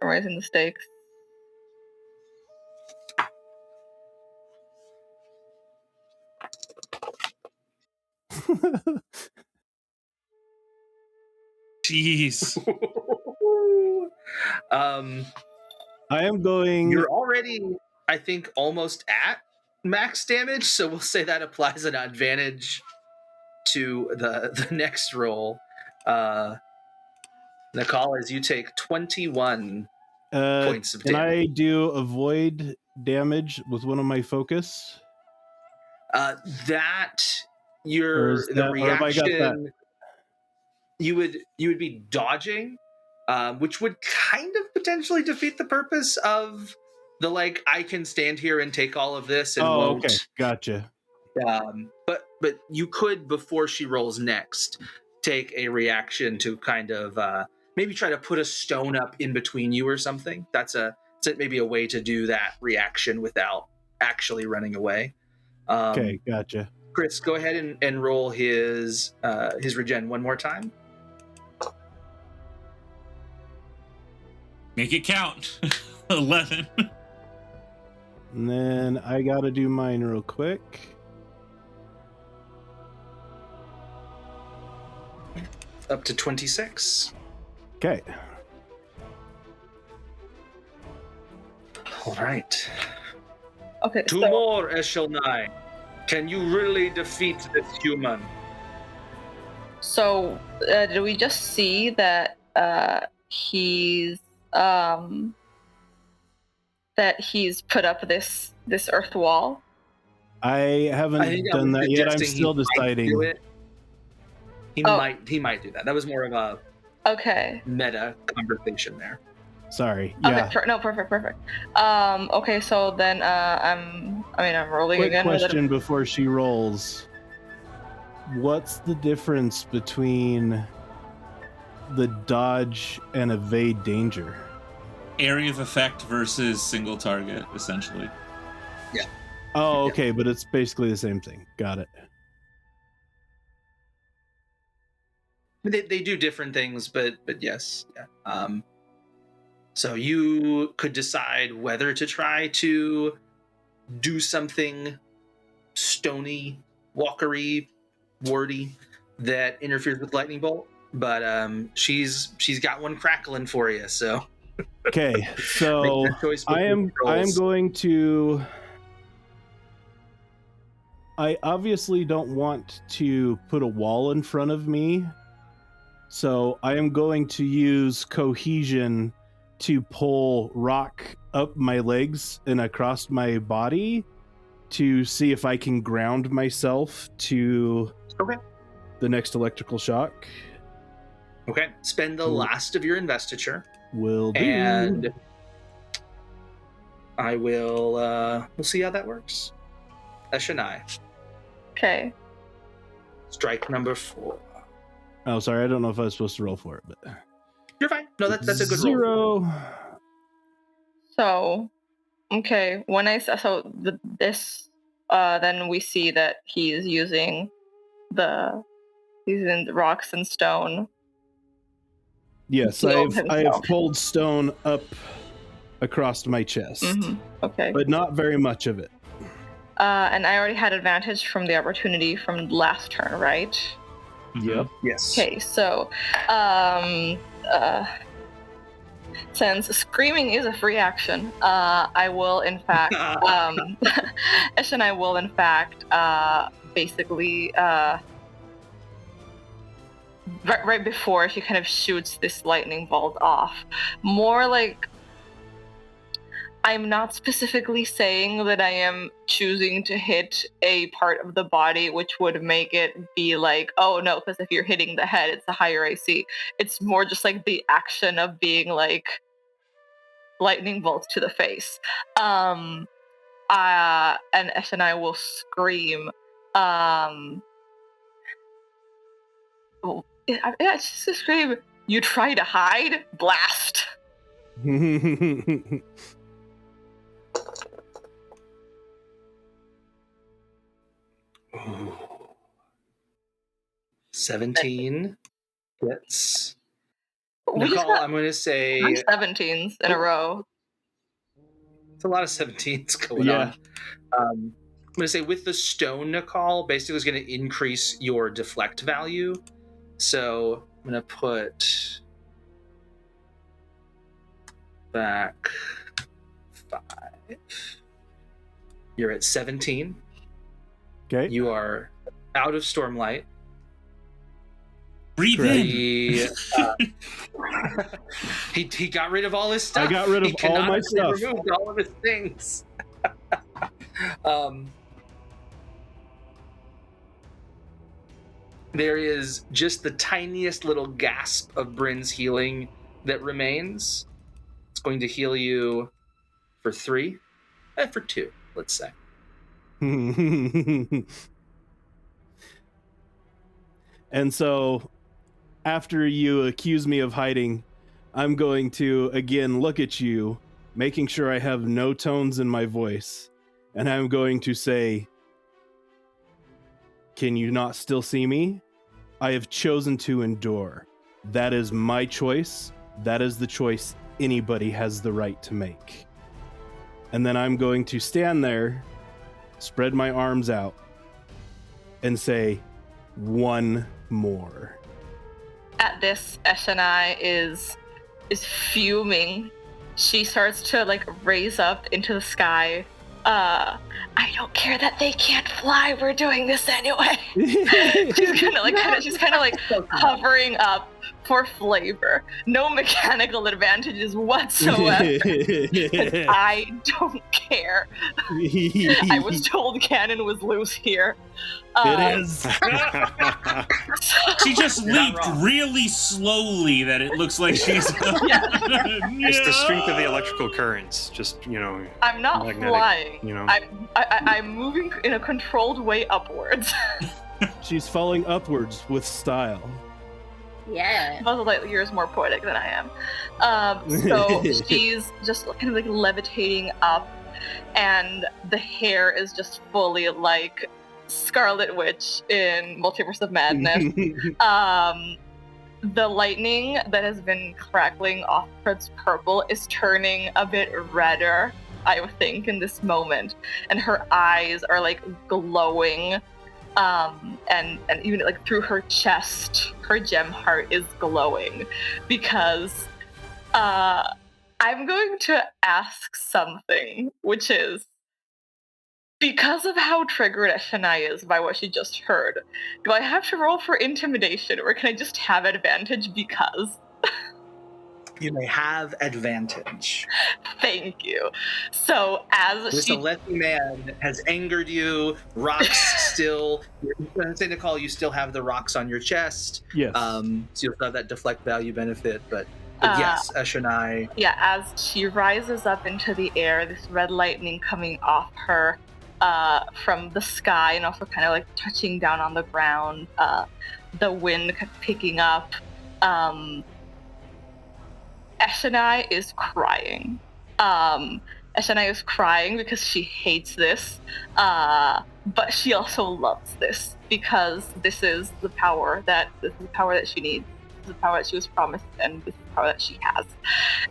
Jeez. I am going. You're already, I think, almost at max damage, so we'll say that applies an advantage to the next roll. Nakal, as you take 21 points of Can damage. I do avoid damage with one of my focus? That Or your is the that- or have I got that? reaction you would be dodging, which would kind of potentially defeat the purpose of the I can stand here and take all of this and won't. Okay, gotcha. But you could, before she rolls next, take a reaction to kind of maybe try to put a stone up in between you or something. That's maybe a way to do that reaction without actually running away. Okay, gotcha. Chris, go ahead and roll his regen one more time. Make it count. 11. And then I gotta do mine real quick. Up to 26. Okay. All right. Okay, Two so more, Eshonai. Can you really defeat this human? did we just see that he's put up this earth wall? I haven't I think I done was that yet. I'm suggesting still he might do deciding. it. He Oh. might do that. That was more of a Okay. meta conversation there. Sorry. Yeah. Okay. Perfect. Okay, so then I'm rolling Quick again. question before she rolls. what's the difference between the dodge and evade danger? Area of effect versus single target, essentially. Oh, okay, but it's basically the same thing. Got it. They do different things, but yes. Yeah. So you could decide whether to try to do something stony, walkery, wardy that interferes with lightning bolt, but she's got one crackling for you. So Okay, so make that choice with I your am controls. going to. I obviously don't want to put a wall in front of me, so I am going to use cohesion to pull rock up my legs and across my body to see if I can ground myself to Okay. the next electrical shock. Okay. Spend the last of your investiture, Will do. and I will. We'll see how that works. Eshonai, Okay. strike number 4. Oh, sorry, I don't know if I was supposed to roll for it, but You're fine. No, that's a good roll. 0. So, okay, when I this, then we see that he's using the rocks and stone. Yes, Healed I have himself. pulled stone up across my chest, Okay. but not very much of it. And I already had advantage from the opportunity from last turn, right? Yep. Yes. Okay, so since screaming is a free action, I will in fact Eshonai will in fact basically right before she kind of shoots this lightning bolt off, more like, I'm not specifically saying that I am choosing to hit a part of the body which would make it be like, oh no, because if you're hitting the head, it's a higher AC. It's more just like the action of being like lightning bolts to the face. And Eshonai will scream. It's just a scream. You try to hide? Blast. Ooh. 17 hits. Nakal, I'm going to say 17s in a row. it's a lot of 17s going on. I'm going to say with the stone, Nakal basically is going to increase your deflect value. So I'm going to put back 5. You're at 17. Okay. You are out of Stormlight. Breathe in. He got rid of all his stuff. I got rid of He all my canonically stuff. removed all of his things. There is just the tiniest little gasp of Bryn's healing that remains. It's going to heal you for 3, for 2, let's say. And so, after you accuse me of hiding, I'm going to again look at you, making sure I have no tones in my voice, and I'm going to say, can you not still see me? I have chosen to endure. That is my choice. That is the choice anybody has the right to make. And then I'm going to stand there, spread my arms out, and say, one more. At this, Eshonai is fuming. She starts to like raise up into the sky. I don't care that they can't fly. We're doing this anyway. She's kind of like hovering up for flavor. No mechanical advantages whatsoever. I don't care. I was told canon was loose here. It is. She just leaped really slowly that it looks like she's. It's the strength of the electrical currents. Just, I'm not magnetic, flying. I'm moving in a controlled way upwards. She's falling upwards with style. Yeah. Buzz Lightyear is more poetic than I am. So she's just kind of like levitating up, and the hair is just fully like Scarlet Witch in Multiverse of Madness. The lightning that has been crackling off Fred's purple is turning a bit redder, I would think, in this moment, and her eyes are like glowing. And even like through her chest, her gem heart is glowing, because I'm going to ask something, which is, because of how triggered Eshonai is by what she just heard, do I have to roll for intimidation, or can I just have advantage because? You may have advantage. Thank you. So as This Alethi man has angered you. Rocks still. Say, Nakal, you still have the rocks on your chest. Yes. So you'll have that deflect value benefit. But yes, Eshonai. Yeah, as she rises up into the air, this red lightning coming off her from the sky, and also kind of like touching down on the ground. The wind picking up. Eshonai is crying. Eshonai is crying because she hates this, but she also loves this, because this is the power that she needs. This is the power that she was promised, and this is the power that she has.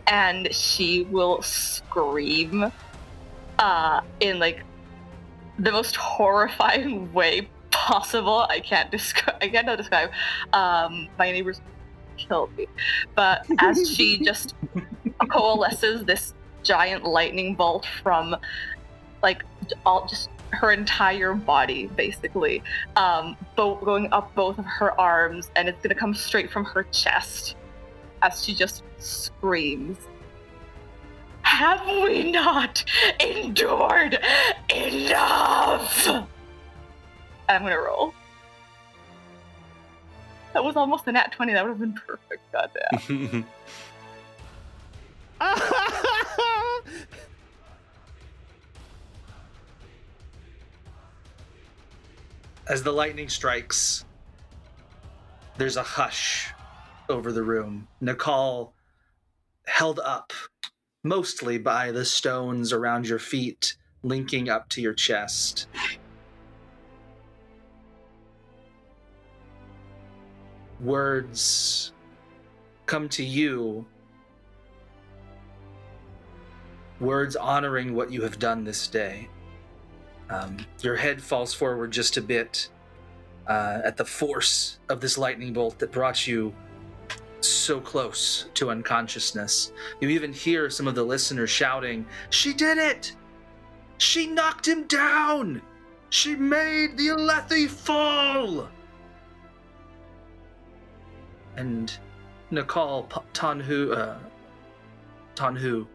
And she will scream in like the most horrifying way possible. I cannot describe. My neighbors killed me. But as she just coalesces this giant lightning bolt from like just her entire body, basically, going up both of her arms, and it's gonna come straight from her chest as she just screams, "Have we not endured enough?" And I'm gonna roll. That was almost a nat 20. That would have been perfect. Goddamn. As the lightning strikes, there's a hush over the room. Nakal, held up mostly by the stones around your feet, linking up to your chest. Words come to you, words honoring what you have done this day. Your head falls forward just a bit at the force of this lightning bolt that brought you so close to unconsciousness. You even hear some of the listeners shouting, "She did it! She knocked him down! She made the Alethi fall!" And Nakal, Tanhu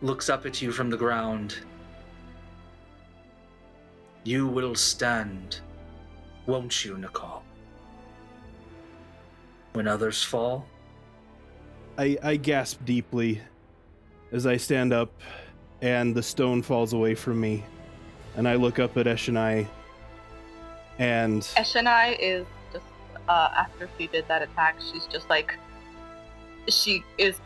looks up at you from the ground. "You will stand, won't you, Nakal? When others fall?" I gasp deeply as I stand up and the stone falls away from me. And I look up at Eshonai, and Eshonai is just, after she did that attack, she's just like, she is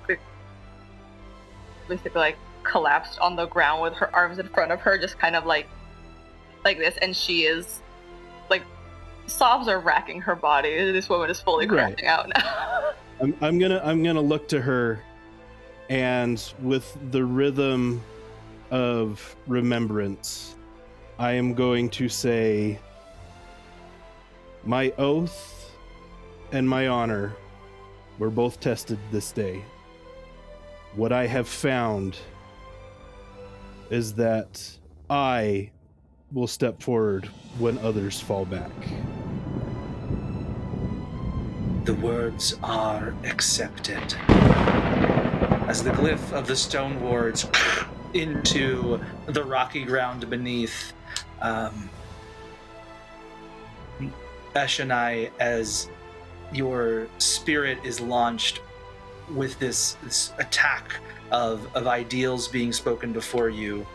basically like collapsed on the ground with her arms in front of her, just kind of like this, and she is like, sobs are racking her body. This woman is fully crashing out now. I'm gonna look to her, and with the rhythm of remembrance, I am going to say, "My oath and my honor were both tested this day. What I have found is that I will step forward when others fall back." The words are accepted. As the glyph of the stone wards into the rocky ground beneath, Eshonai, as your spirit is launched with this attack of ideals being spoken before you,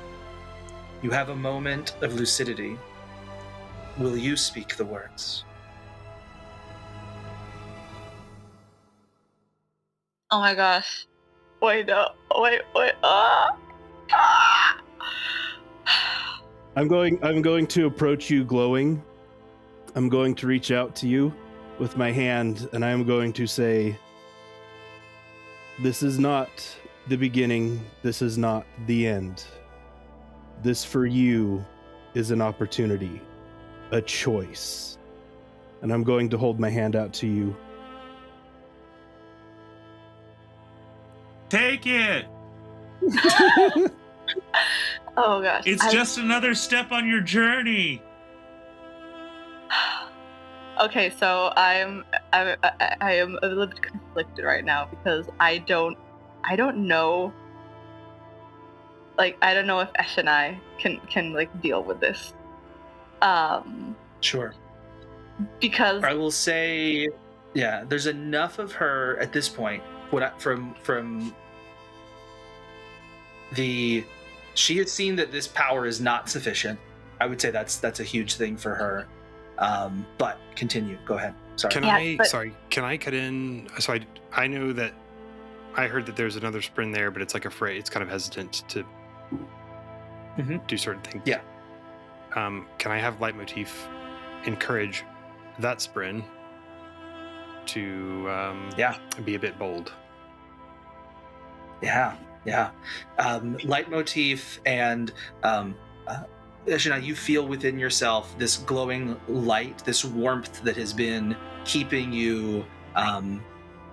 you have a moment of lucidity. will you speak the words? Oh my gosh. Wait, no. Wait. Ah! I'm going to approach you glowing. I'm going to reach out to you with my hand, and I'm going to say, this is not the beginning. This is not the end. This for you is an opportunity, a choice. And I'm going to hold my hand out to you. Take it. Oh gosh. It's just another step on your journey. Okay, so I am a little bit conflicted right now because I don't know. Like, I don't know if Eshonai can like deal with this. Sure. Because I will say, yeah, there's enough of her at this point. From the, she has seen that this power is not sufficient. I would say that's a huge thing for her. But continue. Go ahead. Sorry. Can I cut in? So I know that I heard that there's another Bryn there, but it's like afraid. It's kind of hesitant to do certain things. Yeah. Can I have Leitmotif encourage that Bryn to be a bit bold? Yeah. Leitmotif and Eshonai, you feel within yourself this glowing light, this warmth that has been keeping you,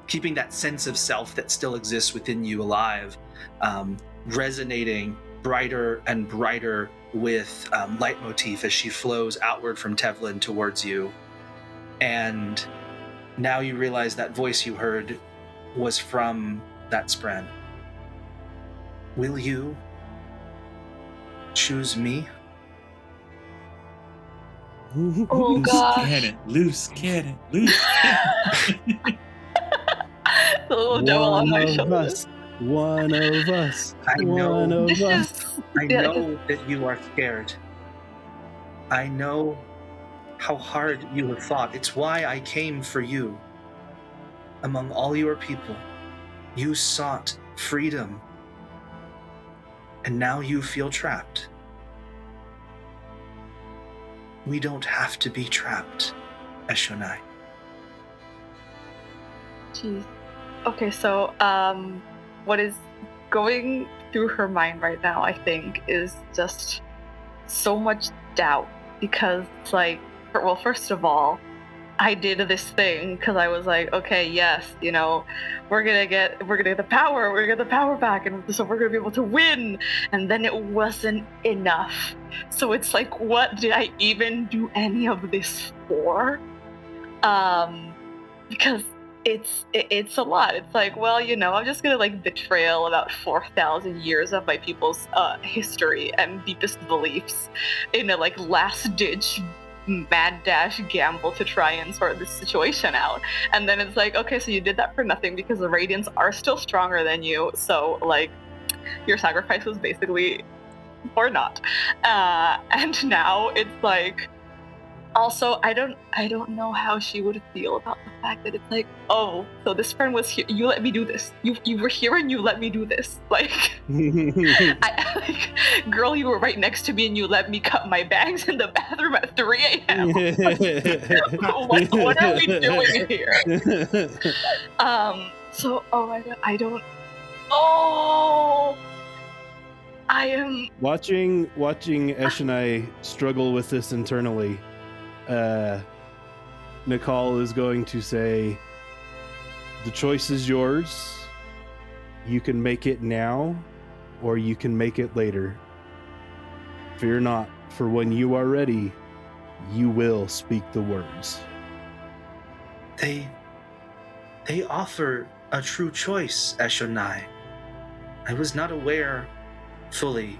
keeping that sense of self that still exists within you alive, resonating brighter and brighter with Leitmotif as she flows outward from Tevlin towards you. And now you realize that voice you heard was from that Spren. Will you choose me? oh gosh, Loose cannon. the little devil on my shoulder. One of us. I know. One of This us. is I know that you are scared. I know how hard you have fought. It's why I came for you. Among all your people, you sought freedom. And now you feel trapped. We don't have to be trapped, Eshonai. Jeez. Okay, so what is going through her mind right now, I think, is just so much doubt because it's like, well, first of all, I did this thing because I was like, okay, yes, you know, we're gonna get the power back, and so we're gonna be able to win. And then it wasn't enough. So it's like, what did I even do any of this for? Because it's a lot. It's like, well, you know, I'm just gonna like betrayal about 4,000 years of my people's history and deepest beliefs in a like last ditch mad dash gamble to try and sort this situation out. And then it's like, okay, so you did that for nothing because the Radiants are still stronger than you, so like your sacrifice was basically or not. And now it's like, also, I don't know how she would feel about the fact that it's like, oh, so this friend was here. You let me do this. You were here and you let me do this. Like, girl, you were right next to me and you let me cut my bangs in the bathroom at 3 a.m. what are we doing here? So, oh my god, I am watching Eshonai struggle with this internally. Nakal is going to say, the choice is yours. You can make it now, or you can make it later. Fear not, for when you are ready, you will speak the words. They offer a true choice, Eshonai. I was not aware fully,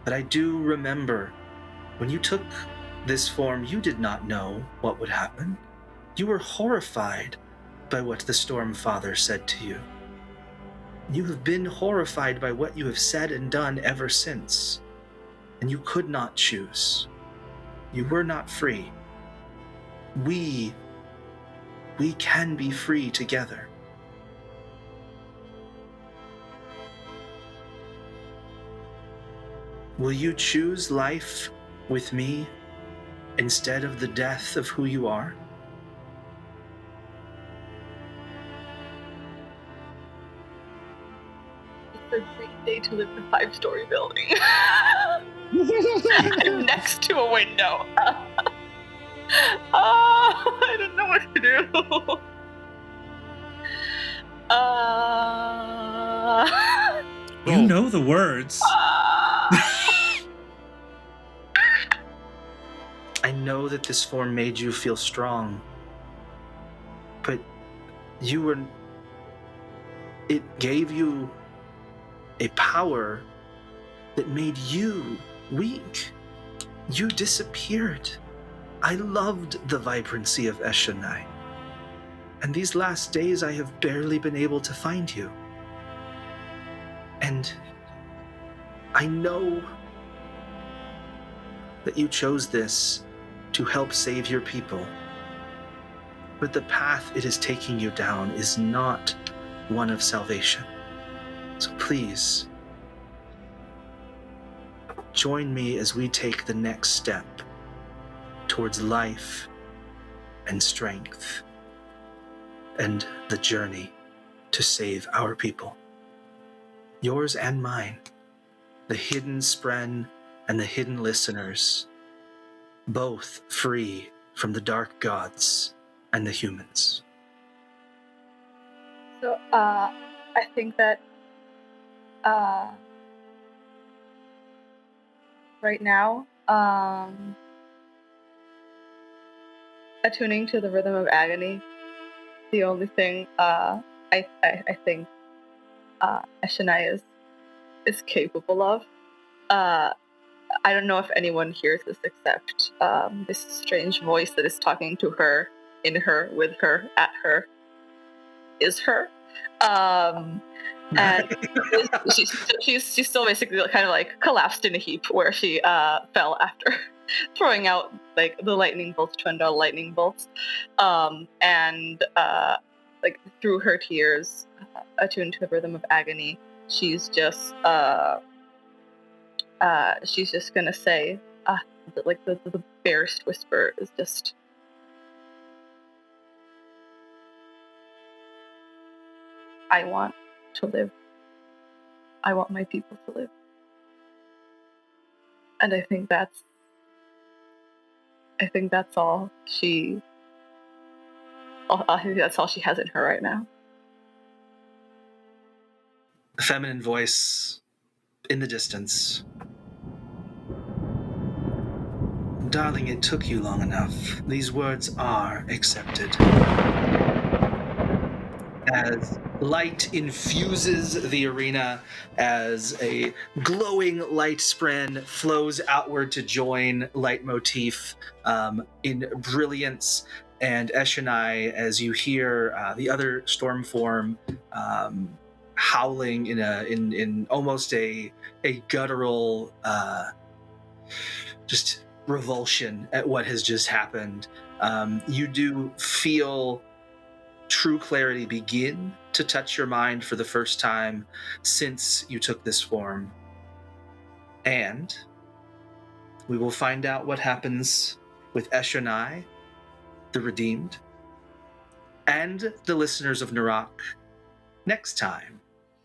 but I do remember when you took this form, you did not know what would happen. You were horrified by what the Stormfather said to you. You have been horrified by what you have said and done ever since, and you could not choose. You were not free. We can be free together. Will you choose life with me instead of the death of who you are? It's a great day to live in a 5-story building. I'm next to a window. I don't know what to do. You know the words. I know that this form made you feel strong, but it gave you a power that made you weak. You disappeared. I loved the vibrancy of Eshonai, and these last days I have barely been able to find you. And I know that you chose this to help save your people, but the path it is taking you down is not one of salvation. So please, join me as we take the next step towards life and strength and the journey to save our people. Yours and mine, the hidden Spren and the hidden listeners, both free from the dark gods and the humans. So, I think that right now, attuning to the rhythm of agony, the only thing I think Eshonai is capable of. I don't know if anyone hears this except this strange voice that is talking to her, in her, with her, at her, is her. And she's still basically kind of like collapsed in a heap where she fell after throwing out like the lightning bolts, Twendal lightning bolts, and like through her tears, attuned to the rhythm of agony, she's just gonna say, like the barest whisper is just, I want to live. I want my people to live. And I think that's all she. I think that's all she has in her right now. A feminine voice in the distance. Darling, it took you long enough. These words are accepted. As light infuses the arena, as a glowing light spren flows outward to join Leitmotif in brilliance, and Eshonai, as you hear the other storm form howling in almost a guttural just revulsion at what has just happened. You do feel true clarity begin to touch your mind for the first time since you took this form. And we will find out what happens with Eshonai, the Redeemed, and the listeners of Narak next time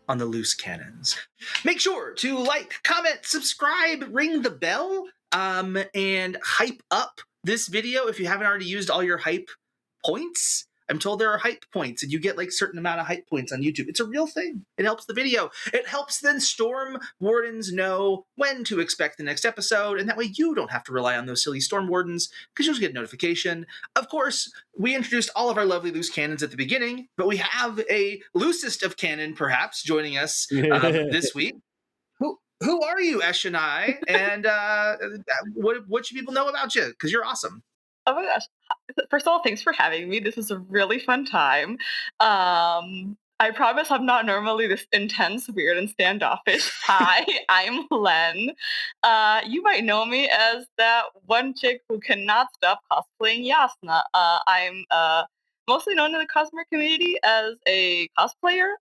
on the Loose Canons. Make sure to like, comment, subscribe, ring the bell, and hype up this video if you haven't already used all your hype points. I'm told there are hype points, and you get like certain amount of hype points on YouTube. It's a real thing. It helps the video. It helps then storm wardens know when to expect the next episode, and that way you don't have to rely on those silly storm wardens because you'll just get a notification. Of course, we introduced all of our lovely loose cannons at the beginning, but we have a loosest of canon, perhaps, joining us this week. Who are you, Eshonai? And what should people know about you? Because you're awesome. Oh my gosh. First of all, thanks for having me. This was a really fun time. I promise I'm not normally this intense, weird, and standoffish. Hi, I'm Len. You might know me as that one chick who cannot stop cosplaying Yasna. I'm mostly known in the Cosmere community as a cosplayer.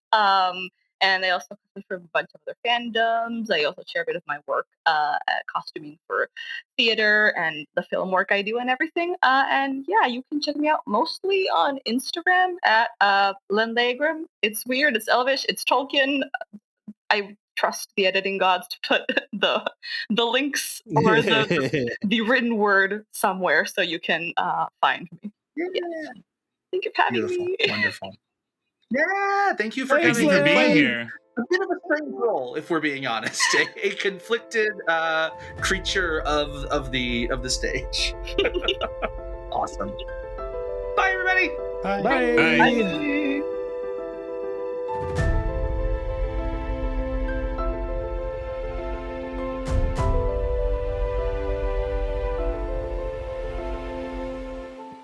And I also cosplay for a bunch of other fandoms. I also share a bit of my work at costuming for theater and the film work I do and everything. And yeah, you can check me out mostly on Instagram at Lenlegrim. It's weird, it's Elvish, it's Tolkien. I trust the editing gods to put the links or the written word somewhere so you can find me. Yeah. Thank you for having me. Wonderful. Yeah, thank you for Thank coming. you for being Playing here. a bit of a strange role, if we're being honest. A conflicted creature of the stage. Awesome. Bye, everybody. Bye. Bye. Bye.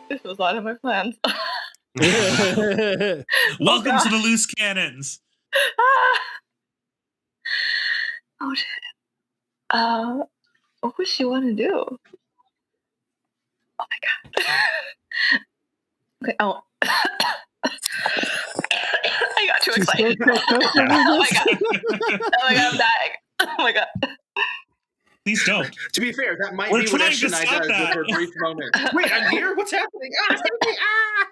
This was out of my plans. Welcome to the Loose Canons. Oh shit. What would she want to do? Oh my god. Okay. Oh. I got too excited. Oh my god. Oh my god, I'm dying. Oh my god. Please don't. To be fair, that might We're be what trying to Eshonai stop does that. with her brief moment. Wait, I'm here? What's happening? Ah, it's me! Ah!